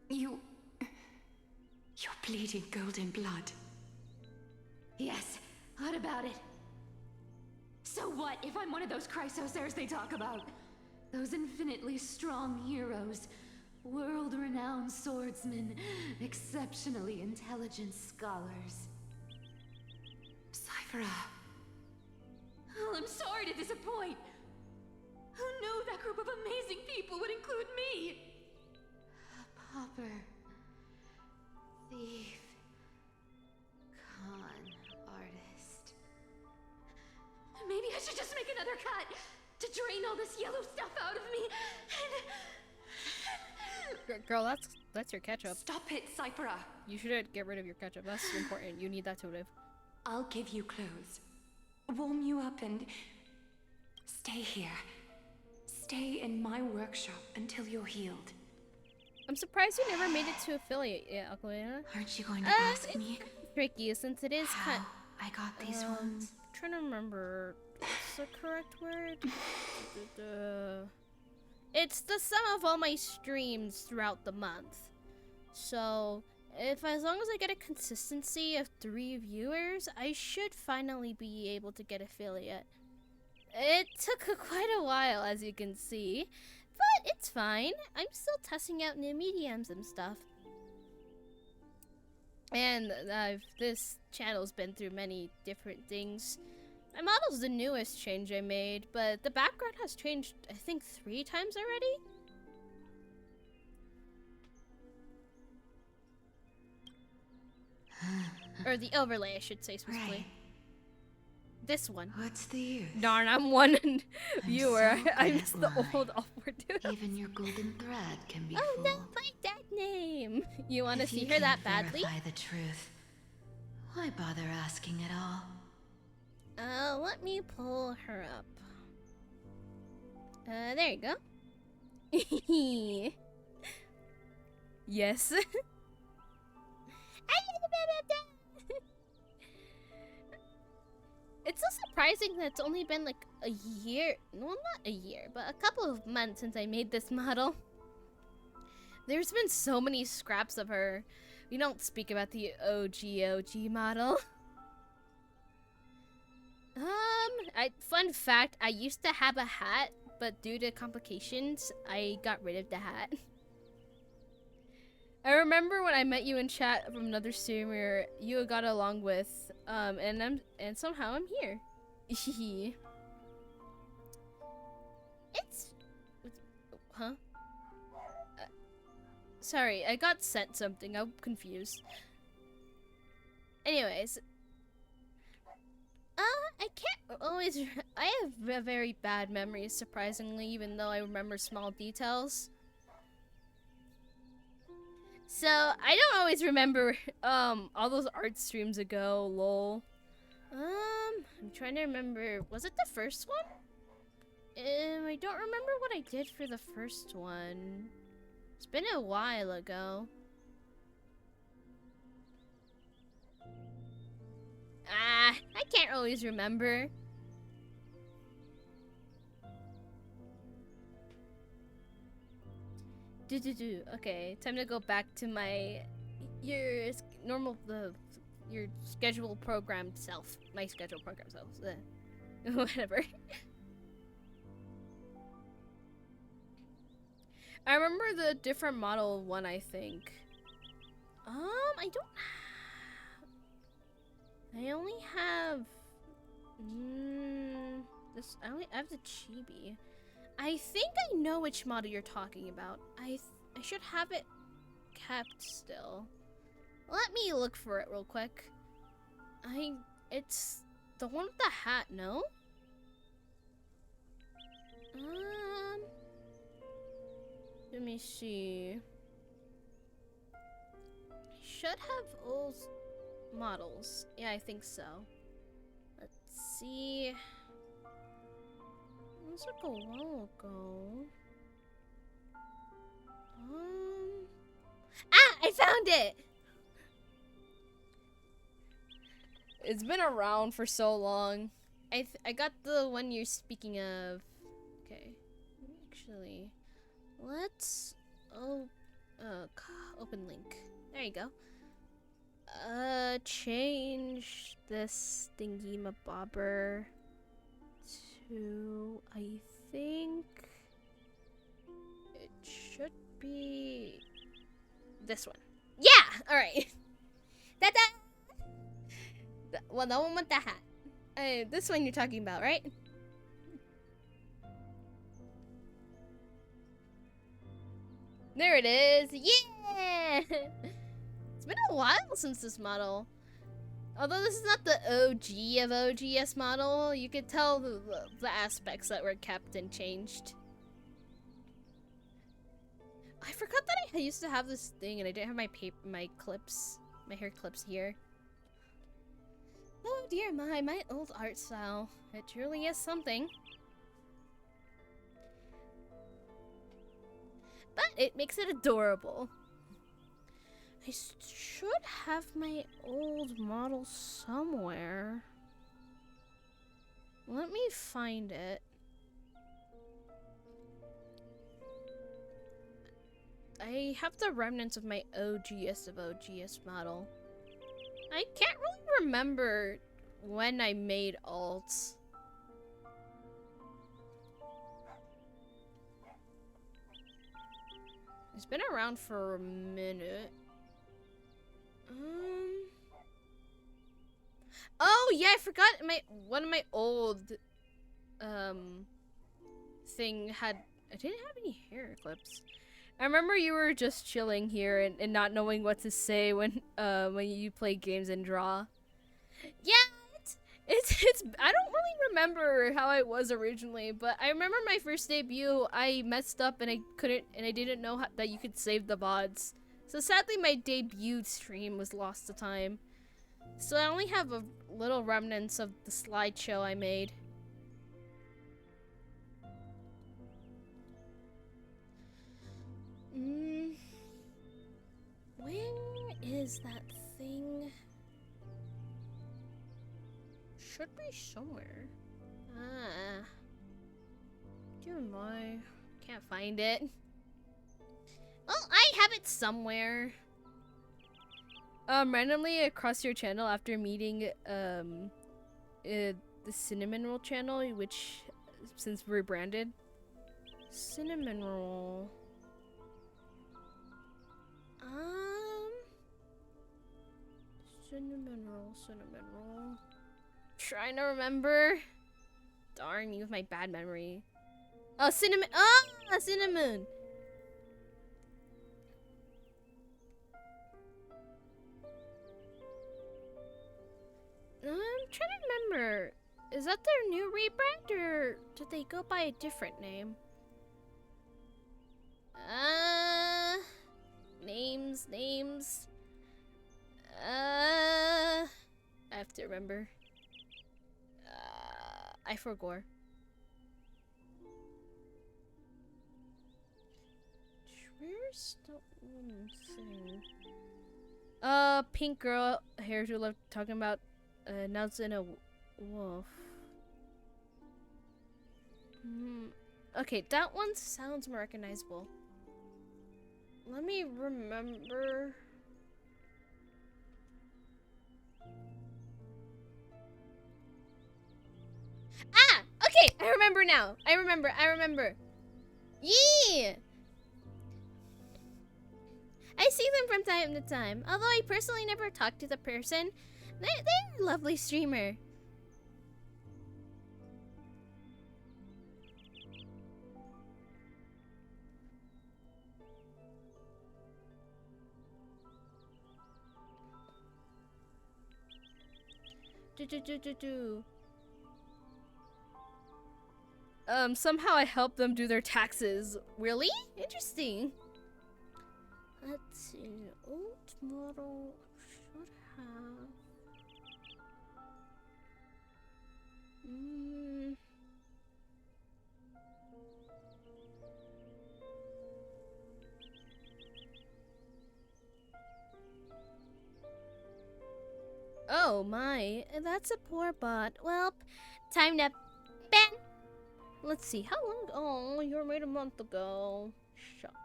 You're bleeding golden blood. Yes, what about it? So what if I'm one of those Chrysosairs they talk about? Those infinitely strong heroes, world-renowned swordsmen, exceptionally intelligent scholars. Cyphera. Oh, I'm sorry to disappoint. Who knew that group of amazing people would include me? A pauper, thief, con artist. Maybe I should just make another cut to drain all this yellow stuff out of me and... Girl, that's your ketchup. Stop it, Cyphera. You should get rid of your ketchup. That's important. You need that to live. I'll give you clothes. Warm you up and... stay here. Stay in my workshop until you're healed. I'm surprised you never made it to affiliate yet, Aquilina. Aren't you going to ask me? Tricky, since it is kind. I got these ones. I'm trying to remember what's the correct word. It's the sum of all my streams throughout the month. So, as long as I get a consistency of 3 viewers, I should finally be able to get affiliate. It took quite a while, as you can see, but it's fine. I'm still testing out new mediums and stuff. And this channel's been through many different things. My model's the newest change I made, but the background has changed, I think, 3 times already? Or the overlay, I should say, specifically. Right. This one. What's the use? Darn, I'm one viewer. I missed the old awkward dude. Even your golden thread can be Oh fooled. no, my dead name! You want to If see you her that can't badly? verify the truth, why bother asking at all? Let me pull her up. There you go. Yes. It's so surprising that it's only been like a year. Well, not a year, but a couple of months since I made this model. There's been so many scraps of her. We don't speak about the OG model. Fun fact, I used to have a hat, but due to complications, I got rid of the hat. I remember when I met you in chat from another streamer you got along with, and somehow I'm here. Huh? Sorry, I got sent something. I'm confused. Anyways, I can't always. I have very bad memories, surprisingly, even though I remember small details. So I don't always remember all those art streams ago. Lol. I'm trying to remember. Was it the first one? I don't remember what I did for the first one. It's been a while ago. I can't always remember. Okay, time to go back to your scheduled programmed self. My scheduled programmed self. Whatever. I remember the different model one, I think. I don't. I only have this. I have the chibi. I think I know which model you're talking about. I should have it kept still. Let me look for it real quick. It's the one with the hat, no? Let me see. I should have old models. Yeah, I think so. Let's see. It was like a while ago. Ah! I found it! It's been around for so long. I got the one you're speaking of. Okay. Actually, let's open link. There you go. Change this thingy-mabobber to, I think it should be this one. Yeah! Alright. Well, the one with the hat. This one you're talking about, right? There it is. Yeah! It's been a while since this model. Although this is not the OG of OGS model, you could tell the aspects that were kept and changed. I forgot that I used to have this thing and I didn't have my clips, my hair clips here. Oh dear, my old art style. It truly is something. But it makes it adorable. I should have my old model somewhere. Let me find it. I have the remnants of my OGS of OGS model. I can't really remember when I made alts. It's been around for a minute. Oh yeah, I forgot one of my old thing had, I didn't have any hair clips. I remember you were just chilling here and not knowing what to say when you play games and draw. Yeah, it's I don't really remember how I was originally, but I remember my first debut. I messed up and I didn't know that you could save the VODs. So sadly, my debut stream was lost to time. So I only have a little remnants of the slideshow I made. Where is that thing? Should be somewhere. Can't find it. Well, I have it somewhere. Randomly across your channel after meeting the Cinnamon Roll channel, which since rebranded. Cinnamon Roll. Cinnamon roll. Trying to remember. Darn me with my bad memory. Oh, cinnamon. Oh, cinnamon. I'm trying to remember. Is that their new rebrand or did they go by a different name? Names. I have to remember. I forgot. Where's the one thing? Pink girl hair to love talking about nuts in a wolf. Okay, that one sounds more recognizable. Let me remember. Ah! Okay, I remember now. I remember. Yeah! I see them from time to time. Although I personally never talked to the person, they're a lovely streamer. Somehow I helped them do their taxes. Really? Interesting. Let's see. Old model should have. Oh my, that's a poor bot. Well, time to ban. Let's see, how long? Oh, you were made a month ago. Shucks.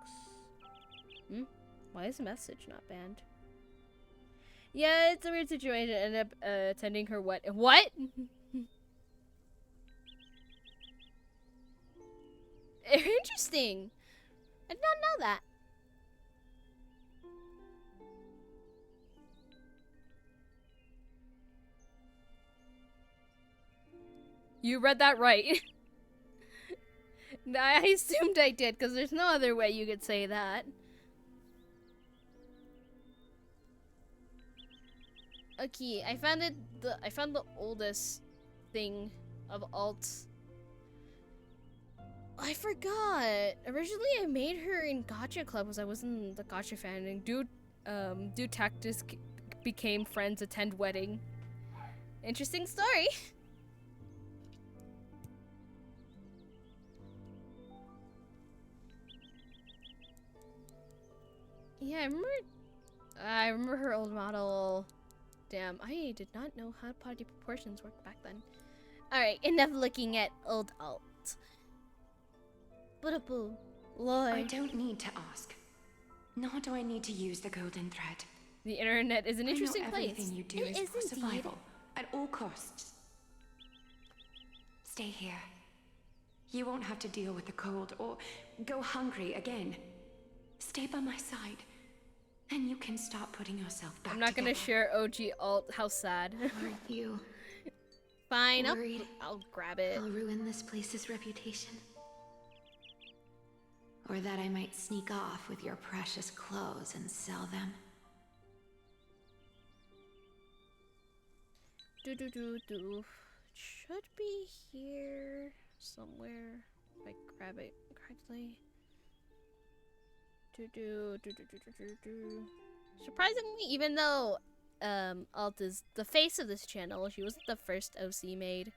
Why is the message not banned? Yeah, it's a weird situation. I ended up attending her what? What? Interesting. I did not know that. You read that right. I assumed I did, because there's no other way you could say that. Okay, I found the oldest thing of alts. I forgot. Originally, I made her in Gacha Club because I wasn't the Gacha fan, and Dude Tactus became friends, attend wedding. Interesting story. Yeah, I remember her old model. Damn, I did not know how body proportions worked back then. Alright, enough looking at old alt. Boo, Lord. I don't need to ask. Nor do I need to use the golden thread. The internet is an interesting place. Everything you do is for survival, at all costs. Stay here. You won't have to deal with the cold or go hungry again. Stay by my side. Then you can start putting yourself back I'm not gonna share OG alt. How sad. Aren't you? Fine, I'll grab it. I'll ruin this place's reputation. Or that I might sneak off with your precious clothes and sell them. Should be here somewhere. If I grab it correctly. Surprisingly, even though Alt is the face of this channel, she wasn't the first OC made.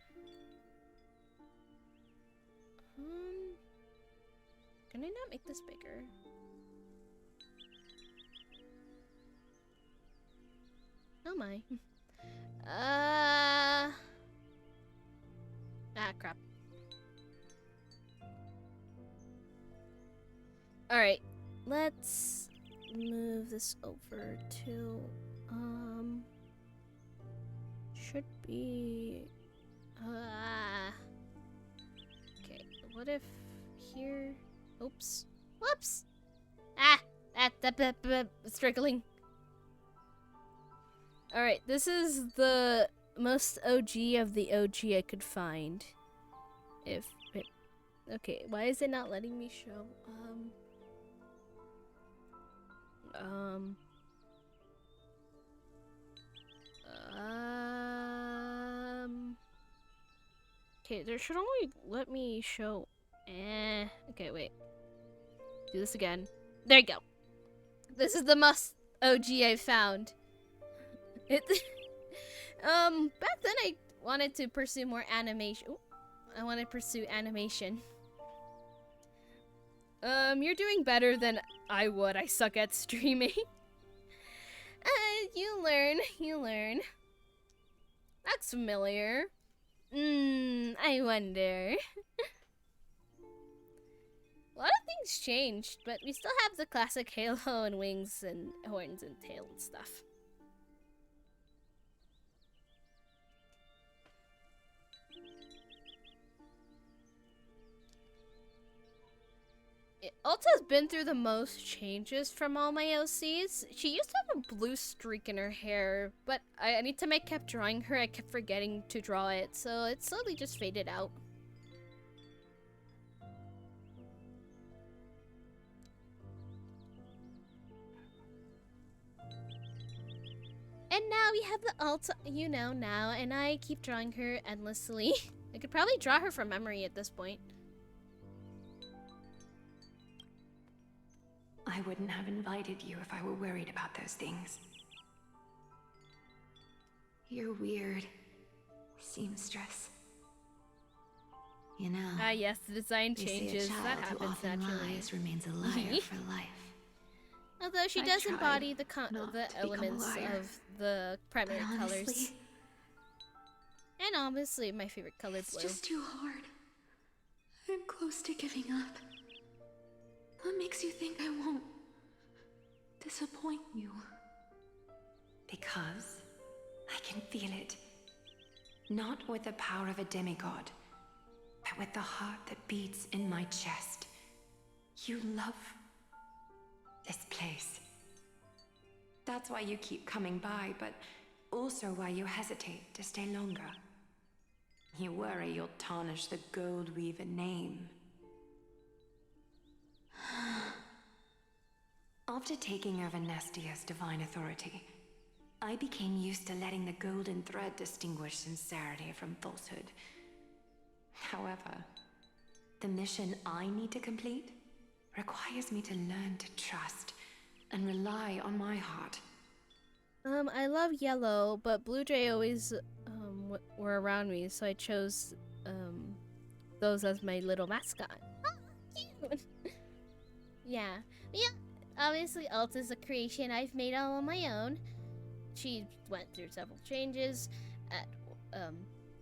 Can I not make this bigger? Oh my. Ah, crap. Alright. Let's move this over to, should be, okay, what if here, oops, whoops, struggling. Alright, this is the most OG of the OG I could find, okay, why is it not letting me show, okay, there should only let me show, okay, wait, do this again, there you go, this is the most OG I found. Back then I wanted to pursue more animation. Ooh, I want to pursue animation. You're doing better than I would. I suck at streaming. You learn. That's familiar. I wonder. A lot of things changed, but we still have the classic halo and wings and horns and tail and stuff. Alta's been through the most changes from all my OCs. She used to have a blue streak in her hair, but I need to kept drawing her. I kept forgetting to draw it, so it slowly just faded out. And now we have the alt, you know, now, and I keep drawing her endlessly. I could probably draw her from memory at this point. I wouldn't have invited you if I were worried about those things. You're weird, seamstress. You know. Ah, yes, the design they say changes. a child That who happens often naturally. lies remains a liar for life. Although she I've does tried embody the not to become a elements liar. of the primary But colors. honestly, And obviously my favorite color, It's blue. just too hard. I'm close to giving up. What makes you think I won't disappoint you? Because I can feel it. Not with the power of a demigod, but with the heart that beats in my chest. You love this place. That's why you keep coming by, but also why you hesitate to stay longer. You worry you'll tarnish the Gold Weaver name. After taking over Nestia's divine authority, I became used to letting the golden thread distinguish sincerity from falsehood. However, the mission I need to complete requires me to learn to trust and rely on my heart. I love yellow, but Blue Jay always were around me, so I chose those as my little mascot. Oh, cute! Yeah. Obviously, Alt is a creation I've made all on my own. She went through several changes.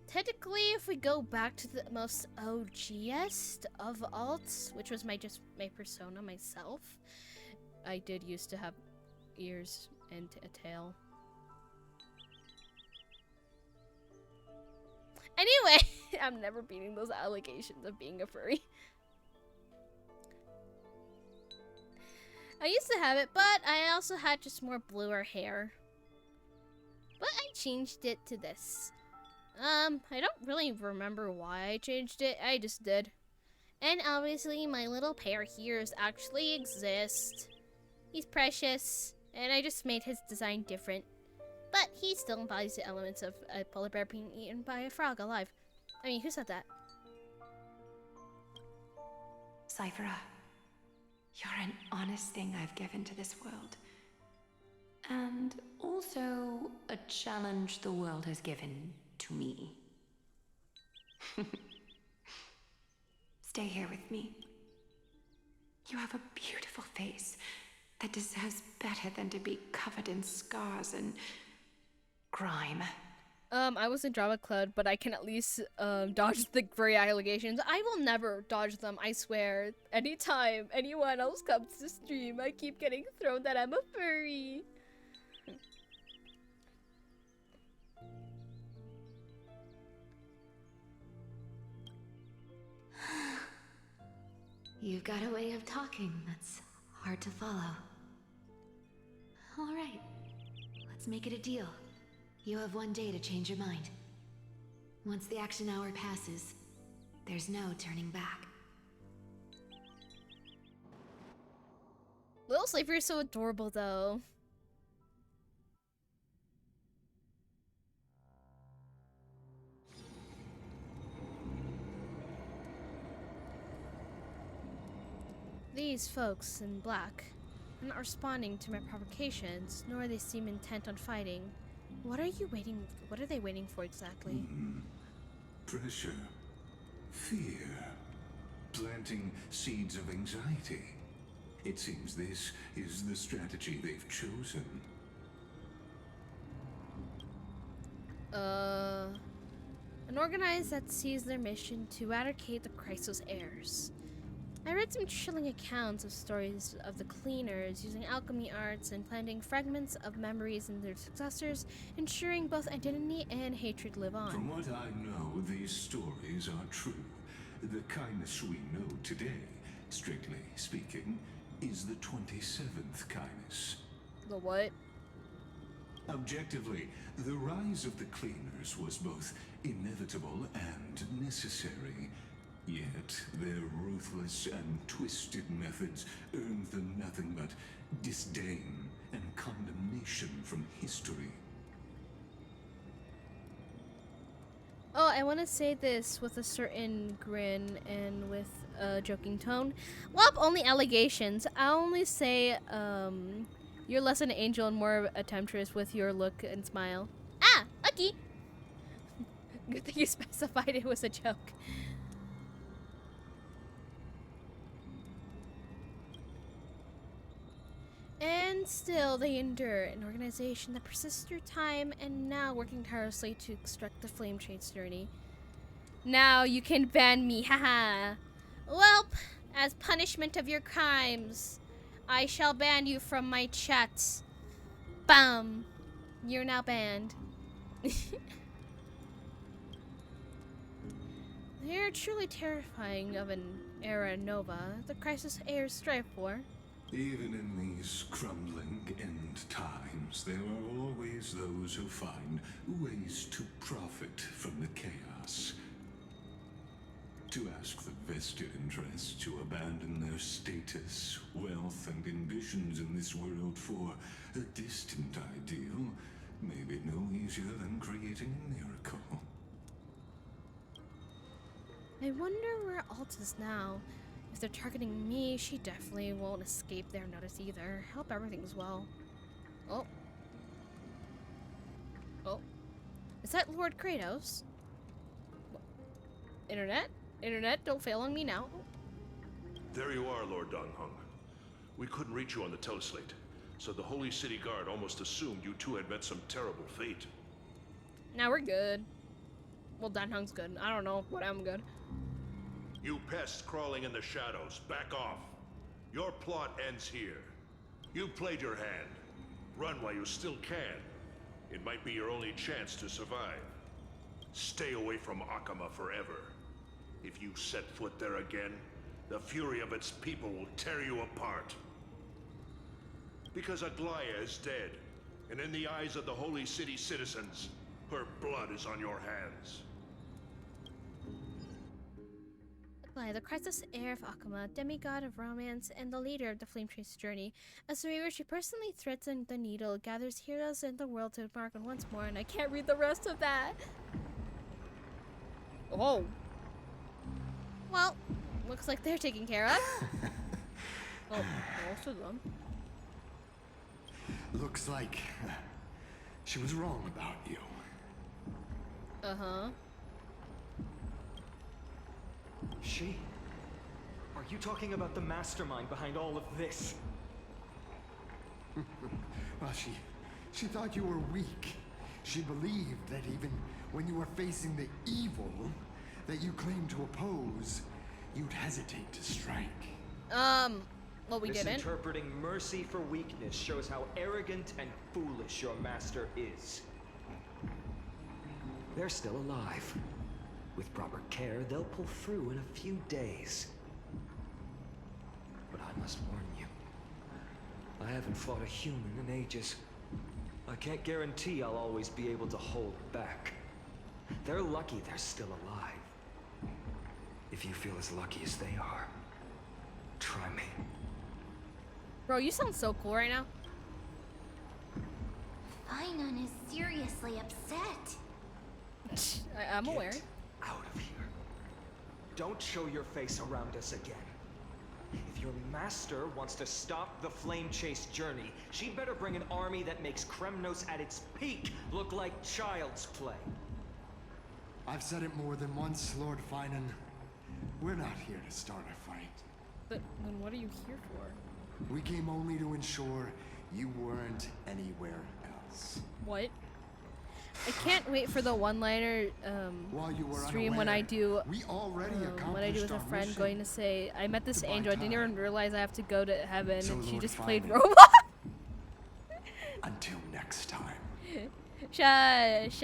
Technically, if we go back to the most OGest of alts, which was my persona myself, I did used to have ears and a tail. Anyway, I'm never beating those allegations of being a furry. I used to have it, but I also had just more bluer hair. But I changed it to this. I don't really remember why I changed it, I just did. And obviously my little pair hears actually exist. He's precious, and I just made his design different. But he still embodies the elements of a polar bear being eaten by a frog alive. I mean, who said that? Cyphera, you're an honest thing I've given to this world. And also a challenge the world has given to me. Stay here with me. You have a beautiful face that deserves better than to be covered in scars and grime. I was in Drama Club, but I can at least dodge the furry allegations. I will never dodge them, I swear. Anytime anyone else comes to stream, I keep getting thrown that I'm a furry. You've got a way of talking that's hard to follow. All right, let's make it a deal. You have 1 day to change your mind. Once the action hour passes, there's no turning back. Little Slaver is so adorable, though. These folks in black are not responding to my provocations, nor they seem intent on fighting. What are they waiting for exactly? Pressure. Fear. Planting seeds of anxiety. It seems this is the strategy they've chosen. An organized that sees their mission to eradicate the Chrysos heirs. I read some chilling accounts of stories of the cleaners using alchemy arts and planting fragments of memories in their successors, ensuring both identity and hatred live on. From what I know, these stories are true. The kindness we know today, strictly speaking, is the 27th kindness. The what? Objectively, the rise of the cleaners was both inevitable and necessary. Yet, their ruthless and twisted methods earned them nothing but disdain and condemnation from history. I want to say this with a certain grin and with a joking tone. Well, only allegations. I only say, you're less an angel and more a temptress with your look and smile. Ah, okay. Good thing you specified it was a joke. And still, they endure an organization that persists through time and now working tirelessly to extract the Flame Chase journey. Now you can ban me, haha. Welp, as punishment of your crimes, I shall ban you from my chat. Bam! You're now banned. They're truly terrifying of an era nova the Crisis heirs strive for. Even in these crumbling end times, there are always those who find ways to profit from the chaos. To ask the vested interests to abandon their status, wealth, and ambitions in this world for a distant ideal may be no easier than creating a miracle. I wonder where Alt is now. If they're targeting me, she definitely won't escape their notice either. Hope everything's well. Oh. Oh. Is that Lord Kratos? Internet? Internet, don't fail on me now. There you are, Lord Danheng. We couldn't reach you on the teleslate, so the Holy City Guard almost assumed you two had met some terrible fate. Now we're good. Well, Danheng's good. I don't know, but I'm good. You pests crawling in the shadows, back off. Your plot ends here. You played your hand. Run while you still can. It might be your only chance to survive. Stay away from Akama forever. If you set foot there again, the fury of its people will tear you apart. Because Aglaya is dead, and in the eyes of the Holy City citizens, her blood is on your hands. Aglaya, the crisis heir of Akama, demigod of romance, and the leader of the Flame Chase journey. As a weaver, she personally threatens the Needle, gathers heroes in the world to embark on once more, and I can't read the rest of that. Oh. Well, looks like they're taken care of. Oh, most of them. Looks like she was wrong about you. Uh-huh. She? Are you talking about the mastermind behind all of this? Well, she thought you were weak. She believed that even when you were facing the evil that you claimed to oppose, you'd hesitate to strike. Well, we didn't. Misinterpreting mercy for weakness shows how arrogant and foolish your master is. They're still alive. With proper care, they'll pull through in a few days. But I must warn you. I haven't fought a human in ages. I can't guarantee I'll always be able to hold back. They're lucky they're still alive. If you feel as lucky as they are, try me. Bro, you sound so cool right now. Ainon is seriously upset. I'm aware. Out of here. Don't show your face around us again. If your master wants to stop the Flame Chase journey, she'd better bring an army that makes Kremnos at its peak look like child's play. I've said it more than once, Lord Finan. We're not here to start a fight. But then what are you here for? We came only to ensure you weren't anywhere else. What? I can't wait for the one-liner stream when I do what I do with a friend going to say, I met this angel, I didn't even realize I have to go to heaven, and she just played Robot. Until next time. Shush.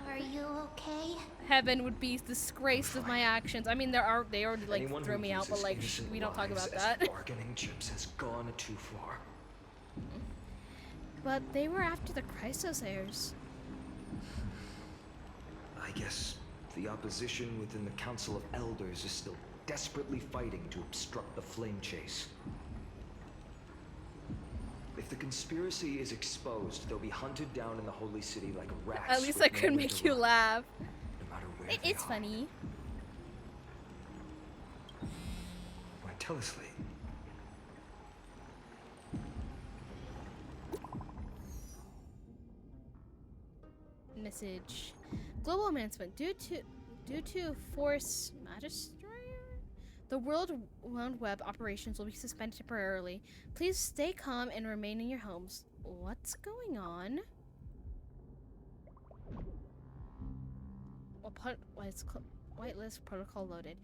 Are you okay? Heaven would be disgraced with my actions. I mean, they already like threw me out, but like we don't talk about that. Bargaining chips has gone too far. But they were after the Chrysos heirs. I guess the opposition within the Council of Elders is still desperately fighting to obstruct the Flame Chase. If the conspiracy is exposed, they'll be hunted down in the Holy City like rats. At least with I could nowhere make to you run, laugh. no matter where they It's are. funny. Why, tell us, Lee. Message. Global announcement. Due to force majesty, the World Wide Web operations will be suspended temporarily. Please stay calm and remain in your homes. What's going on? Whitelist protocol loaded.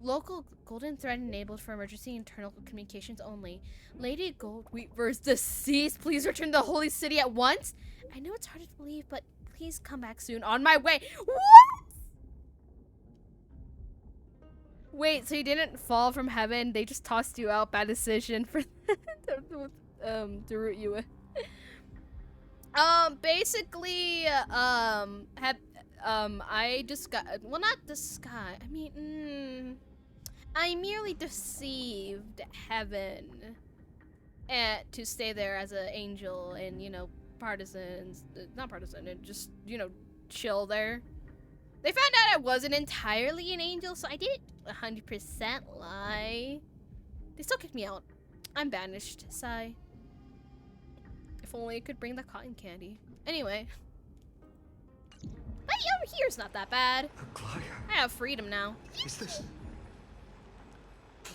Local golden thread enabled for emergency internal communications only. Lady Goldweaver's deceased. Please return to the Holy City at once. I know it's hard to believe, but please come back soon. On my way. What? Wait, so you didn't fall from heaven? They just tossed you out. Bad decision for to root you in. Basically, I just got, well, not disguise. I mean, I merely deceived heaven to stay there as an angel and, you know, not partisan, and just, you know, chill there. They found out I wasn't entirely an angel, so I didn't 100% lie. They still kicked me out. I'm banished. Sigh. If only I could bring the cotton candy. Anyway. But over here's not that bad. Aglaya. I have freedom now. Is this...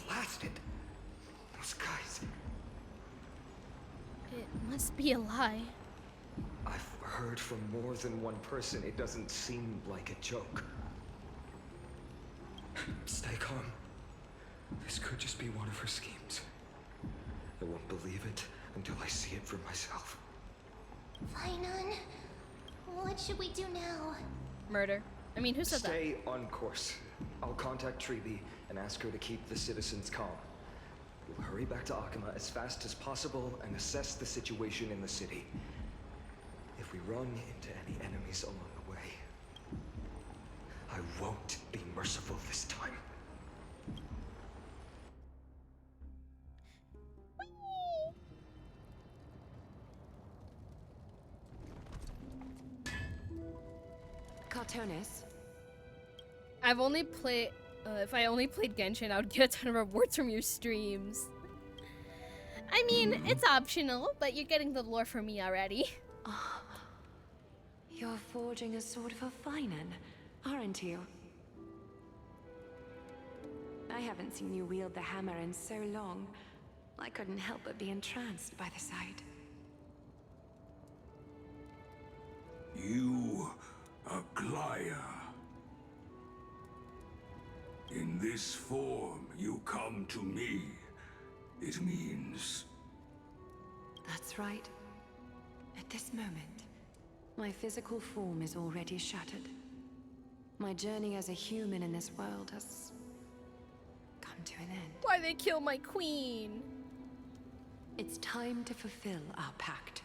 blasted? Those guys... It must be a lie. I've heard from more than one person. It doesn't seem like a joke. Stay calm. This could just be one of her schemes. I won't believe it until I see it for myself. Fainan, what should we do now? Murder. I mean, who said that? Stay on course. I'll contact Treeby and ask her to keep the citizens calm. We'll hurry back to Akama as fast as possible and assess the situation in the city. If we run into any enemies along the way, I won't be merciful this time. Cartonis. I've only played, if I only played Genshin, I would get a ton of rewards from your streams. I mean, it's optional, but you're getting the lore from me already. Oh, you're forging a sword for Fainan, aren't you? I haven't seen you wield the hammer in so long. I couldn't help but be entranced by the sight. You, Aglaya. In this form, you come to me. It means... That's right. At this moment, my physical form is already shattered. My journey as a human in this world has come to an end. Why they kill my queen? It's time to fulfill our pact.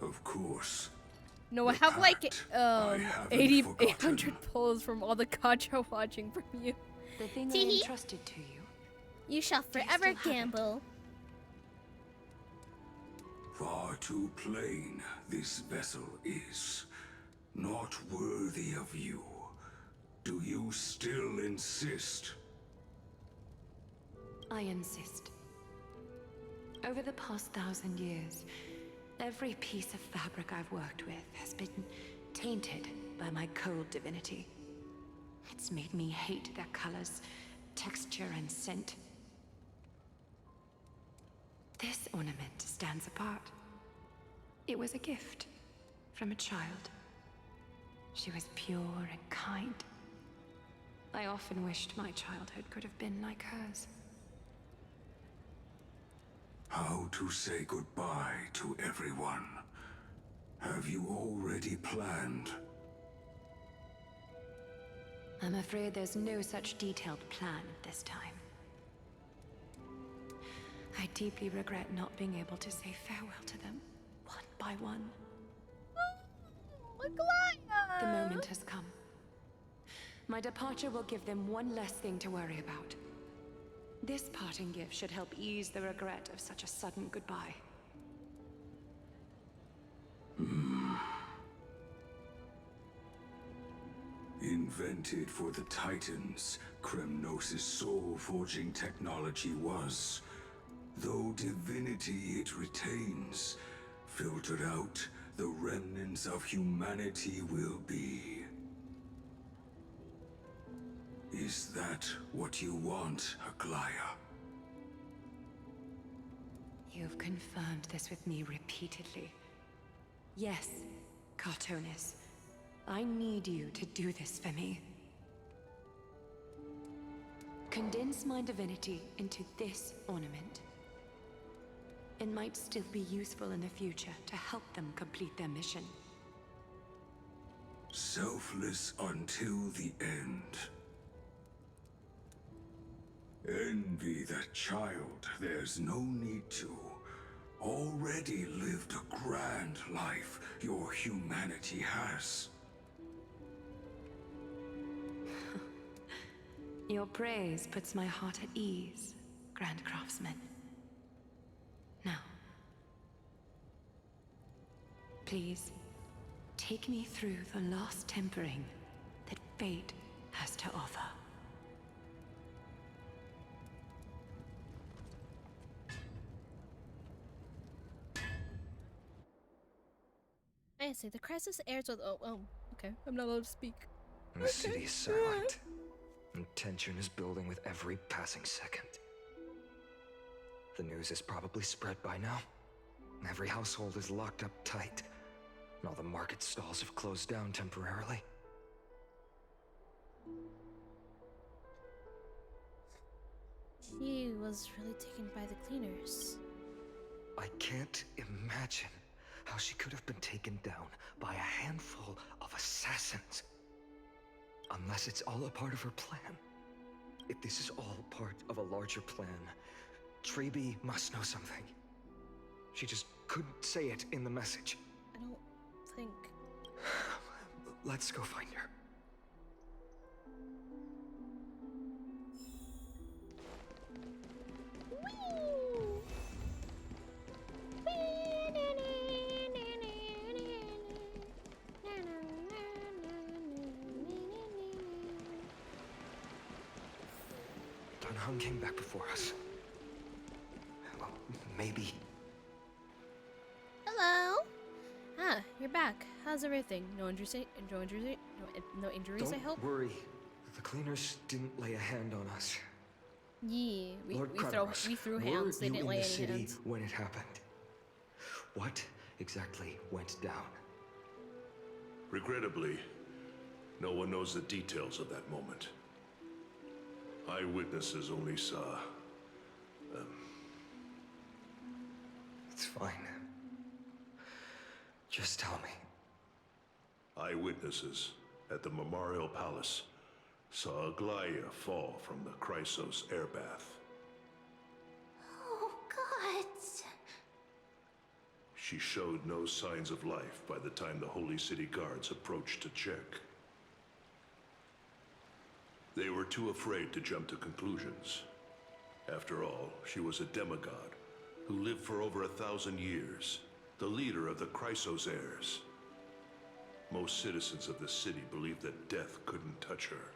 Of course. No, I have like 800 pulls from all the gacha watching from you. The thing I entrusted to you. You shall forever gamble. Far too plain this vessel is. Not worthy of you. Do you still insist? I insist. Over the past 1,000 years, every piece of fabric I've worked with has been tainted by my cold divinity. It's made me hate their colors, texture, and scent. This ornament stands apart. It was a gift from a child. She was pure and kind. I often wished my childhood could have been like hers. How to say goodbye to everyone? Have you already planned? I'm afraid there's no such detailed plan this time. I deeply regret not being able to say farewell to them, one by one. The moment has come. My departure will give them one less thing to worry about. This parting gift should help ease the regret of such a sudden goodbye. Invented for the Titans, Kremnos' soul-forging technology was, though divinity it retains, filtered out, the remnants of humanity will be. Is that what you want, Aglaya? You've confirmed this with me repeatedly. Yes, Cartonis. I need you to do this for me. Condense my divinity into this ornament. It might still be useful in the future to help them complete their mission. Selfless until the end. Envy that child, there's no need to. Already lived a grand life your humanity has. Your praise puts my heart at ease, Grand Craftsman. Now, please, take me through the last tempering that fate has to offer. I see. The crisis airs with. Oh, okay. I'm not allowed to speak. The city is silent. And tension is building with every passing second. The news is probably spread by now. Every household is locked up tight. And all the market stalls have closed down temporarily. She was really taken by the cleaners. I can't imagine how she could have been taken down by a handful of assassins. Unless it's all a part of her plan. If this is all part of a larger plan, Treby must know something. She just couldn't say it in the message. I don't think... Let's go find her. Dunhung came back before us. Well, maybe. Hello. Ah, you're back. How's everything? No injuries. No injuries. I hope. Don't worry. The cleaners didn't lay a hand on us. Yeah, we Kratos, threw hands. They didn't lay any hands. When it happened, what exactly went down? Regrettably, no one knows the details of that moment. Eyewitnesses only saw... It's fine. Just tell me. Eyewitnesses at the Memorial Palace saw Aglaya fall from the Chrysos airbath. Oh, gods. She showed no signs of life by the time the Holy City guards approached to check. They were too afraid to jump to conclusions. After all, she was a demigod who lived for over 1,000 years, the leader of the Chrysos heirs. Most citizens of the city believed that death couldn't touch her.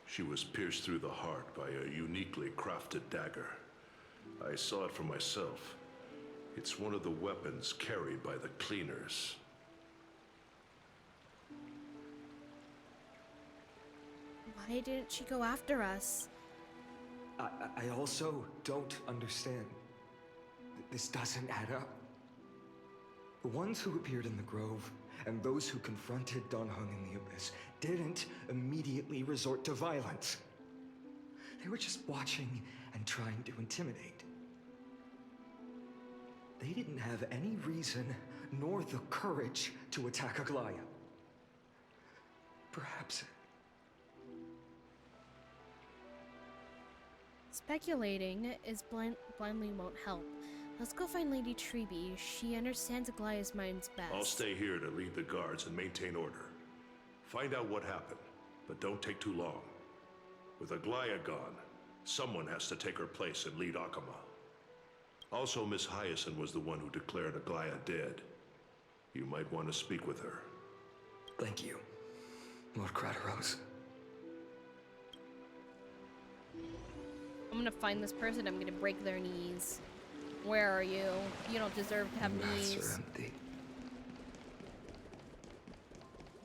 She was pierced through the heart by a uniquely crafted dagger. I saw it for myself. It's one of the weapons carried by the cleaners. Why didn't she go after us? I also don't understand. This doesn't add up. The ones who appeared in the Grove and those who confronted Dunhung in the Abyss didn't immediately resort to violence. They were just watching and trying to intimidate. They didn't have any reason nor the courage to attack Aglaya. Perhaps... Speculating blindly won't help. Let's go find Lady Treby. She understands Aglaya's minds best. I'll stay here to lead the guards and maintain order. Find out what happened, but don't take too long. With Aglaya gone, Someone has to take her place and lead Akama. Also, Miss Hyacinth was the one who declared Aglaya dead. You might want to speak with her. Thank you, Lord Crateros. I'm gonna find this person, I'm gonna break their knees. Where are you? You don't deserve to have Mats knees. are empty.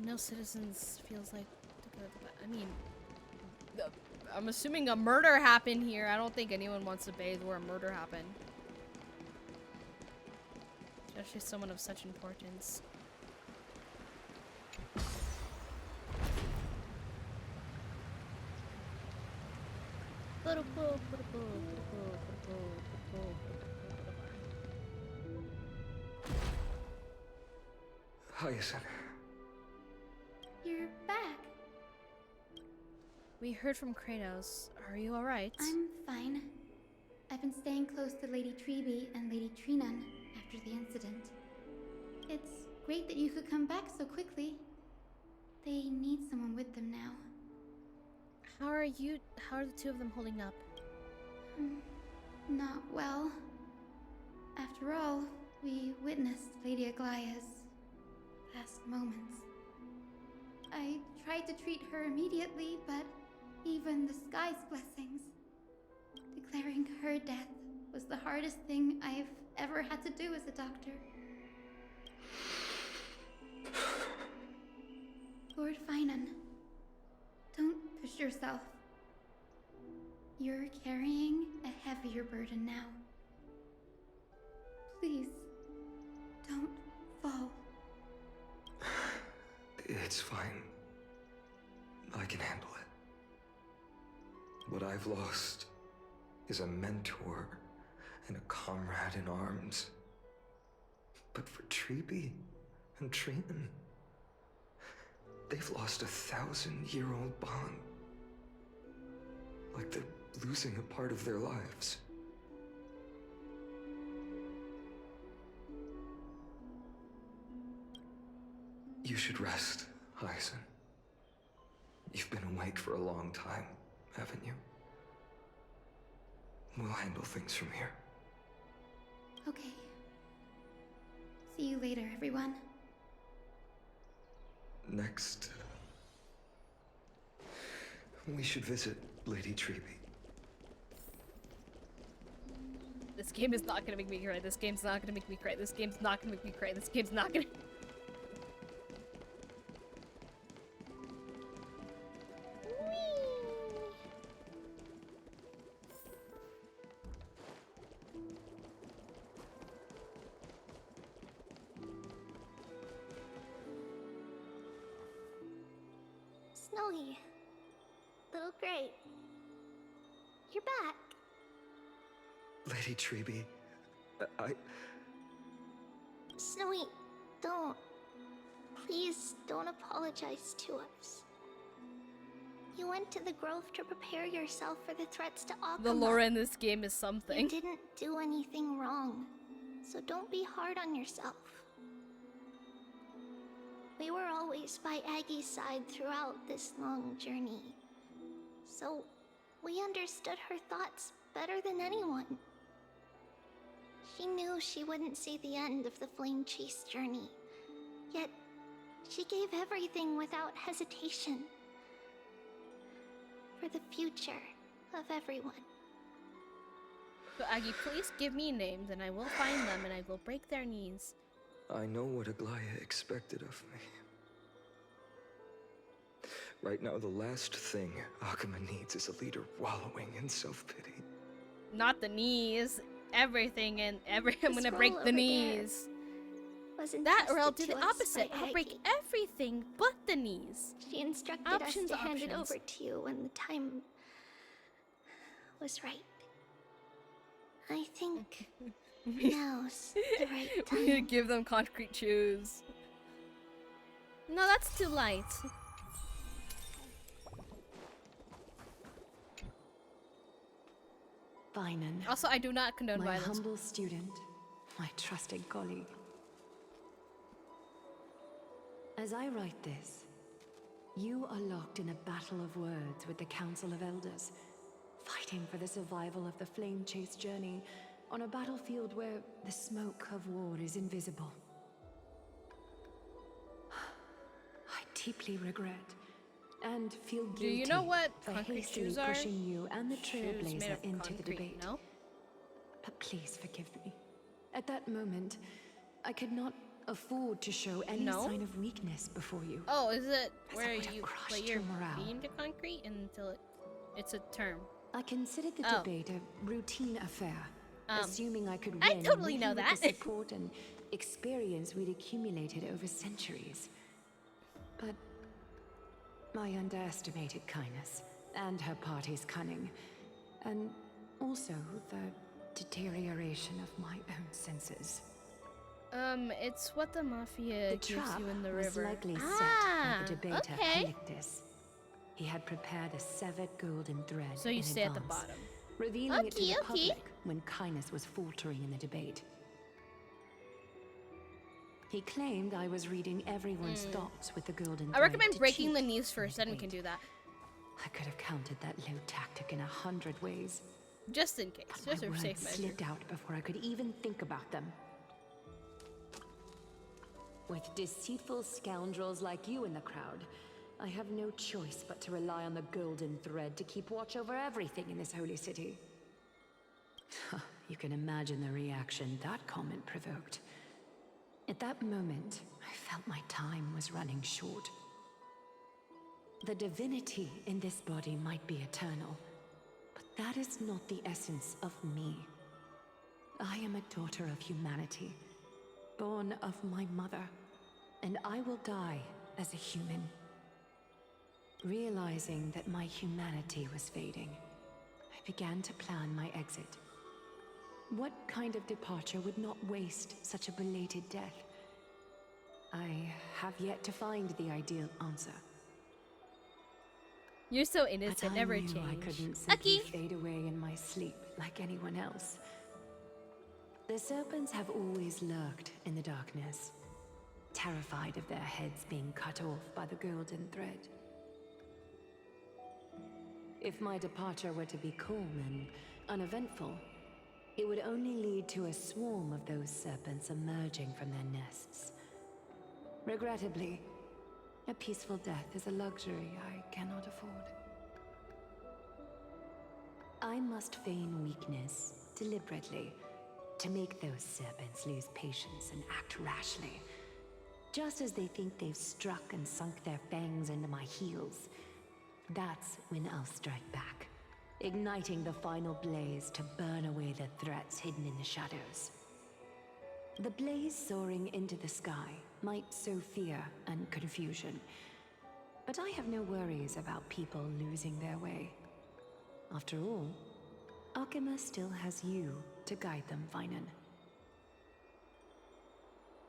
No citizens feels like to go to the I mean, I'm assuming a murder happened here. I don't think anyone wants to bathe where a murder happened. Especially someone of such importance. Hyacinth. You're back. We heard from Kratos. Are you alright? I'm fine. I've been staying close to Lady Treby and Lady Trinan after the incident. It's great that you could come back so quickly. They need someone with them now. How are the two of them holding up? Not well. After all, we witnessed Lady Aglaya's last moments. I tried to treat her immediately, but even the sky's blessings. Declaring her death was the hardest thing I've ever had to do as a doctor. Lord Finan, don't push yourself. You're carrying a heavier burden now. Please, don't fall. It's fine. I can handle it. What I've lost is a mentor and a comrade in arms. But for Treby and Trinan, they've lost a 1,000-year-old bond. Like they're losing a part of their lives. You should rest, Hyacinth. You've been awake for a long time, haven't you? We'll handle things from here. Okay. See you later, everyone. Next, we should visit Lady Treby. This game is not gonna make me cry. This game's not gonna make me cry. This game's not gonna make me cry. This game's not gonna. Snowy. Little Gray. You're back. Lady Treby, Snowy, don't. Please don't apologize to us. You went to the Grove to prepare yourself for the threats to Akama. The lore in this game is something. You didn't do anything wrong, so don't be hard on yourself. We were always by Aggie's side throughout this long journey, so we understood her thoughts better than anyone. She knew she wouldn't see the end of the Flame Chase journey, yet she gave everything without hesitation. For the future of everyone. So Aggie, please give me names and I will find them and I will break their knees. I know what Aglaya expected of me. Right now, the last thing Akama needs is a leader wallowing in self-pity. Not the knees. Everything and I'm gonna break the knees. That or I'll do the opposite. I'll break everything but the knees. She instructed us to hand it over to you when the time was right. I think now's the right time. We need to give them concrete shoes. No, that's too light. Finan. Also, I do not condone my violence. humble student, my trusted colleague. As I write this, you are locked in a battle of words with the Council of Elders, fighting for the survival of the Flame Chase journey on a battlefield where the smoke of war is invisible. I deeply regret and feel guilty Do you know what for concrete hastily shoes are? pushing you and the Shoes made Trailblazer of into the concrete, debate. no? But please forgive me. At that moment, I could not afford to show any No? sign of weakness before you. Oh, is it As where I would have you crushed put your your morale. feet into concrete until it's a term? I considered the Oh. debate a routine affair, Um, assuming I could win. I totally with know you with that. the support and experience we'd accumulated over centuries. But I underestimated Kindness and her party's cunning, and also the deterioration of my own senses. It's what the mafia The gives trap you in the was river. likely set Ah, by the debater okay. Halictus. He had prepared a severed golden thread So you in stay at the advance, bottom. revealing it to Okay, the okay. public when Kindness was faltering in the debate. He claimed I was reading everyone's thoughts with the golden thread. I recommend to breaking cheat the news in first, the then we can debate. do that. I could have countered that low tactic in 100 ways. Just in case. But Just my for words safe measure. slipped out before I could even think about them. With deceitful scoundrels like you in the crowd, I have no choice but to rely on the golden thread to keep watch over everything in this holy city. You can imagine the reaction that comment provoked. At that moment, I felt my time was running short. The divinity in this body might be eternal, but that is not the essence of me. I am a daughter of humanity, born of my mother, and I will die as a human. Realizing that my humanity was fading, I began to plan my exit. What kind of departure would not waste such a belated death? I have yet to find the ideal answer. You're so But innocent, I never knew change. I couldn't simply Aki! fade away in my sleep like anyone else. The serpents have always lurked in the darkness, terrified of their heads being cut off by the golden thread. If my departure were to be calm and uneventful, it would only lead to a swarm of those serpents emerging from their nests. Regrettably, a peaceful death is a luxury I cannot afford. I must feign weakness deliberately to make those serpents lose patience and act rashly. Just as they think they've struck and sunk their fangs into my heels, that's when I'll strike back, igniting the final blaze to burn away the threats hidden in the shadows. The blaze soaring into the sky might sow fear and confusion, but I have no worries about people losing their way. After all, Alchema still has you to guide them, Finan.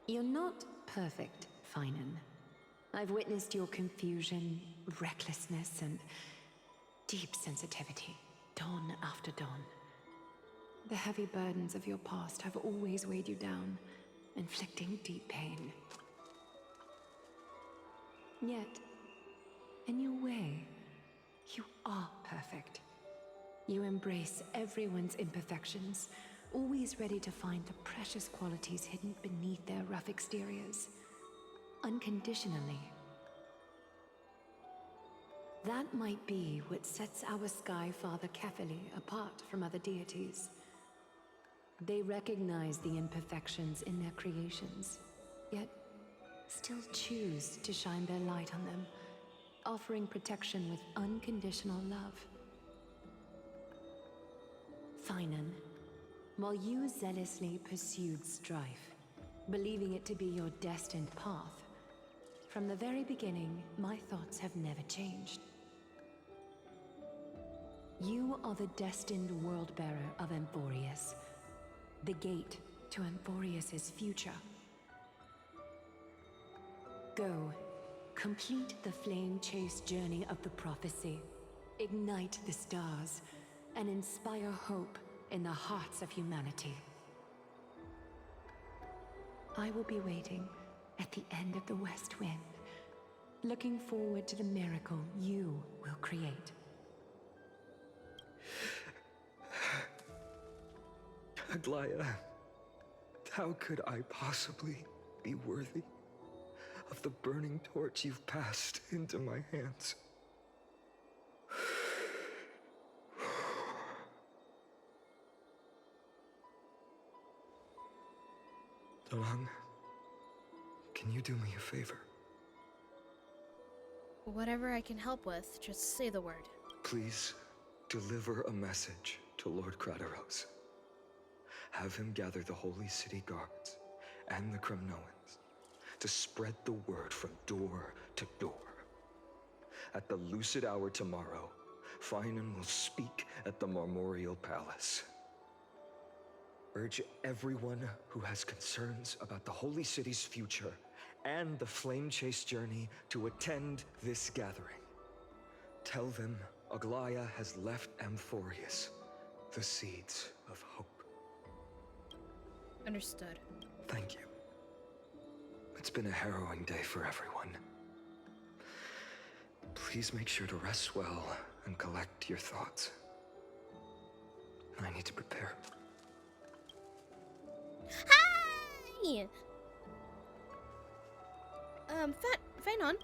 You're not perfect, Finan. I've witnessed your confusion, recklessness, and deep sensitivity, dawn after dawn. The heavy burdens of your past have always weighed you down, inflicting deep pain. Yet, in your way, you are perfect. You embrace everyone's imperfections, always ready to find the precious qualities hidden beneath their rough exteriors. Unconditionally. That might be what sets our Sky Father Kefili apart from other deities. They recognize the imperfections in their creations, yet still choose to shine their light on them, offering protection with unconditional love. Finan, while you zealously pursued strife, believing it to be your destined path, from the very beginning, my thoughts have never changed. You are the destined world-bearer of Amphorius, the gate to Amphorius's future. Go, complete the flame chase journey of the prophecy, ignite the stars, and inspire hope in the hearts of humanity. I will be waiting at the end of the West Wind, looking forward to the miracle you will create. Aglaya, how could I possibly be worthy of the burning torch you've passed into my hands? Dalang, can you do me a favor? Whatever I can help with, just say the word. Please deliver a message to Lord Krateros. Have him gather the Holy City guards and the Kremnoans to spread the word from door to door. At the lucid hour tomorrow, Finan will speak at the Marmorial Palace. Urge everyone who has concerns about the Holy City's future and the Flame Chase journey to attend this gathering. Tell them Aglaya has left Amphorius the seeds of hope. Understood. Thank you. It's been a harrowing day for everyone. Please make sure to rest well and collect your thoughts. I need to prepare. Hi! Finon.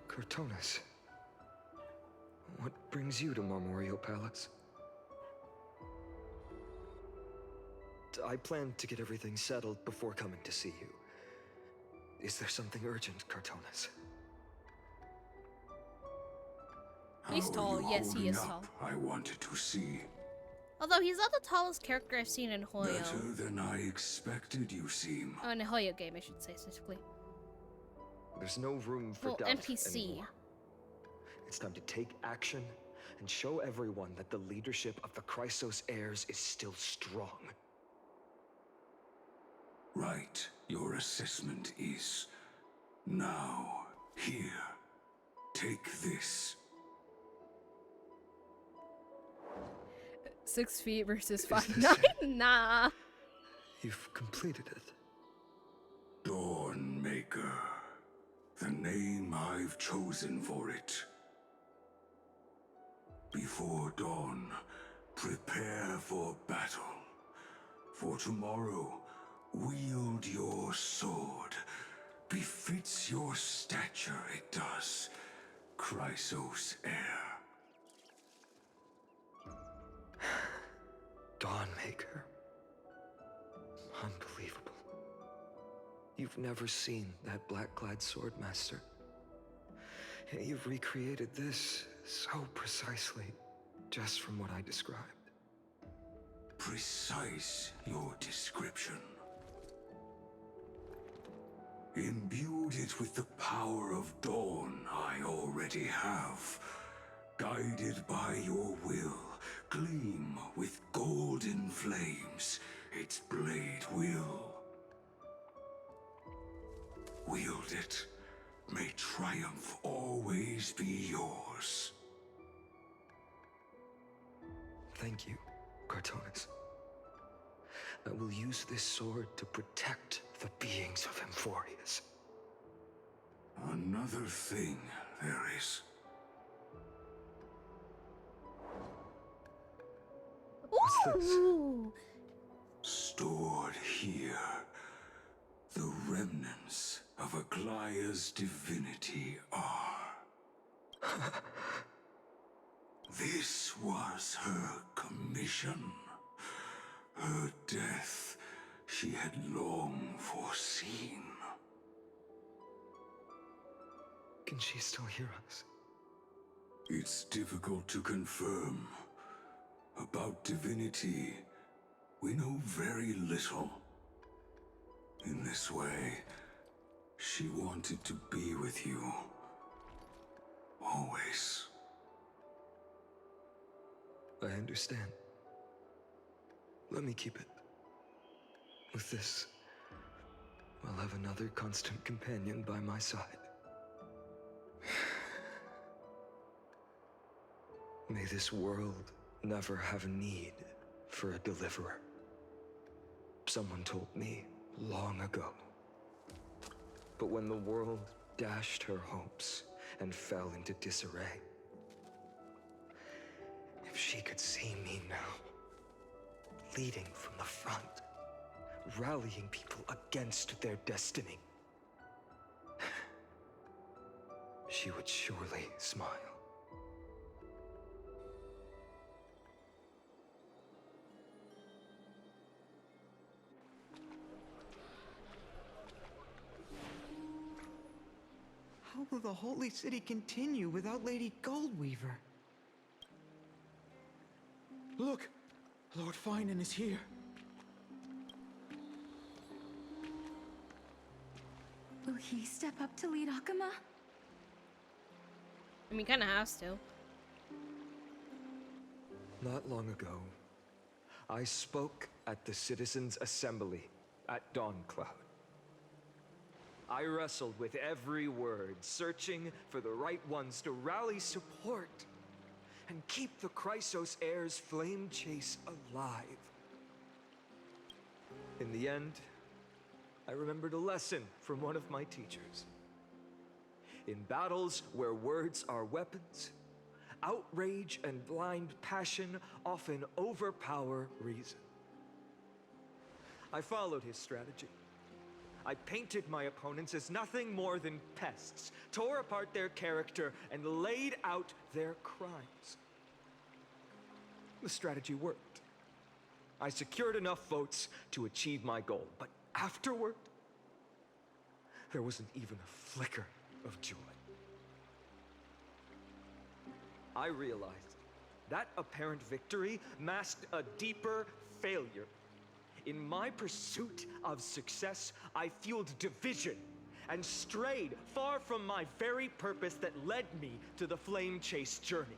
Cortonis. What brings you to Marmorial Palace? I plan to get everything settled before coming to see you. Is there something urgent, Cortonis? He's tall. Yes, he is tall. I wanted to see. Although he's not the tallest character I've seen in Hoyo. Better than I expected, you seem. Oh, in a Hoyo game, I should say specifically. There's no room for doubt NPC. anymore. It's time to take action and show everyone that the leadership of the Chrysos heirs is still strong. Right. Your assessment is now here. Take this. 6 feet versus 5'9". Nah. You've completed it. Dawnmaker. The name I've chosen for it. Before dawn, prepare for battle. For tomorrow, wield your sword. Befits your stature, it does. Chrysos heir. Dawnmaker. Unbelievable. You've never seen that black-clad swordmaster. You've recreated this so precisely, just from what I described. Precise your description. Imbued it with the power of dawn I already have. Guided by your will, gleam with golden flames, its blade will. Wield it, may triumph always be yours. Thank you, Cortonis. I will use this sword to protect the beings of Amphorius. Another thing there is. What's this? Ooh. Stored here, the remnants of Aglaya's divinity are. This was her commission. Her death she had long foreseen. Can she still hear us? It's difficult to confirm. About divinity, we know very little. In this way, she wanted to be with you. Always. I understand. Let me keep it. With this, I'll have another constant companion by my side. May this world never have need for a deliverer. Someone told me long ago. But when the world dashed her hopes and fell into disarray, if she could see me now, leading from the front, rallying people against their destiny. She would surely smile. How will the Holy City continue without Lady Goldweaver? Look! Lord Finan is here. Will he step up to lead Akama? I mean, kind of has to. Not long ago, I spoke at the Citizens' Assembly at Dawncloud. I wrestled with every word, searching for the right ones to rally support and keep the Chrysos Heir's flame chase alive. In the end, I remembered a lesson from one of my teachers. In battles where words are weapons, outrage and blind passion often overpower reason. I followed his strategy. I painted my opponents as nothing more than pests, tore apart their character, and laid out their crimes. The strategy worked. I secured enough votes to achieve my goal, but afterward, there wasn't even a flicker of joy. I realized that apparent victory masked a deeper failure. In my pursuit of success, I fueled division and strayed far from my very purpose that led me to the Flame Chase journey.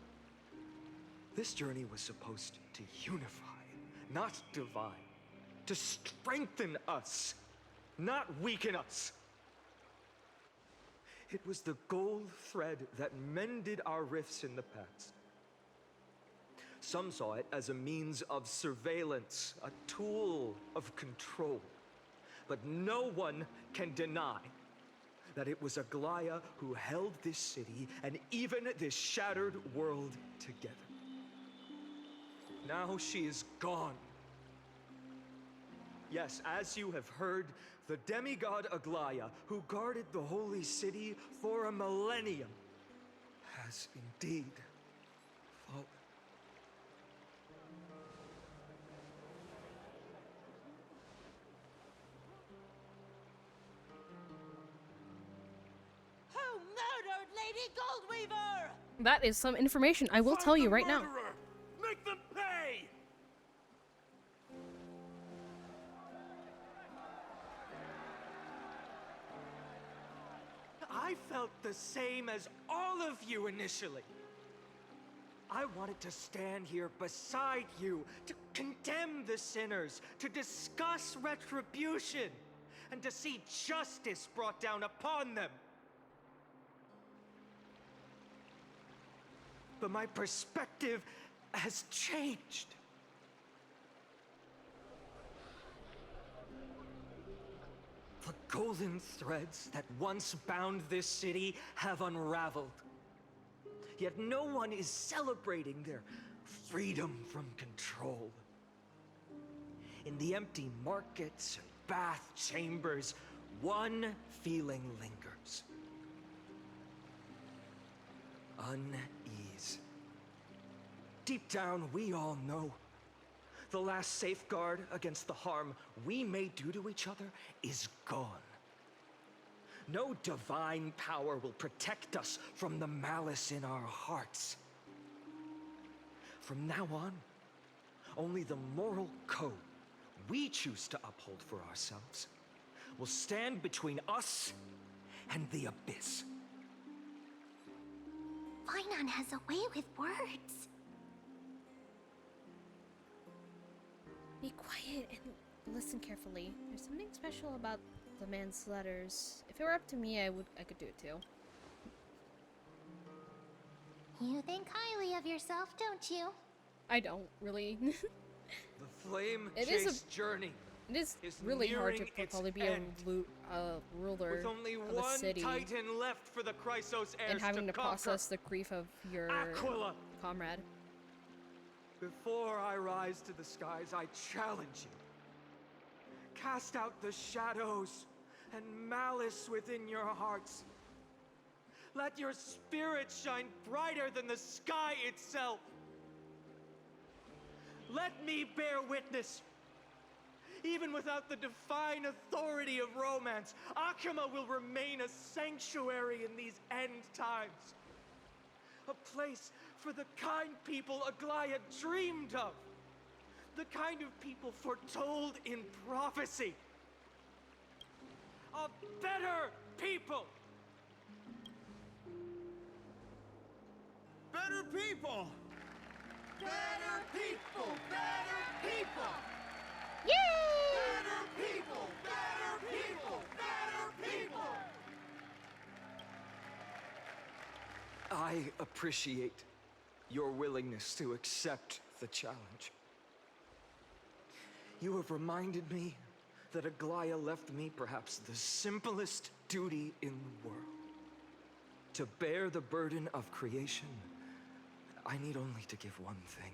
This journey was supposed to unify, not divide, to strengthen us, not weaken us. It was the gold thread that mended our rifts in the past. Some saw it as a means of surveillance, a tool of control. But no one can deny that it was Aglaya who held this city and even this shattered world together. Now she is gone. Yes, as you have heard, the demigod Aglaya, who guarded the holy city for a millennium, has indeed fallen. Who murdered Lady Goldweaver? That is some information I will tell you right now. Make them pay! I felt the same as all of you initially. I wanted to stand here beside you, to condemn the sinners, to discuss retribution, and to see justice brought down upon them. But my perspective has changed. The golden threads that once bound this city have unraveled. Yet no one is celebrating their freedom from control. In the empty markets and bath chambers, one feeling lingers. Unease. Deep down, we all know the last safeguard against the harm we may do to each other is gone. No divine power will protect us from the malice in our hearts. From now on, only the moral code we choose to uphold for ourselves will stand between us and the abyss. Finan has a way with words. Be quiet and listen carefully. There's something special about the man's letters. If it were up to me, I could do it too. You think highly of yourself, don't you? I don't really. The Flame Chase journey. It is really hard to probably be a ruler with only of a one city Titan left for the Chrysos Heirs and having to conquer. process the grief of your Aquila. comrade. Before I rise to the skies, I challenge you. Cast out the shadows and malice within your hearts. Let your spirit shine brighter than the sky itself. Let me bear witness. Even without the divine authority of romance, Akuma will remain a sanctuary in these end times. A place for the kind people Aglaya dreamed of. The kind of people foretold in prophecy. A better people! Better people! Better people! Better people! Yay! Better people! Better people! Better people! I appreciate your willingness to accept the challenge. You have reminded me that Aglaya left me perhaps the simplest duty in the world. To bear the burden of creation, I need only to give one thing.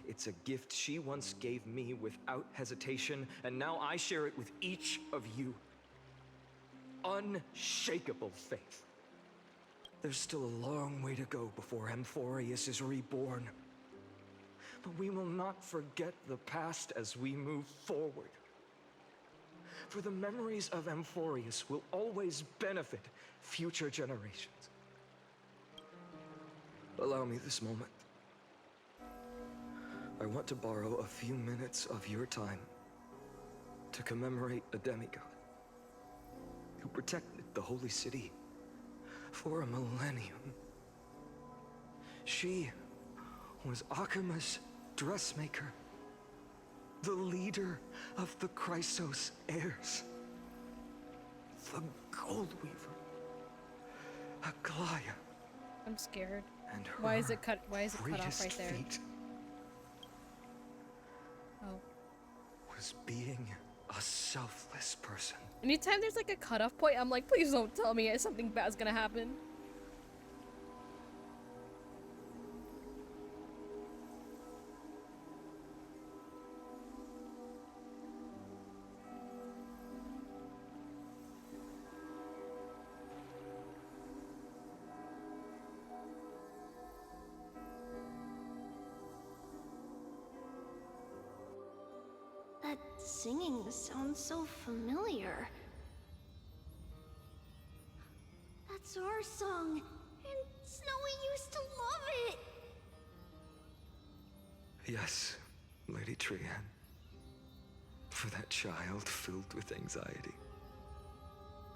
It's a gift she once gave me without hesitation, and now I share it with each of you. Unshakable faith. There's still a long way to go before Amphorius is reborn. But we will not forget the past as we move forward. For the memories of Amphorius will always benefit future generations. Allow me this moment. I want to borrow a few minutes of your time to commemorate a demigod who protected the Holy City for a millennium. She was Akuma's dressmaker, the leader of the Chrysos heirs, the Gold Weaver, Aglaya. I'm scared. And Why is it cut? Why is it cut off greatest right there? feat Oh. was being a selfless person. Anytime there's like a cutoff point, I'm like, please don't tell me something bad's gonna happen. That singing sounds so familiar. That's our song, and Snowy used to love it. Yes, Lady Trian. For that child filled with anxiety.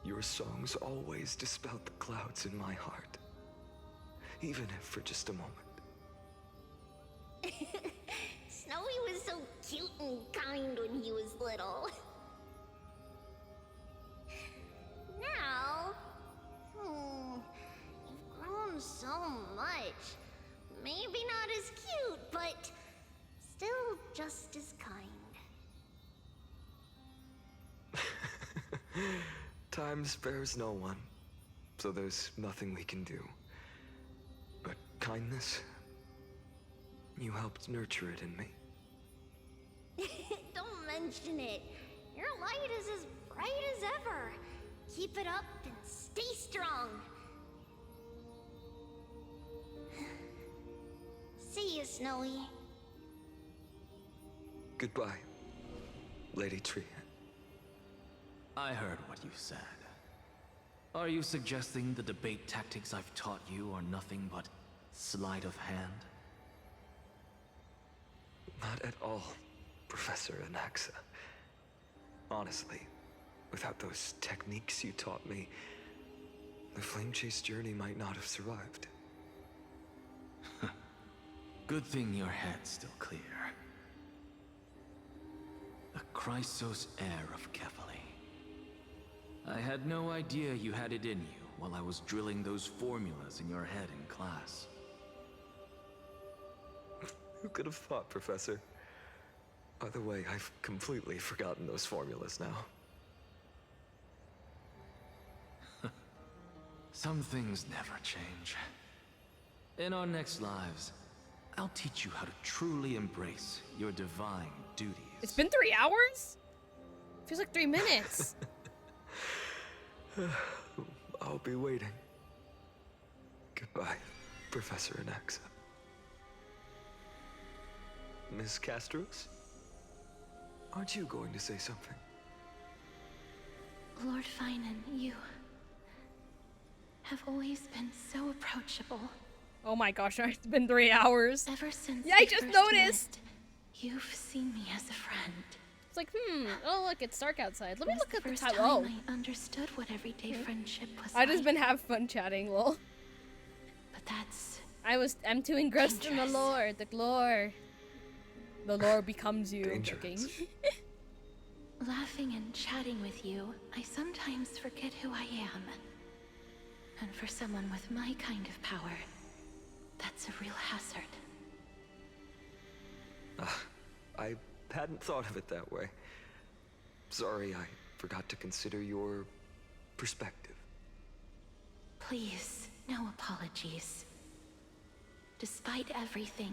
Your songs always dispelled the clouds in my heart. Even if for just a moment. Snowy was so cute and kind when he was little. Now, you've grown so much. Maybe not as cute, but still just as kind. Time spares no one, so there's nothing we can do. But kindness, you helped nurture it in me. Don't mention it. Your light is as bright as ever. Keep it up and stay strong. See you, Snowy. Goodbye, Lady Trian. I heard what you said. Are you suggesting the debate tactics I've taught you are nothing but sleight of hand? Not at all, Professor Anaxa. Honestly, without those techniques you taught me, the Flame Chase journey might not have survived. Good thing your head's still clear. The Chrysos heir of Kefali. I had no idea you had it in you while I was drilling those formulas in your head in class. Who could have thought, Professor? By the way, I've completely forgotten those formulas now. Some things never change. In our next lives, I'll teach you how to truly embrace your divine duties. It's been 3 hours? Feels like 3 minutes. I'll be waiting. Goodbye, Professor Anaxa. Miss Castros? Aren't you going to say something? Lord Finan, you have always been so approachable. Oh my gosh, it's been 3 hours. Ever since yeah, I just noticed. You've seen me as a friend. It's like, oh look, it's dark outside. Let me look at the time. Oh, I understood what everyday friendship was I just been having fun chatting, lol. But that's... I'm too engrossed in the lore. The lore becomes you. Dangerous. Laughing and chatting with you, I sometimes forget who I am. And for someone with my kind of power, that's a real hazard. I hadn't thought of it that way. Sorry, I forgot to consider your perspective. Please, no apologies. Despite everything,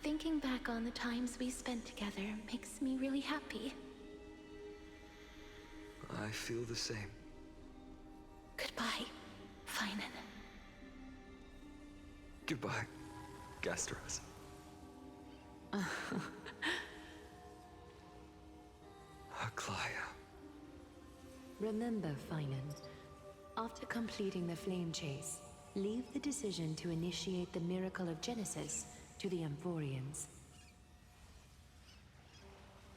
thinking back on the times we spent together makes me really happy. I feel the same. Goodbye, Finan. Goodbye, Gastros. Aglaia. Remember, Finan, after completing the flame chase, leave the decision to initiate the miracle of Genesis to the Amphorians.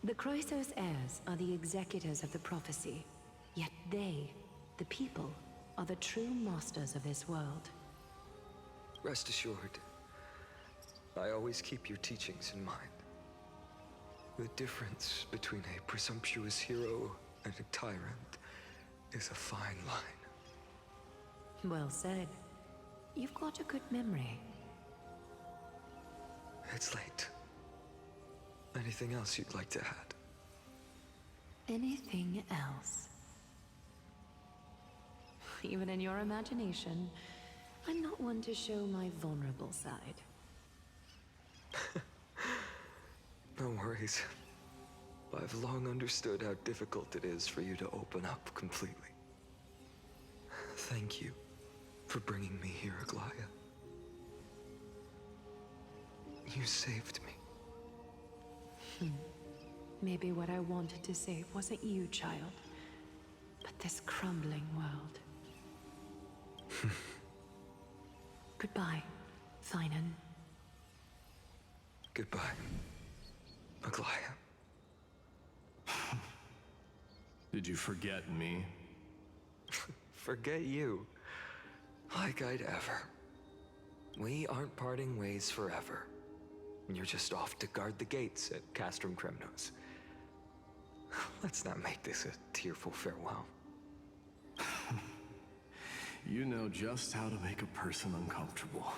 The Chrysos heirs are the executors of the prophecy, yet they, the people, are the true masters of this world. Rest assured, I always keep your teachings in mind. The difference between a presumptuous hero and a tyrant is a fine line. Well said. You've got a good memory. It's late. Anything else you'd like to add? Anything else? Even in your imagination, I'm not one to show my vulnerable side. No worries. I've long understood how difficult it is for you to open up completely. Thank you for bringing me here, Aglaia. You saved me. Maybe what I wanted to save wasn't you, child, but this crumbling world. Goodbye, Finan. Goodbye, Aglaia. Did you forget me? Forget you? Like I'd ever. We aren't parting ways forever. You're just off to guard the gates at Castrum Kremnos. Let's not make this a tearful farewell. You know just how to make a person uncomfortable.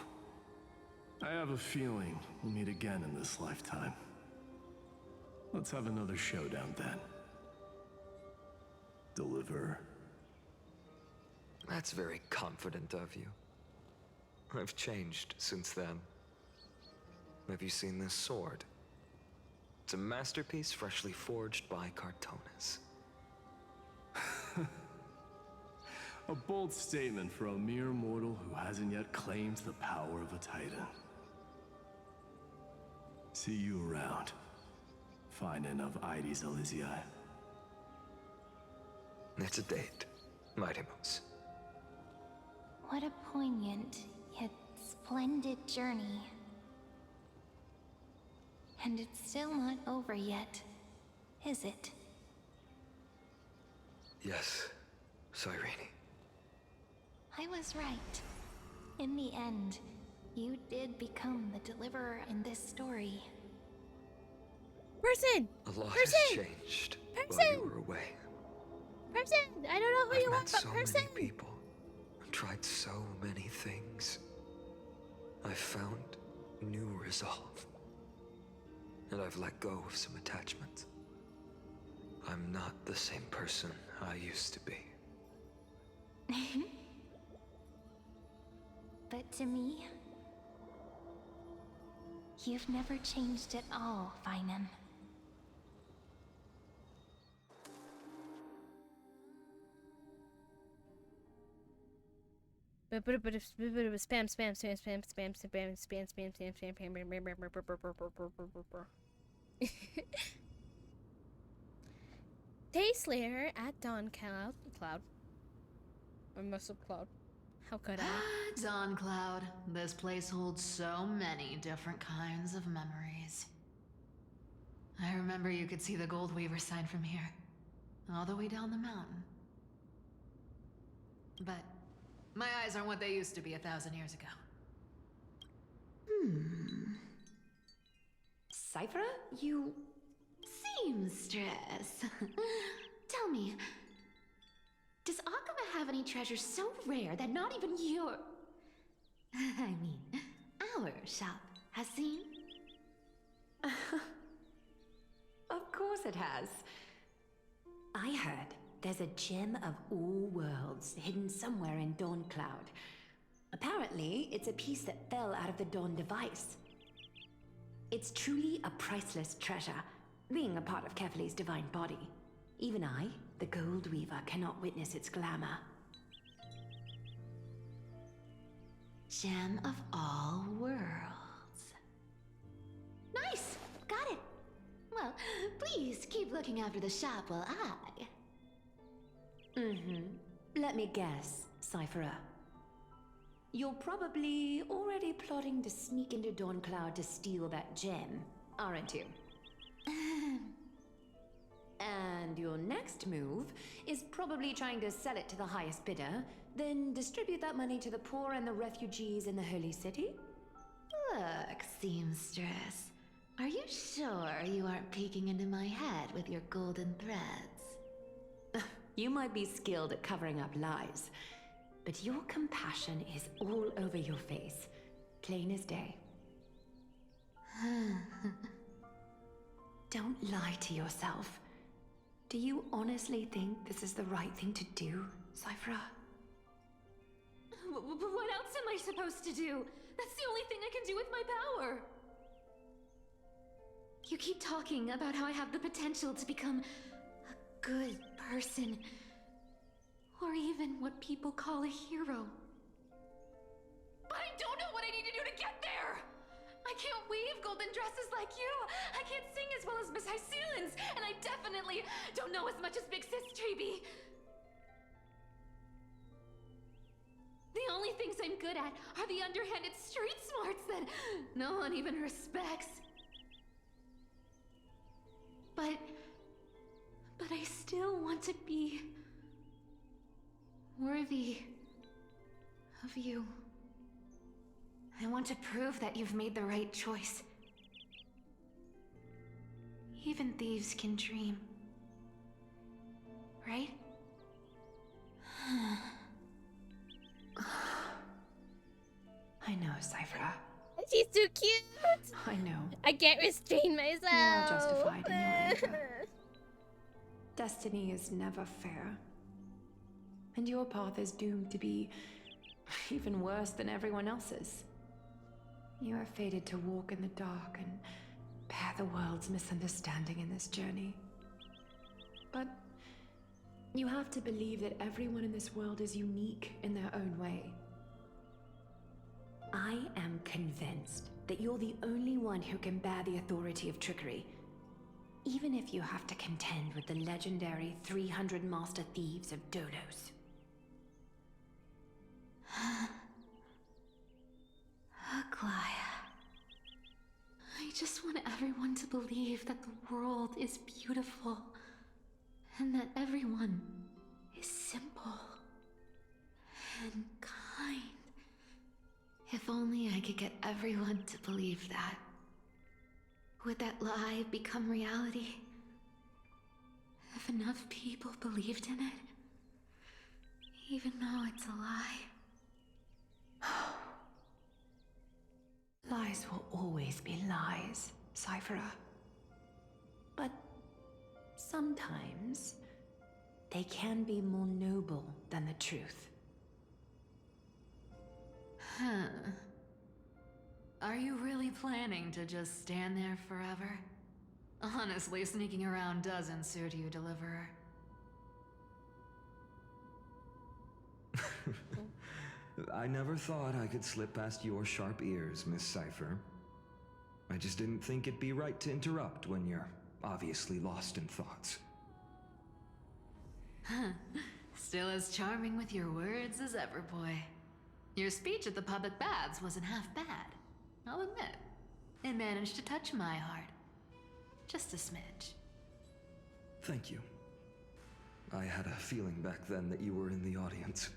I have a feeling we'll meet again in this lifetime. Let's have another showdown then. Deliver. That's very confident of you. I've changed since then. Have you seen this sword? It's a masterpiece freshly forged by Cartonis. A bold statement for a mere mortal who hasn't yet claimed the power of a titan. See you around. Finan of Aides Elysiae. It's a date, Mightimos. What a poignant, yet splendid journey. And it's still not over yet, is it? Yes, Cyrene. I was right. In the end, you did become the deliverer in this story. Person! A lot Person! has changed while you were away. Person! I don't know who you are, I've met but so person! many people. I've tried so many things. I've found new resolve. And I've let go of some attachments. I'm not the same person I used to be. But to me, You've never changed at all, Feynman. Spam, spam, spam, spam, spam, spam, spam, spam, spam, spam, spam. Day Slayer at Dawn Cloud. I must have Cloud. How could I? Dawn Cloud. This place holds so many different kinds of memories. I remember you could see the Goldweaver sign from here, all the way down the mountain. But my eyes aren't what they used to be 1,000 years ago. Cypher, you seamstress. Tell me, does Akuma have any treasures so rare that not even your... I mean, our shop has seen? Of course it has. I heard there's a gem of all worlds hidden somewhere in Dawn Cloud. Apparently, it's a piece that fell out of the Dawn device. It's truly a priceless treasure, being a part of Kefali's divine body. Even I, the Goldweaver, cannot witness its glamour. Gem of all worlds. Nice! Got it! Well, please keep looking after the shop while I... Let me guess, Cypherer. You're probably already plotting to sneak into Dawn Cloud to steal that gem, aren't you? And your next move is probably trying to sell it to the highest bidder, then distribute that money to the poor and the refugees in the Holy City? Look, seamstress. Are you sure you aren't peeking into my head with your golden threads? You might be skilled at covering up lies, but your compassion is all over your face, plain as day. Don't lie to yourself. Do you honestly think this is the right thing to do, Cypher? What else am I supposed to do? That's the only thing I can do with my power. You keep talking about how I have the potential to become a good person, or even what people call a hero. But I don't know what I need to do to get there! I can't weave golden dresses like you! I can't sing as well as Miss Hyceelins! And I definitely don't know as much as Big Sis Treeby! The only things I'm good at are the underhanded street smarts that no one even respects. But I still want to be worthy of you. I want to prove that you've made the right choice. Even thieves can dream. Right? I know, Cypher. She's too cute! I know. I can't restrain myself! You are justified in your anger. Destiny is never fair. And your path is doomed to be even worse than everyone else's. You are fated to walk in the dark and bear the world's misunderstanding in this journey. But you have to believe that everyone in this world is unique in their own way. I am convinced that you're the only one who can bear the authority of trickery, even if you have to contend with the legendary 300 master thieves of Dolos. Aglaya. I just want everyone to believe that the world is beautiful and that everyone is simple and kind. If only I could get everyone to believe that. Would that lie become reality? If enough people believed in it, even though it's a lie. Lies will always be lies, Cypher. But sometimes they can be more noble than the truth. Are you really planning to just stand there forever? Honestly, sneaking around doesn't suit you, Deliverer. I never thought I could slip past your sharp ears, Miss Cypher. I just didn't think it'd be right to interrupt when you're obviously lost in thoughts. Still as charming with your words as ever, boy. Your speech at the public baths wasn't half bad. I'll admit. It managed to touch my heart. Just a smidge. Thank you. I had a feeling back then that you were in the audience.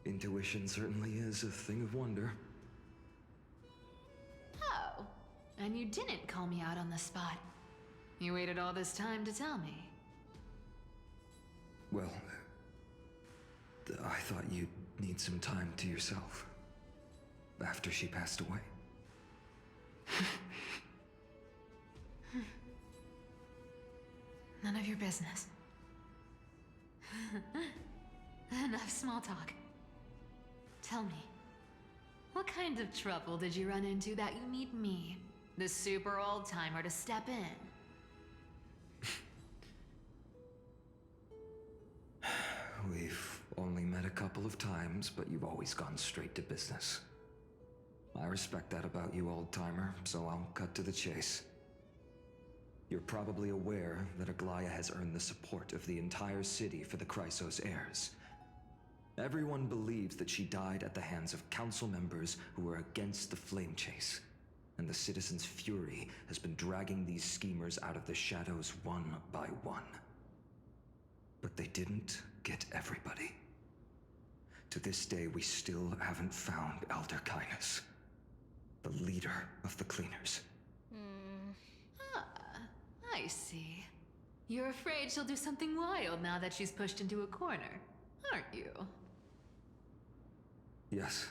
Intuition certainly is a thing of wonder. Oh, and you didn't call me out on the spot. You waited all this time to tell me. Well, I thought you'd need some time to yourself. After she passed away. None of your business. Enough small talk. Tell me, what kind of trouble did you run into that you need me, the super old-timer, to step in? We've only met a couple of times, but you've always gone straight to business. I respect that about you, old-timer, so I'll cut to the chase. You're probably aware that Aglaya has earned the support of the entire city for the Chrysos heirs. Everyone believes that she died at the hands of council members who were against the flame chase, and the citizens' fury has been dragging these schemers out of the shadows one by one. But they didn't get everybody. To this day, we still haven't found Elder Kynus, the leader of the cleaners. I see. You're afraid she'll do something wild now that she's pushed into a corner, aren't you? Yes.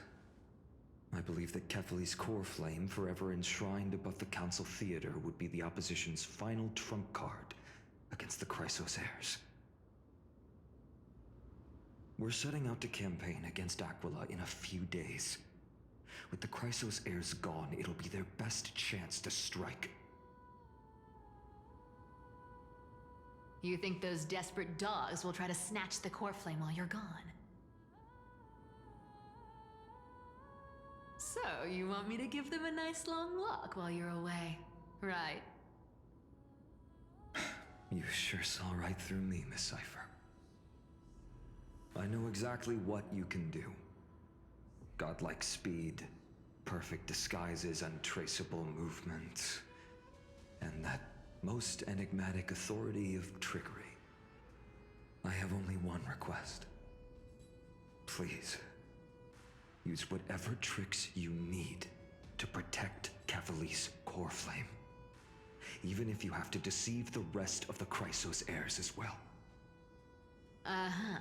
I believe that Kephalie's core flame, forever enshrined above the council theater, would be the opposition's final trump card against the Chrysos heirs. We're setting out to campaign against Aquila in a few days. With the Chrysos heirs gone, it'll be their best chance to strike. You think those desperate dogs will try to snatch the core flame while you're gone? So, you want me to give them a nice long walk while you're away, right? You sure saw right through me, Miss Cypher. I know exactly what you can do. Godlike speed, perfect disguises, untraceable movement, and that most enigmatic authority of trickery. I have only one request. Please, use whatever tricks you need to protect Kephalie's core flame. Even if you have to deceive the rest of the Chrysos heirs as well. Uh-huh.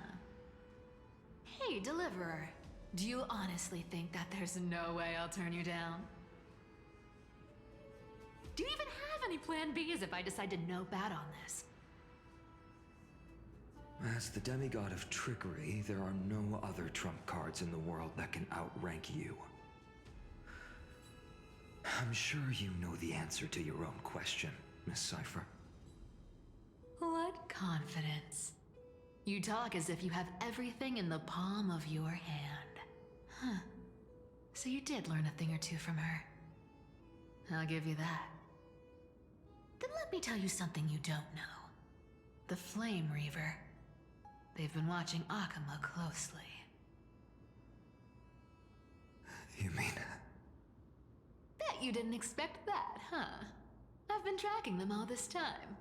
Hey, Deliverer. Do you honestly think that there's no way I'll turn you down? Do you even have any plan Bs if I decide to nope out on this? As the demigod of trickery, there are no other trump cards in the world that can outrank you. I'm sure you know the answer to your own question, Miss Cypher. What confidence. You talk as if you have everything in the palm of your hand. Huh. So you did learn a thing or two from her. I'll give you that. Then let me tell you something you don't know. The Flame Reaver. They've been watching Akama closely. You mean... Bet you didn't expect that, huh? I've been tracking them all this time.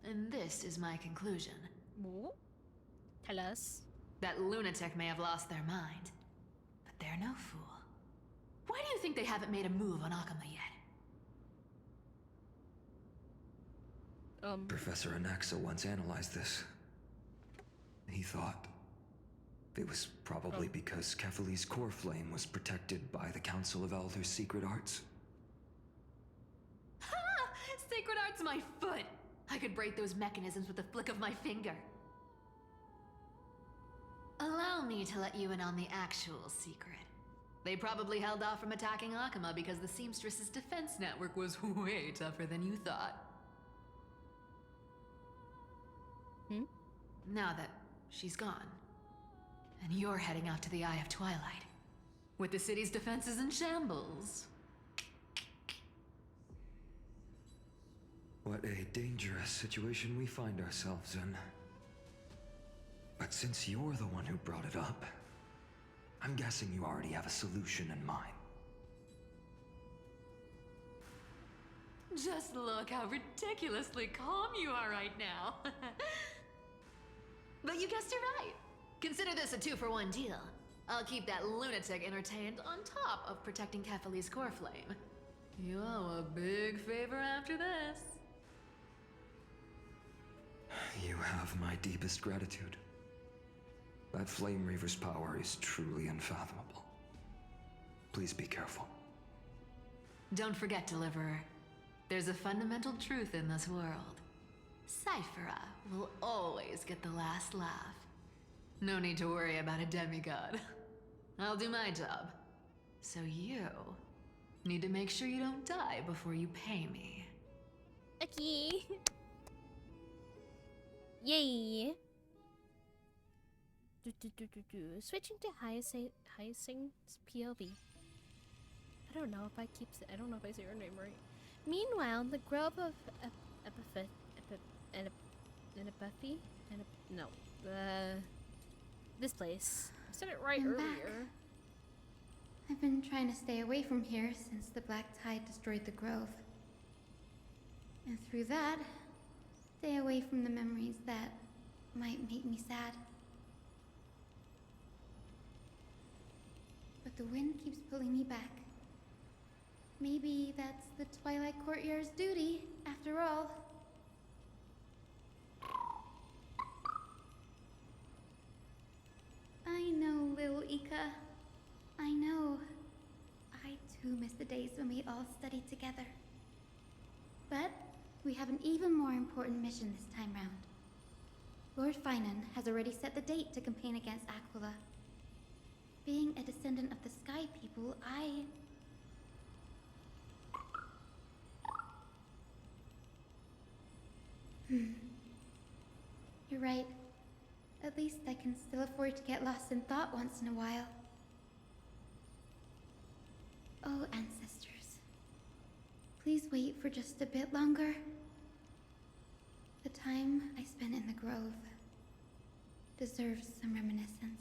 And this is my conclusion. Tell us. That lunatic may have lost their mind. But they're no fool. Why do you think they haven't made a move on Akama yet? Professor Anaxa once analyzed this. He thought it was probably because Kephalie's core flame was protected by the Council of Elders' secret arts. Ha! Sacred arts my foot! I could break those mechanisms with a flick of my finger. Allow me to let you in on the actual secret. They probably held off from attacking Akama because the Seamstress's defense network was way tougher than you thought. Now that she's gone, and you're heading out to the Eye of Twilight, with the city's defenses in shambles. What a dangerous situation we find ourselves in. But since you're the one who brought it up, I'm guessing you already have a solution in mind. Just look how ridiculously calm you are right now. But you guessed it right. Consider this a 2-for-1 deal. I'll keep that lunatic entertained on top of protecting Kefali's core flame. You owe a big favor after this. You have my deepest gratitude. That Flame Reaver's power is truly unfathomable. Please be careful. Don't forget, Deliverer. There's a fundamental truth in this world. Cyphera will always get the last laugh. No need to worry about a demigod. I'll do my job. So you need to make sure you don't die before you pay me. Okay. Yay. Switching to Hyacinth's POV. I don't know if I say her name right. Meanwhile, the Grove of this place. I said it right I'm earlier. Back. I've been trying to stay away from here since the Black Tide destroyed the Grove. And through that, stay away from the memories that might make me sad. But the wind keeps pulling me back. Maybe that's the Twilight Courtyard's duty, after all. I know, little Ika. I know. I too miss the days when we all studied together. But we have an even more important mission this time round. Lord Finan has already set the date to campaign against Aquila. Being a descendant of the Sky People, You're right. At least I can still afford to get lost in thought once in a while. Oh, ancestors. Please wait for just a bit longer. The time I spent in the Grove deserves some reminiscence.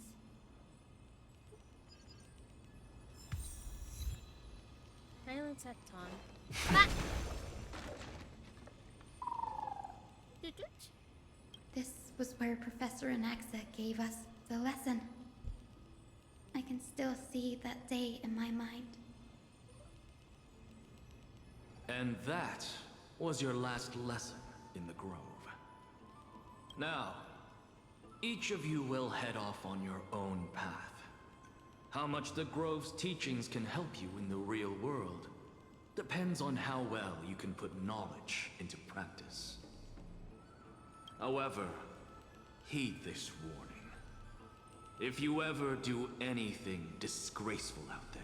Silence at Tom. This was where Professor Anaxa gave us the lesson. I can still see that day in my mind. And that was your last lesson in the Grove. Now, each of you will head off on your own path. How much the Grove's teachings can help you in the real world depends on how well you can put knowledge into practice. However, heed this warning. If you ever do anything disgraceful out there,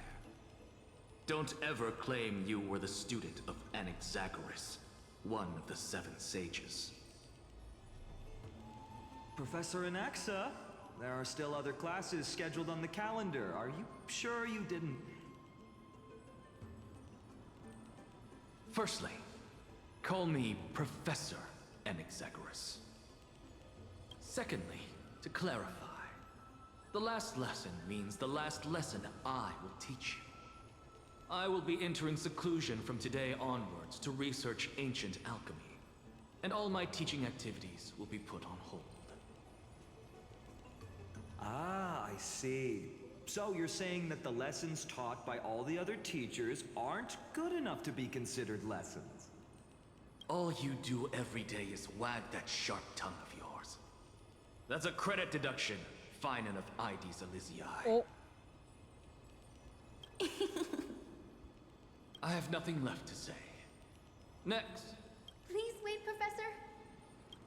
don't ever claim you were the student of Anaxagoras, one of the 7 sages. Professor Anaxa, there are still other classes scheduled on the calendar. Are you sure you didn't... Firstly, call me Professor Anaxagoras. Secondly, to clarify, the last lesson means the last lesson I will teach you. I will be entering seclusion from today onwards to research ancient alchemy, and all my teaching activities will be put on hold. Ah, I see. So you're saying that the lessons taught by all the other teachers aren't good enough to be considered lessons? All you do every day is wag that sharp tongue of yours. That's a credit deduction, Finan of Ides Elysiae. Oh. I have nothing left to say. Next. Please wait, Professor.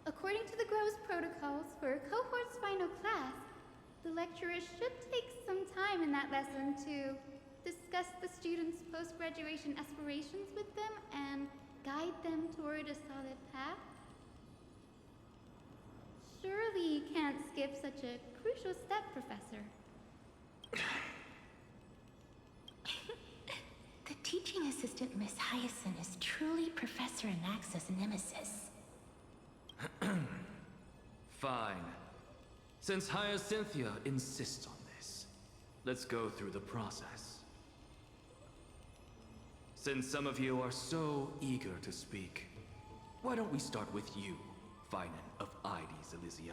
According to the Grove's protocols for a cohort's final class, the lecturer should take some time in that lesson to discuss the students' post-graduation aspirations with them and guide them toward a solid path? Surely you can't skip such a crucial step, Professor. The teaching assistant, Miss Hyacinth, is truly Professor Anaxa's nemesis. Fine. Since Hyacinthia insists on this, let's go through the process. Since some of you are so eager to speak, why don't we start with you, Finan of Ides Elysiae?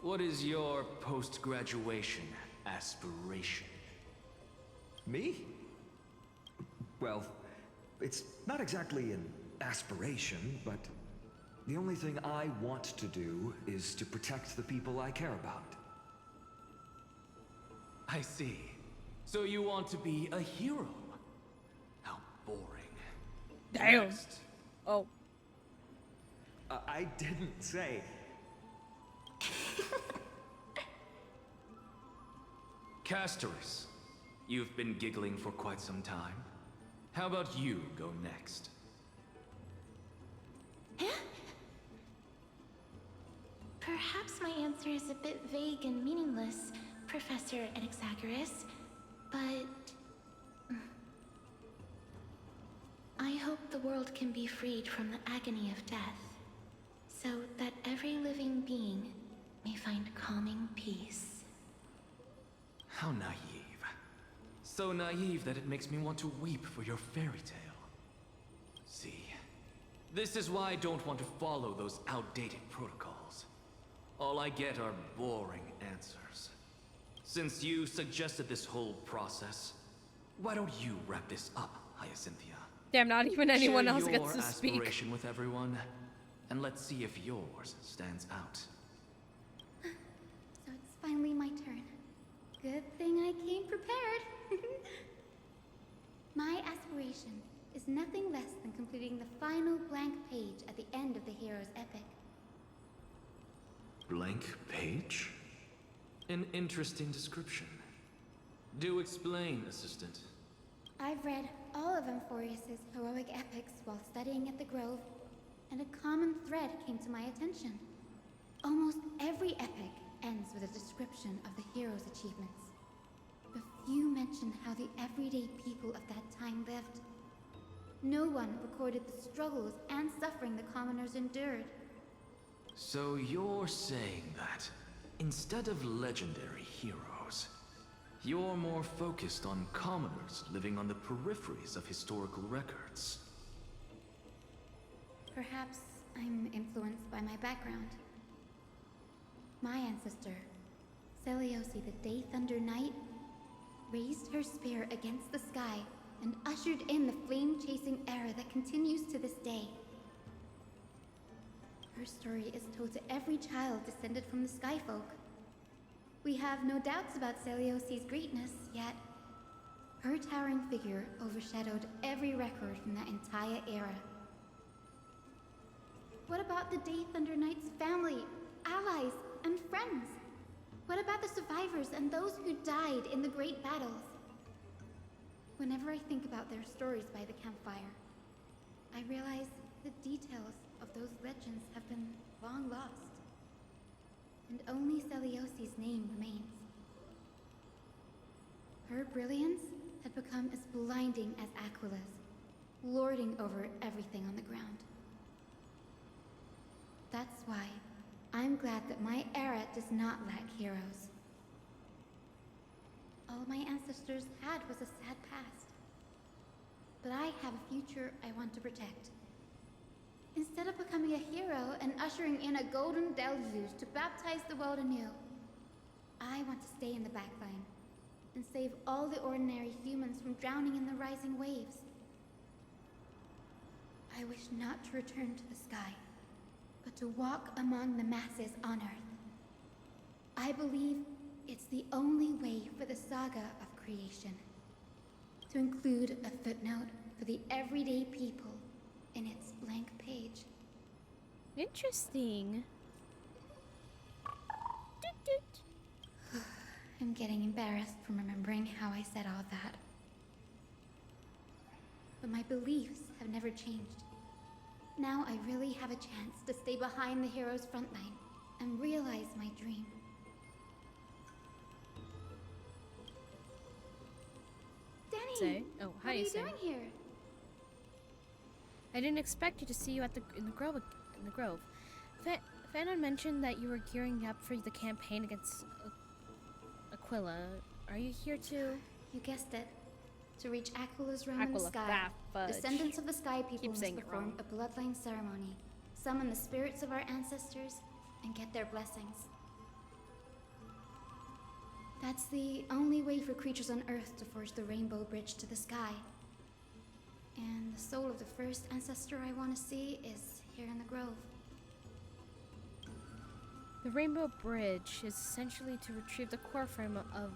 What is your post-graduation aspiration? Me? Well, it's not exactly an aspiration, but the only thing I want to do is to protect the people I care about. I see. So you want to be a hero? How boring. Damn. Next. Oh. I didn't say. Castoris, you've been giggling for quite some time. How about you go next? Perhaps my answer is a bit vague and meaningless, Professor Anaxagoras, but I hope the world can be freed from the agony of death, so that every living being may find calming peace. How naive. So naive that it makes me want to weep for your fairy tale. See, this is why I don't want to follow those outdated protocols. All I get are boring answers. Since you suggested this whole process, why don't you wrap this up, Hyacinthia? Damn, not even anyone else Share gets to your speak. aspiration with everyone, and let's see if yours stands out. So it's finally my turn. Good thing I came prepared. My aspiration is nothing less than completing the final blank page at the end of the hero's epic. Blank page? An interesting description. Do explain, Assistant. I've read all of Amphorius's heroic epics while studying at the Grove, and a common thread came to my attention. Almost every epic ends with a description of the hero's achievements. But few mention how the everyday people of that time lived. No one recorded the struggles and suffering the commoners endured. So you're saying that, instead of legendary heroes, you're more focused on commoners living on the peripheries of historical records. Perhaps I'm influenced by my background. My ancestor, Seliosi the Day Thunder Knight, raised her spear against the sky and ushered in the flame-chasing era that continues to this day. Her story is told to every child descended from the Skyfolk. We have no doubts about Seliosi's greatness, yet her towering figure overshadowed every record from that entire era. What about the Day Thunder Knight's family, allies, and friends? What about the survivors and those who died in the great battles? Whenever I think about their stories by the campfire, I realize the details of those legends have been long lost. And only Seliosi's name remains. Her brilliance had become as blinding as Aquila's, lording over everything on the ground. That's why I'm glad that my era does not lack heroes. All my ancestors had was a sad past. But I have a future I want to protect. Instead of becoming a hero and ushering in a golden deluge to baptize the world anew, I want to stay in the backline and save all the ordinary humans from drowning in the rising waves. I wish not to return to the sky, but to walk among the masses on Earth. I believe it's the only way for the saga of creation, to include a footnote for the everyday people in its blank page. Interesting. I'm getting embarrassed from remembering how I said all that. but my beliefs have never changed. Now I really have a chance to stay behind the hero's front line and realize my dream. Danny! Say? Oh, What hi, are you Say. doing here? I didn't expect you to see you at in the grove. Fanon mentioned that you were gearing up for the campaign against Aquila. Are you here to? You guessed it. To reach Aquila's realm in the Aquila, sky, fudge. descendants of the Sky People Keep must saying it perform wrong. a bloodline ceremony, summon the spirits of our ancestors, and get their blessings. That's the only way for creatures on Earth to forge the Rainbow Bridge to the sky. And the soul of the first ancestor I want to see is here in the grove. The Rainbow Bridge is essentially to retrieve the core frame of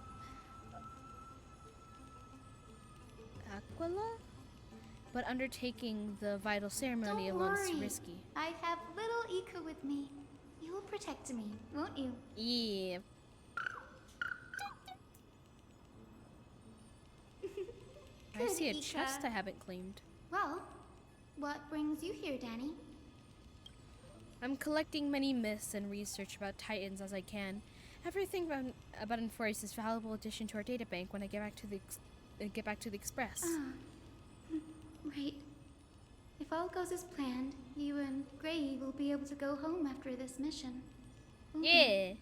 Aquila, but undertaking the vital ceremony Don't alone is worry. risky. I have little Ika with me. You will protect me, won't you? Yeah. I Good, see a Ika. chest I haven't claimed. Well, what brings you here, Danny? I'm collecting many myths and research about Titans as I can. Everything about Enforce is a valuable addition to our databank when I get back to the Express. Right. If all goes as planned, you and Gray will be able to go home after this mission. won't you? Yeah.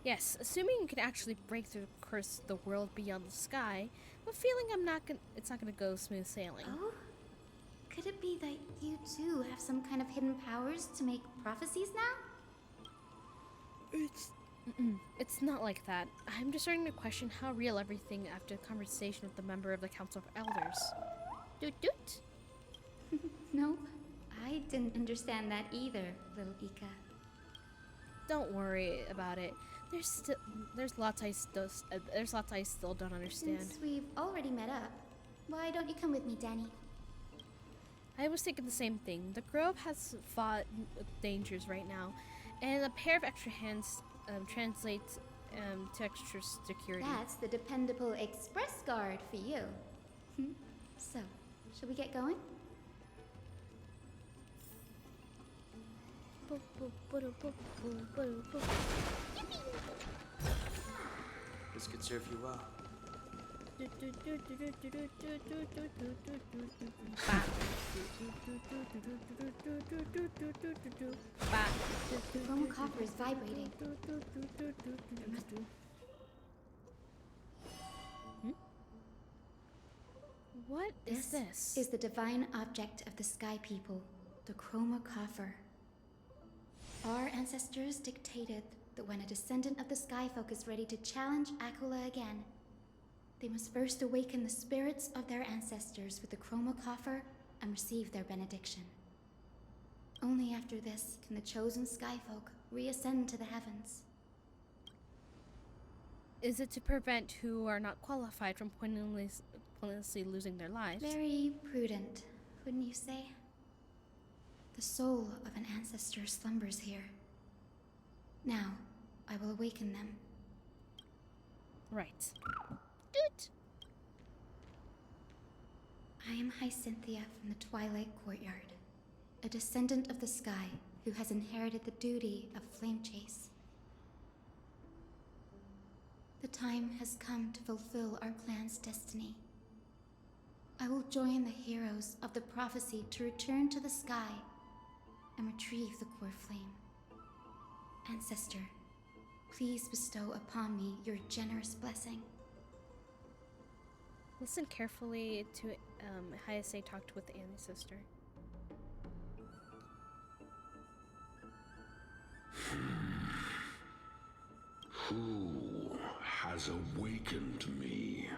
Yes, assuming you can actually break through the curse of the world beyond the sky, I'm feeling it's not gonna go smooth sailing. Oh? Could it be that you too have some kind of hidden powers to make prophecies now? It's not like that. I'm just starting to question how real everything after the conversation with the member of the Council of Elders. Doot doot. Nope. I didn't understand that either, little Ika. Don't worry about it. There's lots I still don't understand. Since we've already met up, why don't you come with me, Danny? I was thinking the same thing. The Grove has fought dangers right now, and a pair of extra hands translates to extra security. That's the dependable express guard for you. So, shall we get going? This could serve you well. The chroma copper is vibrating. What is this? Is the divine object of the Sky People, the chroma coffer. Our ancestors dictated that when a descendant of the Sky Folk is ready to challenge Aquila again, they must first awaken the spirits of their ancestors with the chroma coffer and receive their benediction. Only after this can the chosen Sky Folk reascend to the heavens. Is it to prevent who are not qualified from pointlessly losing their lives? Very prudent, wouldn't you say? The soul of an ancestor slumbers here. Now, I will awaken them. Right. Doot! I am Hyacinthia from the Twilight Courtyard, a descendant of the sky who has inherited the duty of Flame Chase. The time has come to fulfill our clan's destiny. I will join the heroes of the prophecy to return to the sky and retrieve the core flame. Ancestor, please bestow upon me your generous blessing. Listen carefully to Hayase talked with Annie's sister. Who has awakened me?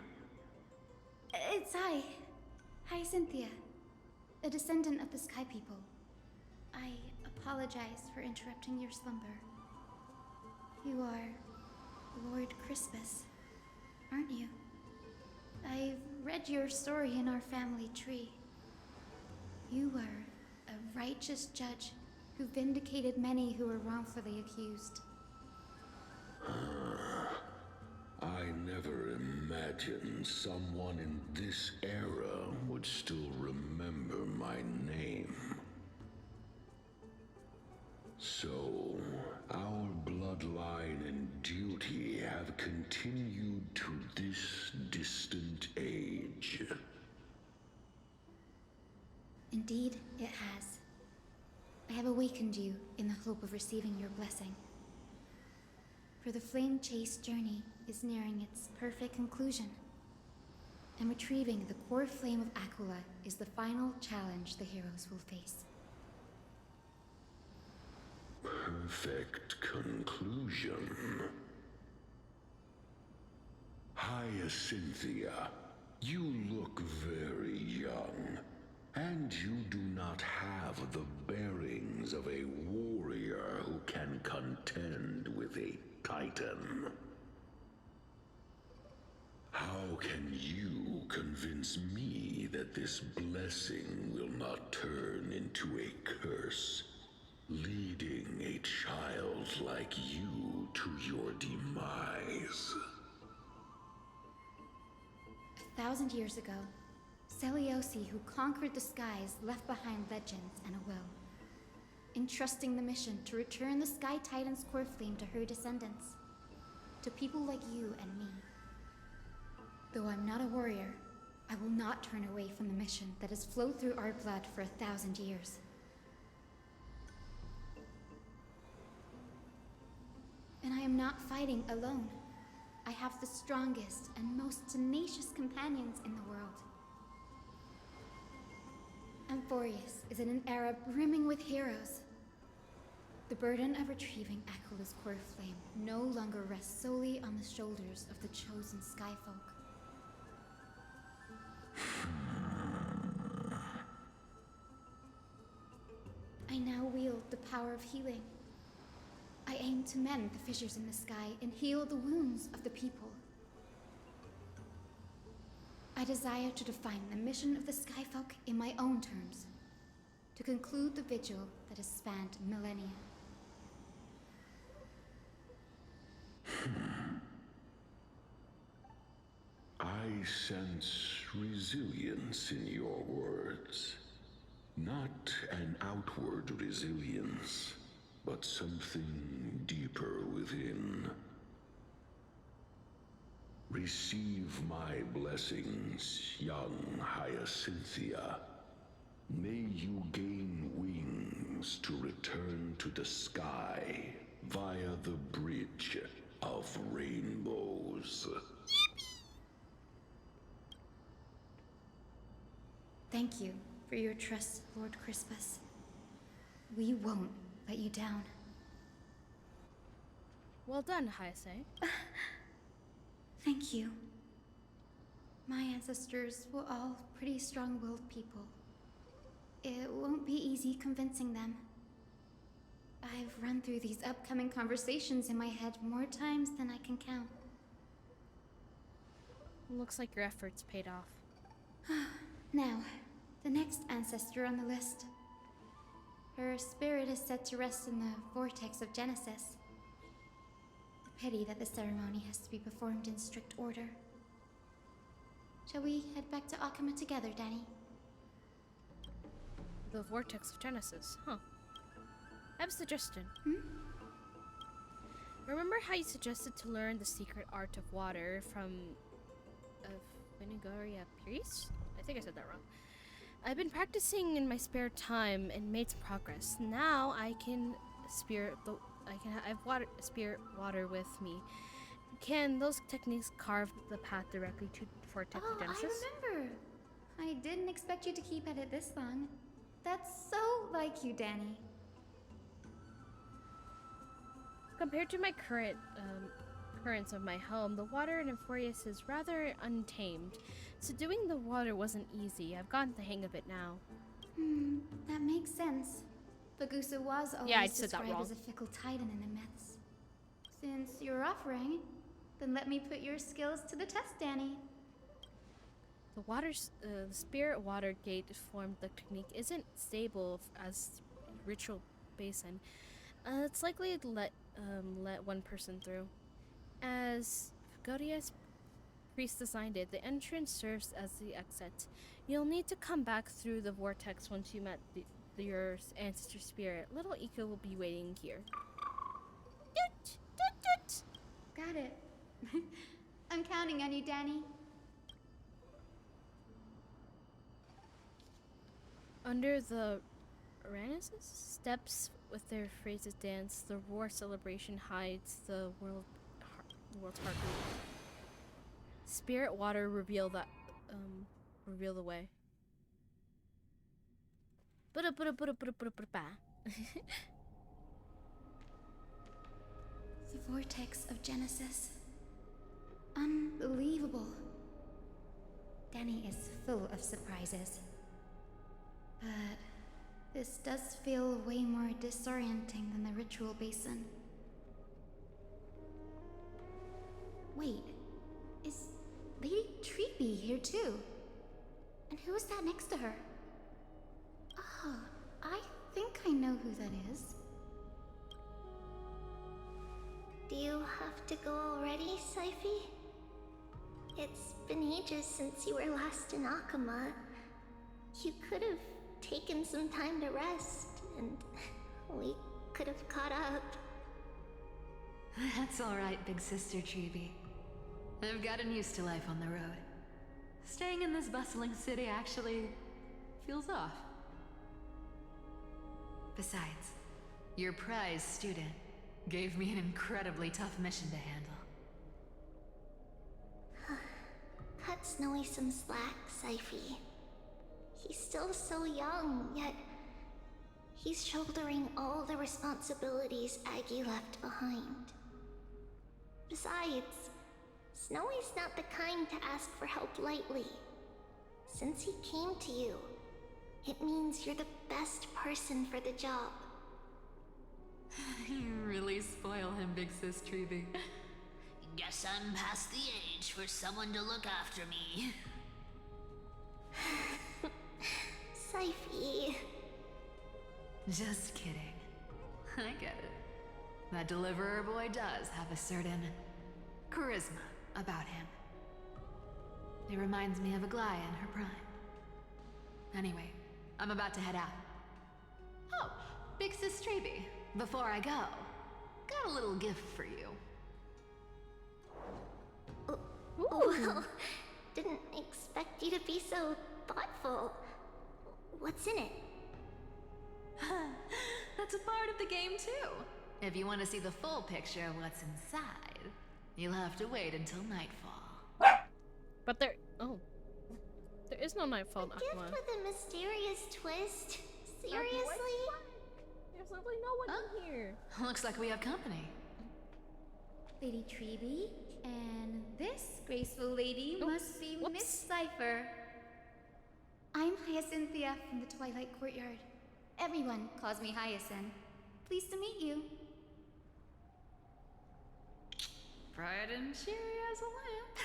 It's Hyacinthia, a descendant of the Sky People. I apologize for interrupting your slumber. You are Lord Crispus, aren't you? I've read your story in our family tree. You were a righteous judge who vindicated many who were wrongfully accused. I never imagined imagine someone in this era would still remember my name. So, our bloodline and duty have continued to this distant age. Indeed, it has. I have awakened you in the hope of receiving your blessing. For the flame chase journey is nearing its perfect conclusion, and retrieving the core flame of Aquila is the final challenge the heroes will face. Perfect conclusion. Hyacinthia, you look very young, and you do not have the bearings of a warrior who can contend with a titan. How can you convince me that this blessing will not turn into a curse, leading a child like you to your demise? 1,000 years ago, Seliosi, who conquered the skies, left behind legends and a will, entrusting the mission to return the Sky Titan's core flame to her descendants, to people like you and me. Though I'm not a warrior, I will not turn away from the mission that has flowed through our blood for 1,000 years. And I am not fighting alone. I have the strongest and most tenacious companions in the world. Amphorius is in an era brimming with heroes. The burden of retrieving Aquila's core flame no longer rests solely on the shoulders of the chosen Skyfolk. I now wield the power of healing. I aim to mend the fissures in the sky and heal the wounds of the people. I desire to define the mission of the Skyfolk in my own terms, to conclude the vigil that has spanned millennia. I sense resilience in your words. Not an outward resilience, but something deeper within. Receive my blessings, young Hyacinthia. May you gain wings to return to the sky via the Bridge of Rainbows. Thank you for your trust, Lord Crispus. We won't let you down. Well done, Hyacinth. Thank you. My ancestors were all pretty strong-willed people. It won't be easy convincing them. I've run through these upcoming conversations in my head more times than I can count. Looks like your efforts paid off. Now, the next ancestor on the list. Her spirit is said to rest in the vortex of Genesis. A pity that the ceremony has to be performed in strict order. Shall we head back to Akama together, Danny? The vortex of Genesis, huh? I have a suggestion. Remember how you suggested to learn the secret art of water from Vinigaria Priest? I think I said that wrong. I've been practicing in my spare time and made some progress. Now I can spirit water with me. Can those techniques carve the path directly to Vortex of Genesis? I remember. I didn't expect you to keep at it this long. That's so like you, Danny. Compared to my currents of my home, the water in Amphorius is rather untamed. So doing the water wasn't easy. I've gotten the hang of it now. That makes sense. Bagusa was always described wrong. as a fickle titan in the myths. Since you're offering, then let me put your skills to the test, Danny. The spirit water gate formed the technique isn't stable as ritual basin. It's likely to let one person through. As Godia's priest designed it. The entrance serves as the exit. You'll need to come back through the vortex once you met your ancestor spirit. Little Ika will be waiting here. Doot, doot, doot. Got it. I'm counting on you, Danny. Under the Renaissance steps with their phrases dance, the roar celebration hides the world's heartbeat. Spirit water reveal the way. The vortex of Genesis. Unbelievable. Danny is full of surprises. But this does feel way more disorienting than the ritual basin. Wait, is Lady Treeby here too? And who is that next to her? Oh, I think I know who that is. Do you have to go already, Syphi? It's been ages since you were last in Akama. You could have taken some time to rest, and we could have caught up. That's alright, big sister Treeby. I've gotten used to life on the road. Staying in this bustling city actually feels off. Besides, your prize student gave me an incredibly tough mission to handle. Cut Snowy some slack, Syphi. He's still so young, yet he's shouldering all the responsibilities Aggie left behind. Besides, Snowy's not the kind to ask for help lightly. Since he came to you, it means you're the best person for the job. You really spoil him, big sis Treeby. Guess I'm past the age for someone to look after me. Syphi. Just kidding. I get it. That deliverer boy does have a certain charisma about him. It reminds me of Aglaya in her prime. Anyway, I'm about to head out. Oh, big sis Treeby, before I go, got a little gift for you. Well, didn't expect you to be so thoughtful. What's in it? That's a part of the game too. If you want to see the full picture of what's inside, you'll have to wait until nightfall. But there is no nightfall in A gift Akama. with a mysterious twist? Seriously? There's literally no one in here. Looks like we have company. Lady Treeby, and this graceful lady must be Miss Cypher. I'm Hyacinthia from the Twilight Courtyard. Everyone calls me Hyacinth. Pleased to meet you. Bright and cheery as a lamp.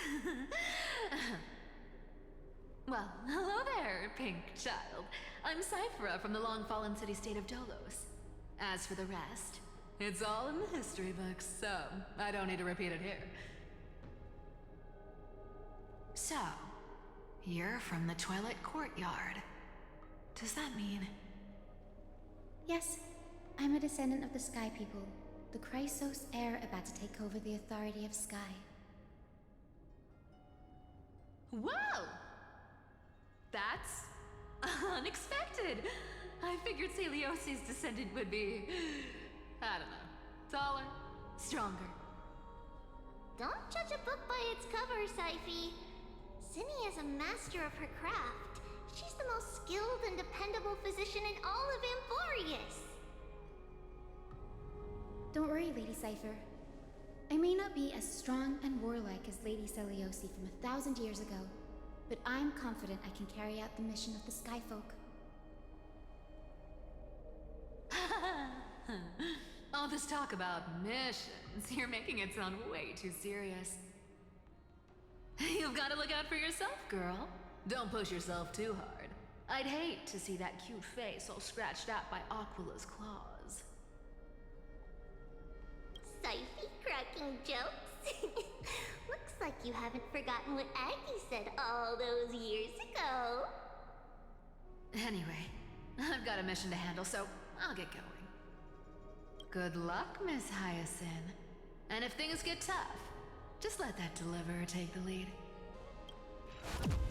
Well, hello there, pink child. I'm Cyphera from the long-fallen city-state of Dolos. As for the rest, it's all in the history books, so I don't need to repeat it here. So, you're from the Twilight Courtyard. Does that mean... Yes, I'm a descendant of the Sky People, the Chrysos heir about to take over the authority of Sky. Whoa! That's unexpected. I figured Celiosi's descendant would be, I don't know, taller, stronger. Don't judge a book by its cover, Syphi. Zinni is a master of her craft. She's the most skilled and dependable physician in all of Amphorius. Don't worry, Lady Cypher. I may not be as strong and warlike as Lady Celiosi from 1,000 years ago, but I'm confident I can carry out the mission of the Skyfolk. All this talk about missions, you're making it sound way too serious. You've got to look out for yourself, girl. Don't push yourself too hard. I'd hate to see that cute face all scratched out by Aquila's claws. Syphie cracking jokes. Looks like you haven't forgotten what Aggie said all those years ago. Anyway, I've got a mission to handle, so I'll get going. Good luck, Miss Hyacinth. And if things get tough, just let that deliverer take the lead.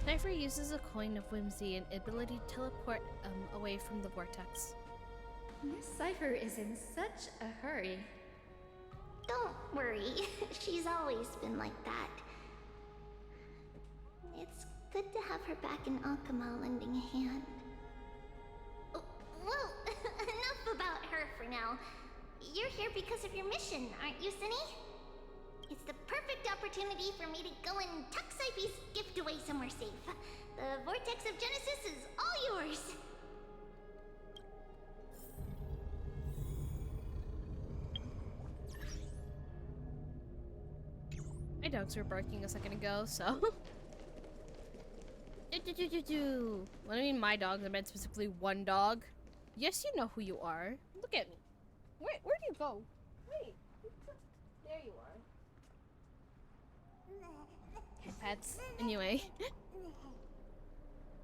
Cypher uses a coin of whimsy and ability to teleport away from the vortex. Miss Cypher is in such a hurry. Don't worry, she's always been like that. It's good to have her back in Akama lending a hand. Well, enough about her for now. You're here because of your mission, aren't you, Cinny? It's the perfect opportunity for me to go and tuck Syphie's gift away somewhere safe. The Vortex of Genesis is all yours. My dogs were barking a second ago, so. What do I mean my dogs? I meant specifically one dog. Yes, you know who you are. Look at me. Where'd you go? Wait. There you are. Pets. Anyway.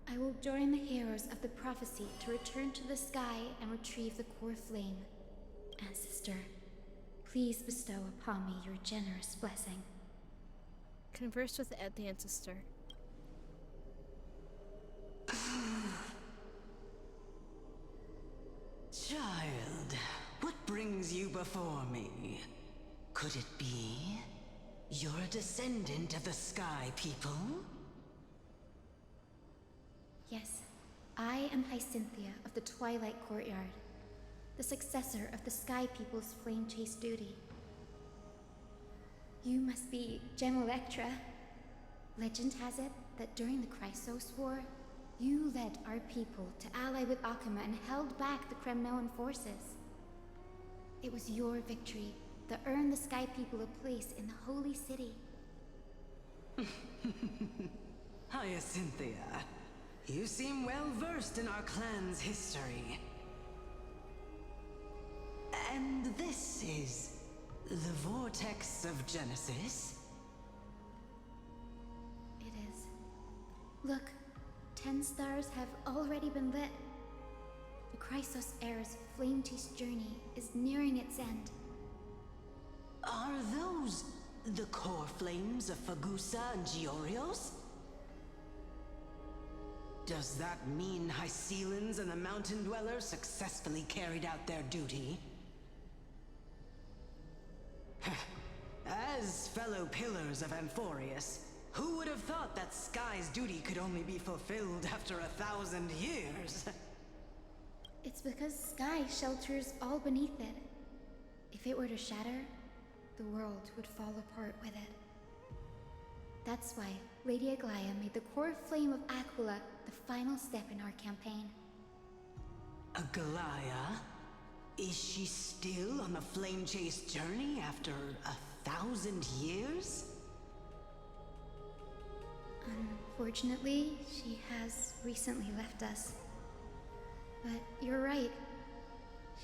I will join the heroes of the prophecy to return to the sky and retrieve the core flame. Ancestor, please bestow upon me your generous blessing. Converse with the ancestor. Child, what brings you before me? Could it be you're a descendant of the Sky People? Yes, I am Hyacinthia of the Twilight Courtyard, the successor of the Sky People's Flame Chase duty. You must be Gem Electra. Legend has it that during the Chrysos War, you led our people to ally with Akama and held back the Kremnoan forces. It was your victory that earned the Sky People a place in the Holy City. Hyacinthia, you seem well versed in our clan's history. And this is the Vortex of Genesis? It is. Look, 10 stars have already been lit. The Chrysos Heir's flame chase journey is nearing its end. Are those the core flames of Fagusa and Giorios? Does that mean Hycelans and the Mountain Dwellers successfully carried out their duty? As fellow pillars of Amphorius, who would have thought that Sky's duty could only be fulfilled after 1,000 years? It's because Sky shelters all beneath it. If it were to shatter, the world would fall apart with it. That's why Lady Aglaya made the core flame of Aquila the final step in our campaign. Aglaya? Is she still on the flame chase journey after 1,000 years? Unfortunately, she has recently left us. But you're right.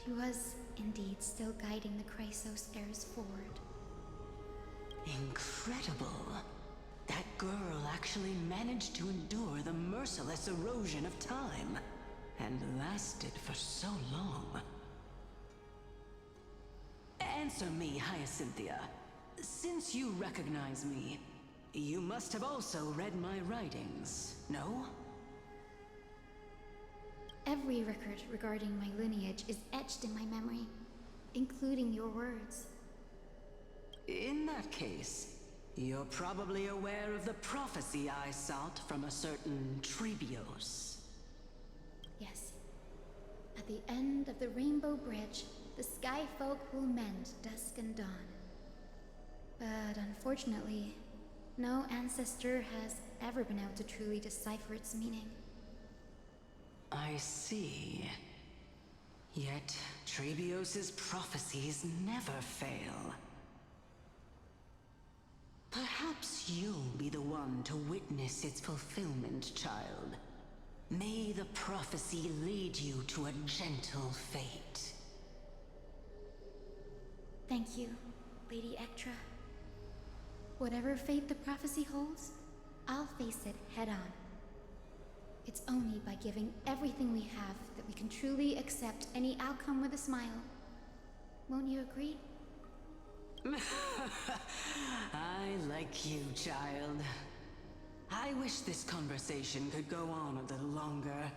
She was indeed still guiding the Chrysos heirs forward. Incredible. That girl actually managed to endure the merciless erosion of time, and lasted for so long. Answer me, Hyacinthia. Since you recognize me, you must have also read my writings, no? Every record regarding my lineage is etched in my memory, including your words. In that case, you're probably aware of the prophecy I sought from a certain Trebios. Yes. At the end of the Rainbow Bridge, the Sky Folk will mend dusk and dawn. But unfortunately, no ancestor has ever been able to truly decipher its meaning. I see. Yet, Trebios' prophecies never fail. Perhaps you'll be the one to witness its fulfillment, child. May the prophecy lead you to a gentle fate. Thank you. Lady Ektra. Whatever fate the prophecy holds, I'll face it head on. It's only by giving everything we have that we can truly accept any outcome with a smile. Won't you agree? I like you, child. I wish this conversation could go on a little longer.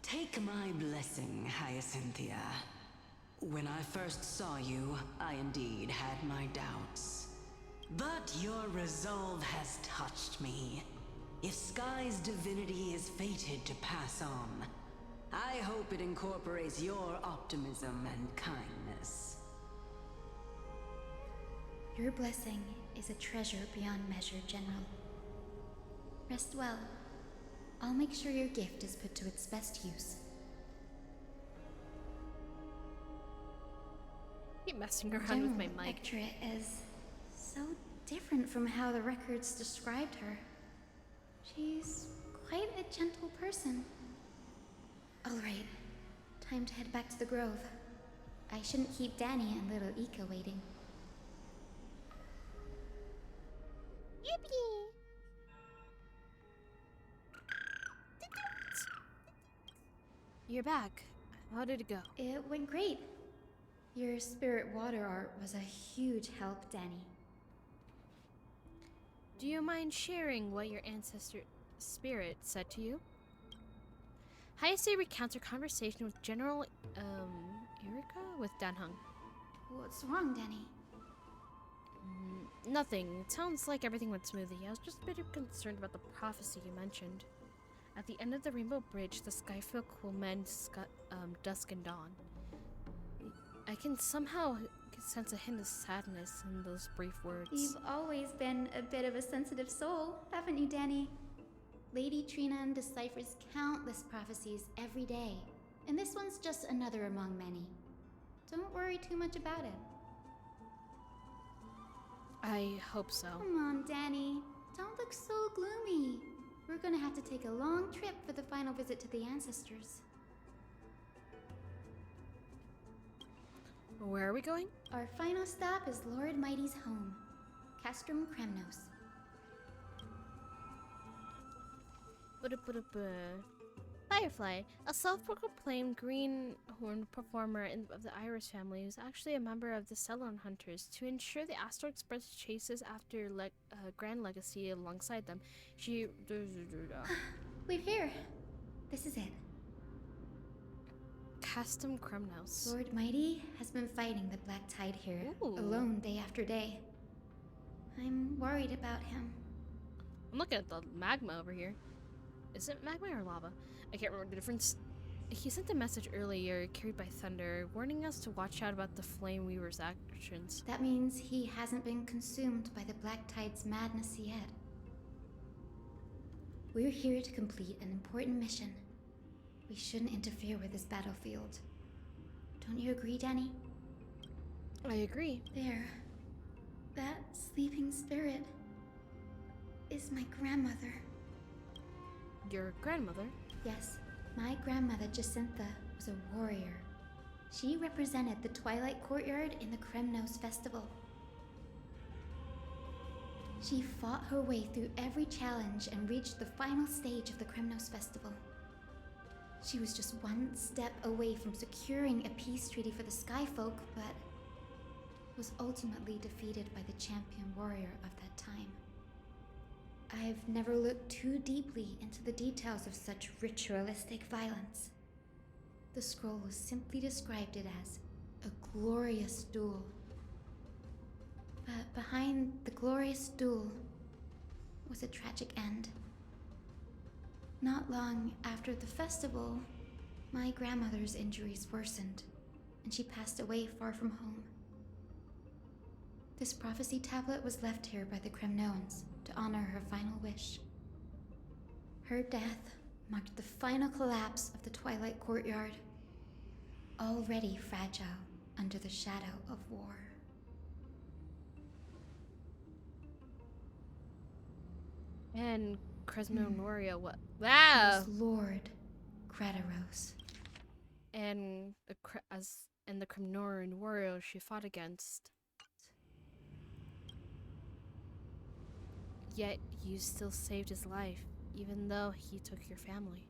Take my blessing, Hyacinthia. When I first saw you, I indeed had my doubts. But your resolve has touched me. If Sky's divinity is fated to pass on, I hope it incorporates your optimism and kindness. Your blessing is a treasure beyond measure, General. Rest well. I'll make sure your gift is put to its best use. Keep messing around General with my mic. Ektra is so different from how the records described her. She's quite a gentle person. All right, time to head back to the Grove. I shouldn't keep Danny and little Ika waiting. Yippee! You're back. How did it go? It went great. Your spirit water art was a huge help, Danny. Do you mind sharing what your ancestor spirit said to you? Hayase recounts her conversation with General, Erika with Danhung. What's wrong, Danny? Nothing. It sounds like everything went smoothly. I was just a bit concerned about the prophecy you mentioned. At the end of the Rainbow Bridge, the Skyfolk will mend dusk and dawn. I can somehow sense a hint of sadness in those brief words. You've always been a bit of a sensitive soul, haven't you, Danny? Lady Trina deciphers countless prophecies every day, and this one's just another among many. Don't worry too much about it. I hope so. Come on, Danny. Don't look so gloomy. We're gonna have to take a long trip for the final visit to the ancestors. Where are we going? Our final stop is Lord Mighty's home, Castrum Kremnos. Firefly, a self-proclaimed greenhorn performer of the Iris family, who's actually a member of the Cylon Hunters. To ensure the Astral Express chases after Grand Legacy alongside them, she... Wait here. This is it. Castrum Kremnos. Lord Mighty has been fighting the Black Tide here, Ooh. alone day after day. I'm worried about him. I'm looking at the magma over here. Is it magma or lava? I can't remember the difference. He sent a message earlier, carried by thunder, warning us to watch out about the Flame Weaver's actions. That means he hasn't been consumed by the Black Tide's madness yet. We're here to complete an important mission. We shouldn't interfere with this battlefield. Don't you agree, Danny? I agree. There. That sleeping spirit is my grandmother. Your grandmother? Yes, my grandmother Jacintha was a warrior. She represented the Twilight Courtyard in the Kremnos Festival. She fought her way through every challenge and reached the final stage of the Kremnos Festival. She was just one step away from securing a peace treaty for the Skyfolk, but was ultimately defeated by the champion warrior of that time. I've never looked too deeply into the details of such ritualistic violence. The scroll simply described it as a glorious duel. But behind the glorious duel was a tragic end. Not long after the festival, my grandmother's injuries worsened, and she passed away far from home. This prophecy tablet was left here by the Kremnoans to honor her final wish. Her death marked the final collapse of the Twilight Courtyard, already fragile under the shadow of war. And Kremno Noria, what? Wow! It was Lord Grataros. And the Kremnoran warrior she fought against. Yet you still saved his life, even though he took your family.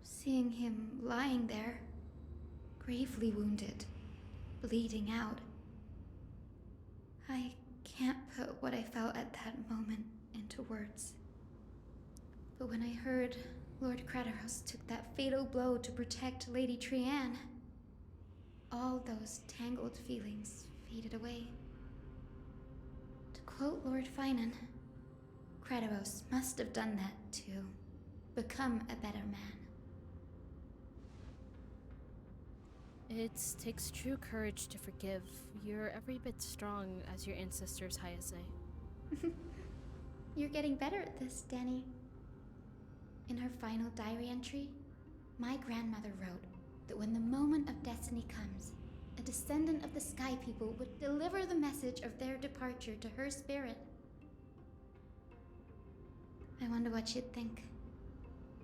Seeing him lying there, gravely wounded, bleeding out. I can't put what I felt at that moment into words. But when I heard Lord Kratos took that fatal blow to protect Lady Trianne, all those tangled feelings faded away. To quote Lord Finan, Kratos must have done that to become a better man. It takes true courage to forgive. You're every bit strong as your ancestors, Hayase. You're getting better at this, Danny. In her final diary entry, my grandmother wrote that when the moment of destiny comes, a descendant of the Sky People would deliver the message of their departure to her spirit. I wonder what she'd think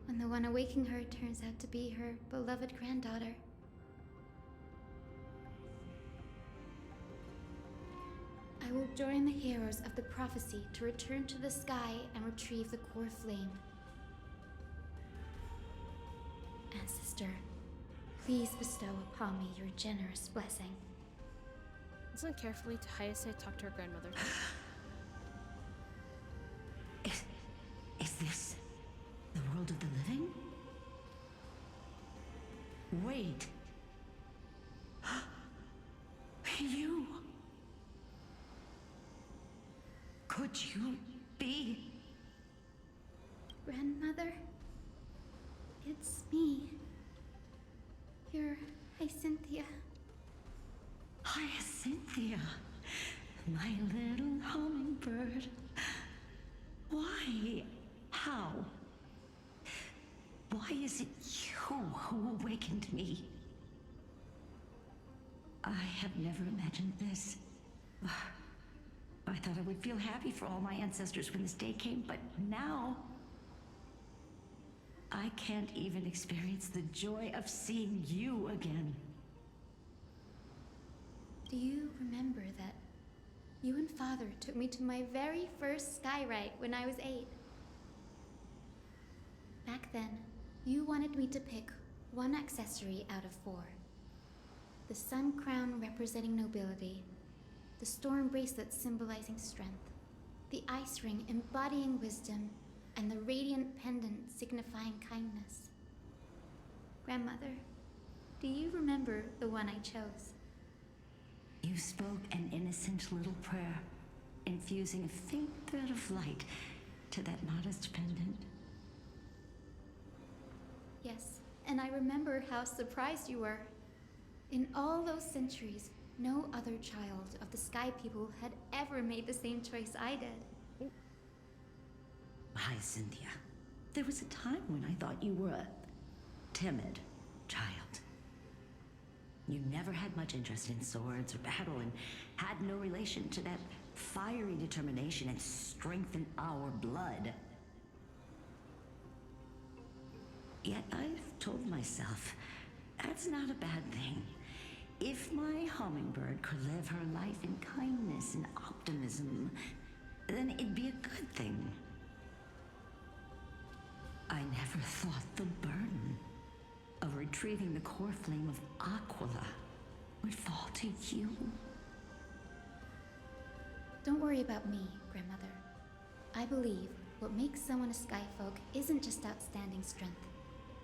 when the one awaking her turns out to be her beloved granddaughter. I will join the heroes of the prophecy to return to the sky and retrieve the core flame. Ancestor, please bestow upon me your generous blessing. Listen carefully to Hayase talk to her grandmother. Is this the world of the living? Wait. You. Could you be? Grandmother, it's me. You're Hyacinthia. Hyacinthia, my little hummingbird. Why? How? Why is it you who awakened me? I have never imagined this. I thought I would feel happy for all my ancestors when this day came, but now I can't even experience the joy of seeing you again. Do you remember that you and Father took me to my very first skyride when I was 8? Back then, you wanted me to pick one accessory out of 4. The sun crown representing nobility, the storm bracelet symbolizing strength, the ice ring embodying wisdom, and the radiant pendant signifying kindness. Grandmother, do you remember the one I chose? You spoke an innocent little prayer, infusing a faint thread of light to that modest pendant. Yes, and I remember how surprised you were. In all those centuries, no other child of the Sky People had ever made the same choice I did. Hyacinthia, there was a time when I thought you were a timid child. You never had much interest in swords or battle and had no relation to that fiery determination and strength in our blood. Yet I've told myself, that's not a bad thing. If my hummingbird could live her life in kindness and optimism, then it'd be a good thing. I never thought the burden of retrieving the core flame of Aquila would fall to you. Don't worry about me, Grandmother. I believe what makes someone a Skyfolk isn't just outstanding strength,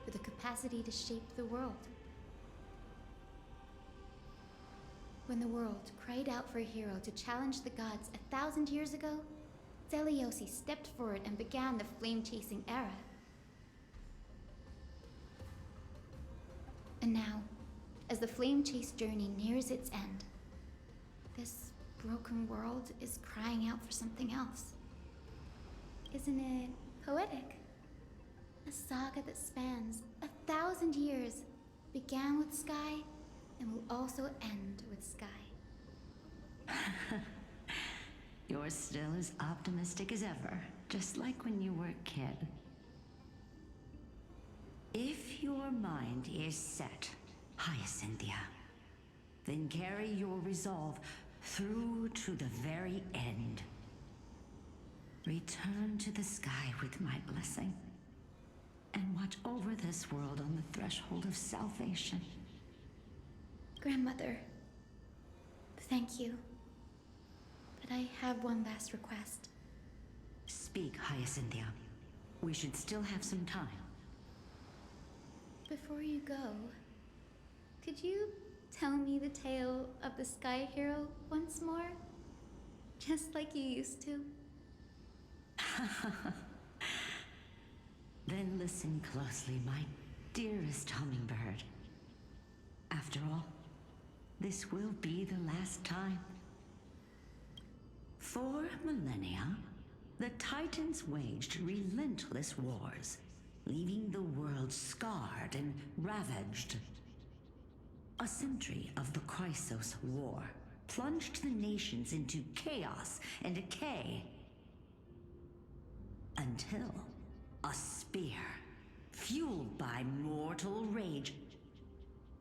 but the capacity to shape the world. When the world cried out for a hero to challenge the gods 1,000 years ago, Zeliosi stepped forward and began the flame-chasing era. And now, as the flame chase journey nears its end, this broken world is crying out for something else. Isn't it poetic? A saga that spans 1,000 years, began with Sky, and will also end with Sky. You're still as optimistic as ever, just like when you were a kid. If your mind is set, Hyacinthia, then carry your resolve through to the very end. Return to the sky with my blessing, and watch over this world on the threshold of salvation. Grandmother, thank you. But I have one last request. Speak, Hyacinthia. We should still have some time. Before you go, could you tell me the tale of the Sky Hero once more? Just like you used to. Then listen closely, my dearest hummingbird. After all, this will be the last time. For millennia, the Titans waged relentless wars, leaving the world scarred and ravaged. A century of the Chrysos War plunged the nations into chaos and decay. Until a spear, fueled by mortal rage,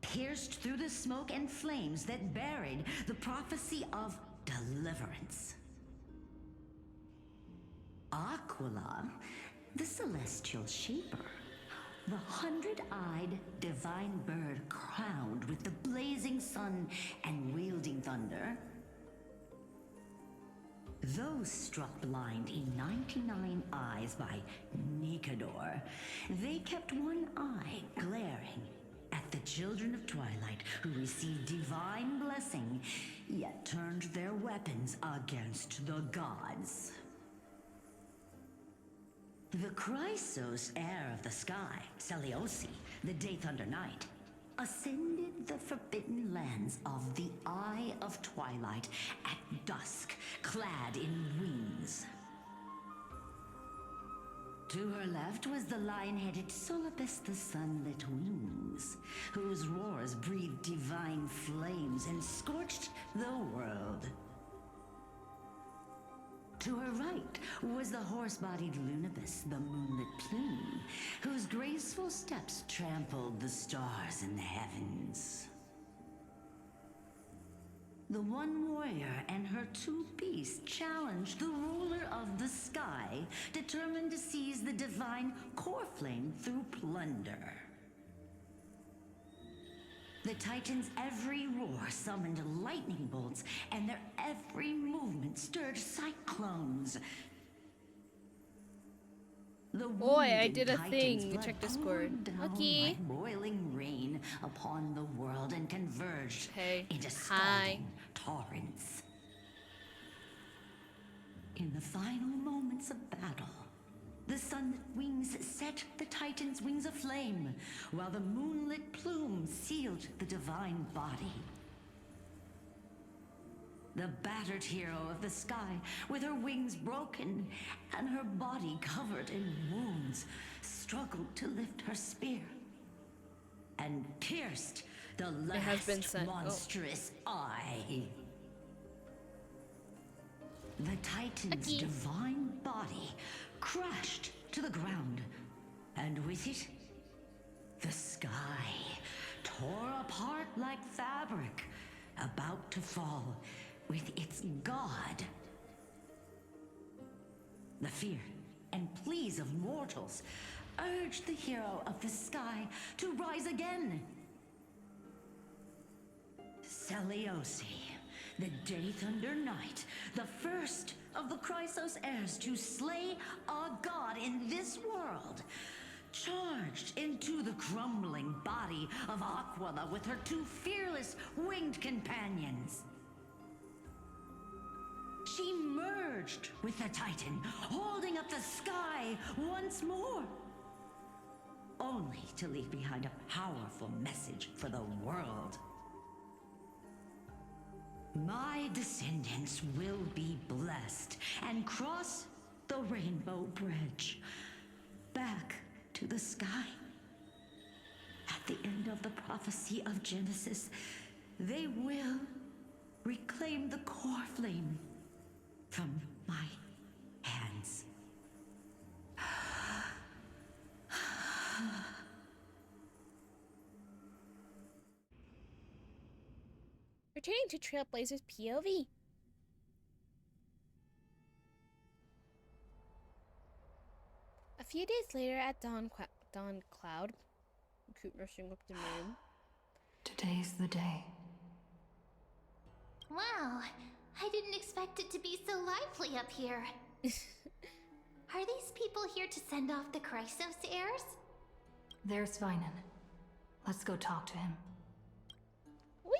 pierced through the smoke and flames that buried the prophecy of deliverance. Aquila, the celestial shaper, the 100-eyed divine bird crowned with the blazing sun and wielding thunder. Those struck blind in 99 eyes by Nicanor, they kept one eye glaring at the children of Twilight who received divine blessing, yet turned their weapons against the gods. The Chrysos heir of the sky, Seliosi, the Day Thunder Knight, ascended the forbidden lands of the Eye of Twilight at dusk, clad in wings. To her left was the lion-headed Solibus the Sunlit Wings, whose roars breathed divine flames and scorched the world. To her right was the horse-bodied Lunibus, the Moonlit Plume, whose graceful steps trampled the stars in the heavens. The one warrior and her two beasts challenged the ruler of the sky, determined to seize the divine core flame through plunder. The Titans' every roar summoned lightning bolts, and their every movement stirred cyclones. The Boy, I did a Titans' thing. blood Check Discord. poured down Okay. like boiling rain upon the world and converged into Hi. scalding torrents. In the final moments of battle, the sunlit wings set the Titan's wings aflame, while the moonlit plume sealed the divine body. The battered hero of the sky, with her wings broken and her body covered in wounds, struggled to lift her spear and pierced the last monstrous eye. The Titan's divine body crashed to the ground, and with it, the sky tore apart like fabric, about to fall with its god. The fear and pleas of mortals urged the hero of the sky to rise again. Seliosi, the Day Thunder Knight, the first of the Chrysos heirs to slay a god in this world, charged into the crumbling body of Aquila with her two fearless winged companions. She merged with the Titan, holding up the sky once more, only to leave behind a powerful message for the world. My descendants will be blessed and cross the Rainbow Bridge back to the sky. At the end of the prophecy of Genesis, they will reclaim the core flame from my hands. Returning to Trailblazers POV. few days later at Dawn Cloud, keep messing up the name. Today's the day. Wow, I didn't expect it to be so lively up here. Are these people here to send off the Chrysos heirs? There's Vinan. Let's go talk to him. Whee!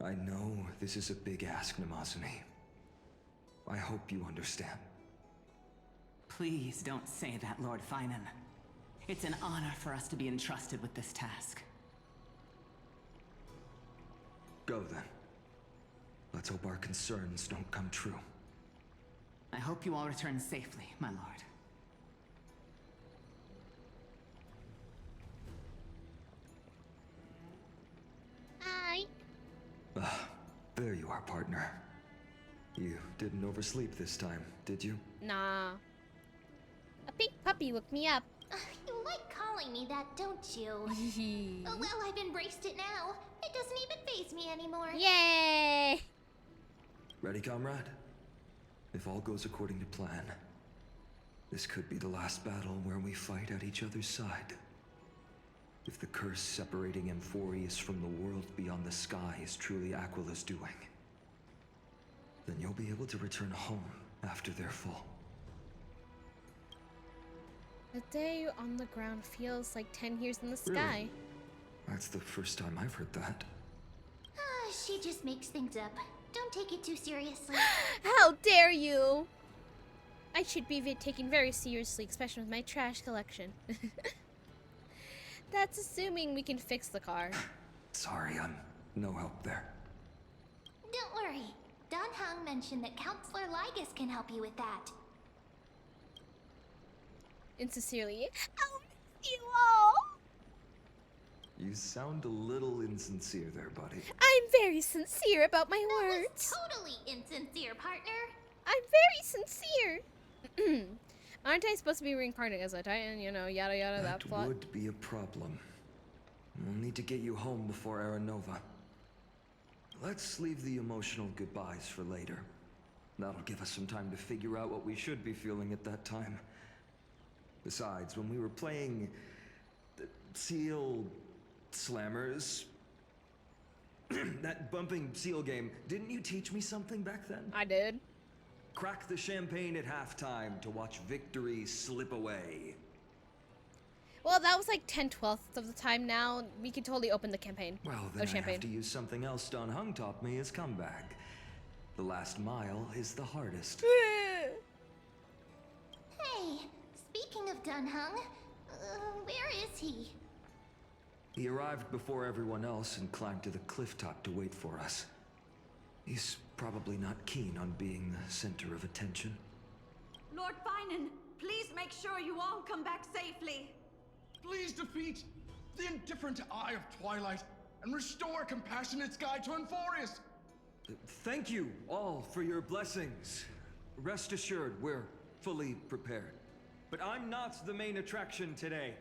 I know this is a big ask, Namazuni. I hope you understand. Please don't say that, Lord Finan. It's an honor for us to be entrusted with this task. Go then. Let's hope our concerns don't come true. I hope you all return safely, my lord. Hi. There you are, partner. You didn't oversleep this time, did you? Nah. A pink puppy woke me up. You like calling me that, don't you? Oh, well, I've embraced it now. It doesn't even faze me anymore. Yay! Ready, comrade? If all goes according to plan, this could be the last battle where we fight at each other's side. If the curse separating Amphorius from the world beyond the sky is truly Aquila's doing, then you'll be able to return home after their fall. The day on the ground feels like 10 years in the sky. Really? That's the first time I've heard that. She just makes things up. Don't take it too seriously. How dare you! I should be taken very seriously, especially with my trash collection. That's assuming we can fix the car. Sorry, I'm no help there. Don't worry. Dan Heng mentioned that Counselor Lygus can help you with that. Insincerely, I'll miss you all! You sound a little insincere there, buddy. I'm very sincere about my words. Totally insincere, partner. I'm very sincere. Aren't I supposed to be reincarnated as a Titan? You know, yada yada, that plot. That would be a problem. We'll need to get you home before Aranova. Let's leave the emotional goodbyes for later. That'll give us some time to figure out what we should be feeling at that time. Besides, when we were playing the Seal Slammers, that bumping seal game, didn't you teach me something back then? I did. Crack the champagne at halftime to watch victory slip away. Well, that was like 10/12 of the time now. We could totally open the campaign. Well, then I have to use something else Dan Heng taught me as comeback. The last mile is the hardest. Hey, speaking of Dan Heng, where is he? He arrived before everyone else and climbed to the cliff top to wait for us. He's probably not keen on being the center of attention. Lord Finan, please make sure you all come back safely. Please defeat the indifferent Eye of Twilight and restore compassionate sky to Amphorius. Thank you all for your blessings. Rest assured, we're fully prepared. But I'm not the main attraction today.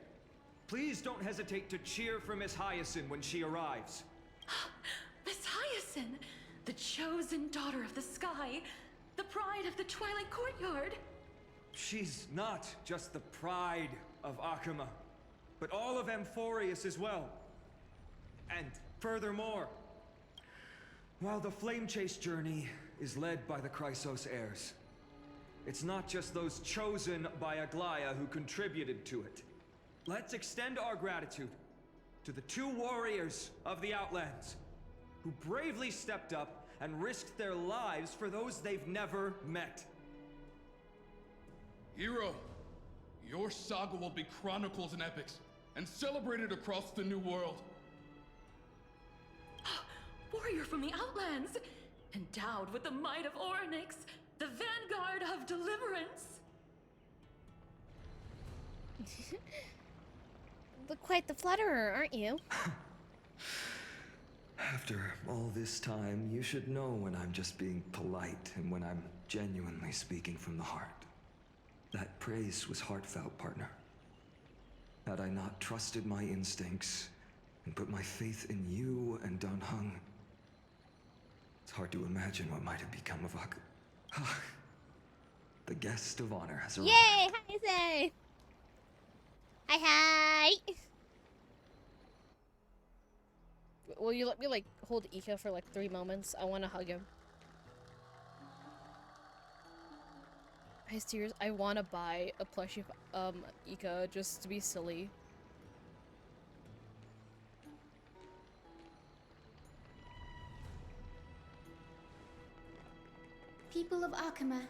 Please don't hesitate to cheer for Miss Hyacinth when she arrives. Miss Hyacinth, the chosen daughter of the sky, the pride of the Twilight Courtyard. She's not just the pride of Akuma, but all of Amphorius as well. And furthermore, while the Flame Chase journey is led by the Chrysos heirs, it's not just those chosen by Aglaya who contributed to it. Let's extend our gratitude to the 2 warriors of the Outlands who bravely stepped up and risked their lives for those they've never met. Hero, your saga will be chronicles and epics, and celebrated across the New World. Warrior from the Outlands, endowed with the might of Orynyx, the vanguard of deliverance. Look quite the flutterer, aren't you? After all this time, you should know when I'm just being polite and when I'm genuinely speaking from the heart. That praise was heartfelt, partner. Had I not trusted my instincts and put my faith in you and Dan Heng, It's hard to imagine what might have become of Ak. The guest of honor has arrived. Yay! Hi, Zay! Hi! Will you let me, like, hold Ika for, like, 3 moments? I want to hug him. Hey, serious? I want to buy a plushie of, Ika just to be silly. People of Akama,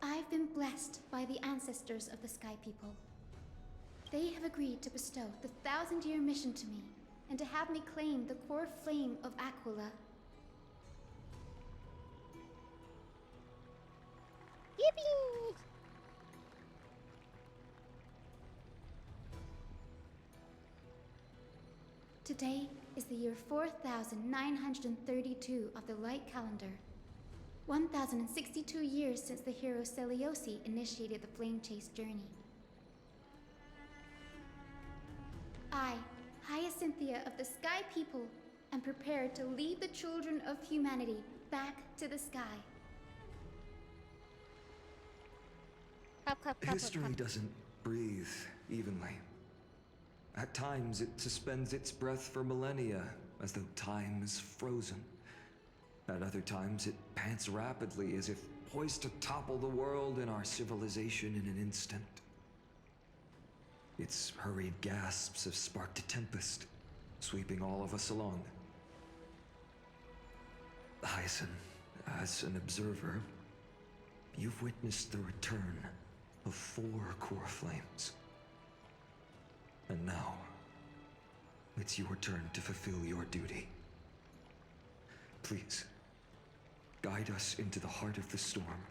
I've been blessed by the ancestors of the Sky People. They have agreed to bestow the 1,000-year mission to me, and to have me claim the core flame of Aquila. Yippee! Today is the year 4932 of the Light Calendar. 1062 years since the hero Seliosi initiated the Flame Chase journey. I, Hyacinthia of the Sky People, am prepared to lead the children of humanity back to the sky. History doesn't breathe evenly. At times, it suspends its breath for millennia, as though time is frozen. At other times, it pants rapidly, as if poised to topple the world and our civilization in an instant. Its hurried gasps have sparked a tempest, sweeping all of us along. Hyacin, as an observer, you've witnessed the return of 4 core flames. And now, it's your turn to fulfill your duty. Please, guide us into the heart of the storm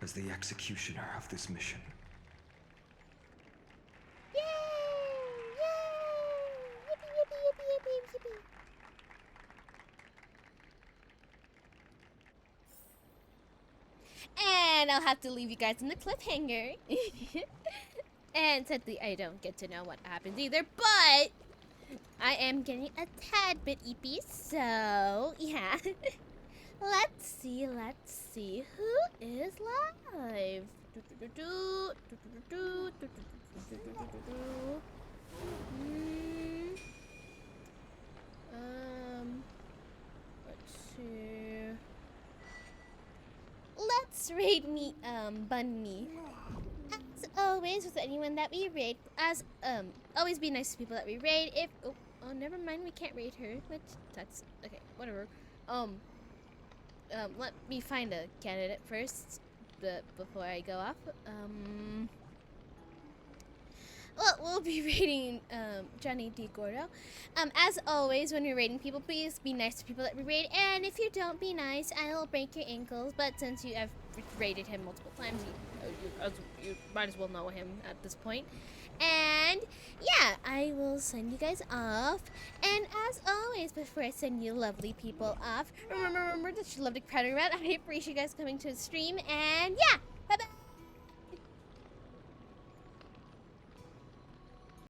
as the executioner of this mission. Yay! Yay! Yippee, yippee, yippee, yippee, yippee. And I'll have to leave you guys in the cliffhanger. And sadly, I don't get to know what happens either, but I am getting a tad bit eepy, so yeah. Let's see who is live. Let's see. Let's raid me, Bunny. As always, with anyone that we raid, always be nice to people that we raid. If oh, never mind, we can't raid her. Which that's okay, whatever. Let me find a candidate first, before I go off. Well, we'll be raiding Johnny D. Gordo. As always, when you're raiding people, please be nice to people that we raid. And if you don't be nice, I'll break your ankles. But since you have raided him multiple times, you might as well know him at this point. And yeah, I will send you guys off. And as always, before I send you lovely people off, remember that you love to crowd around. I appreciate you guys coming to the stream. And yeah.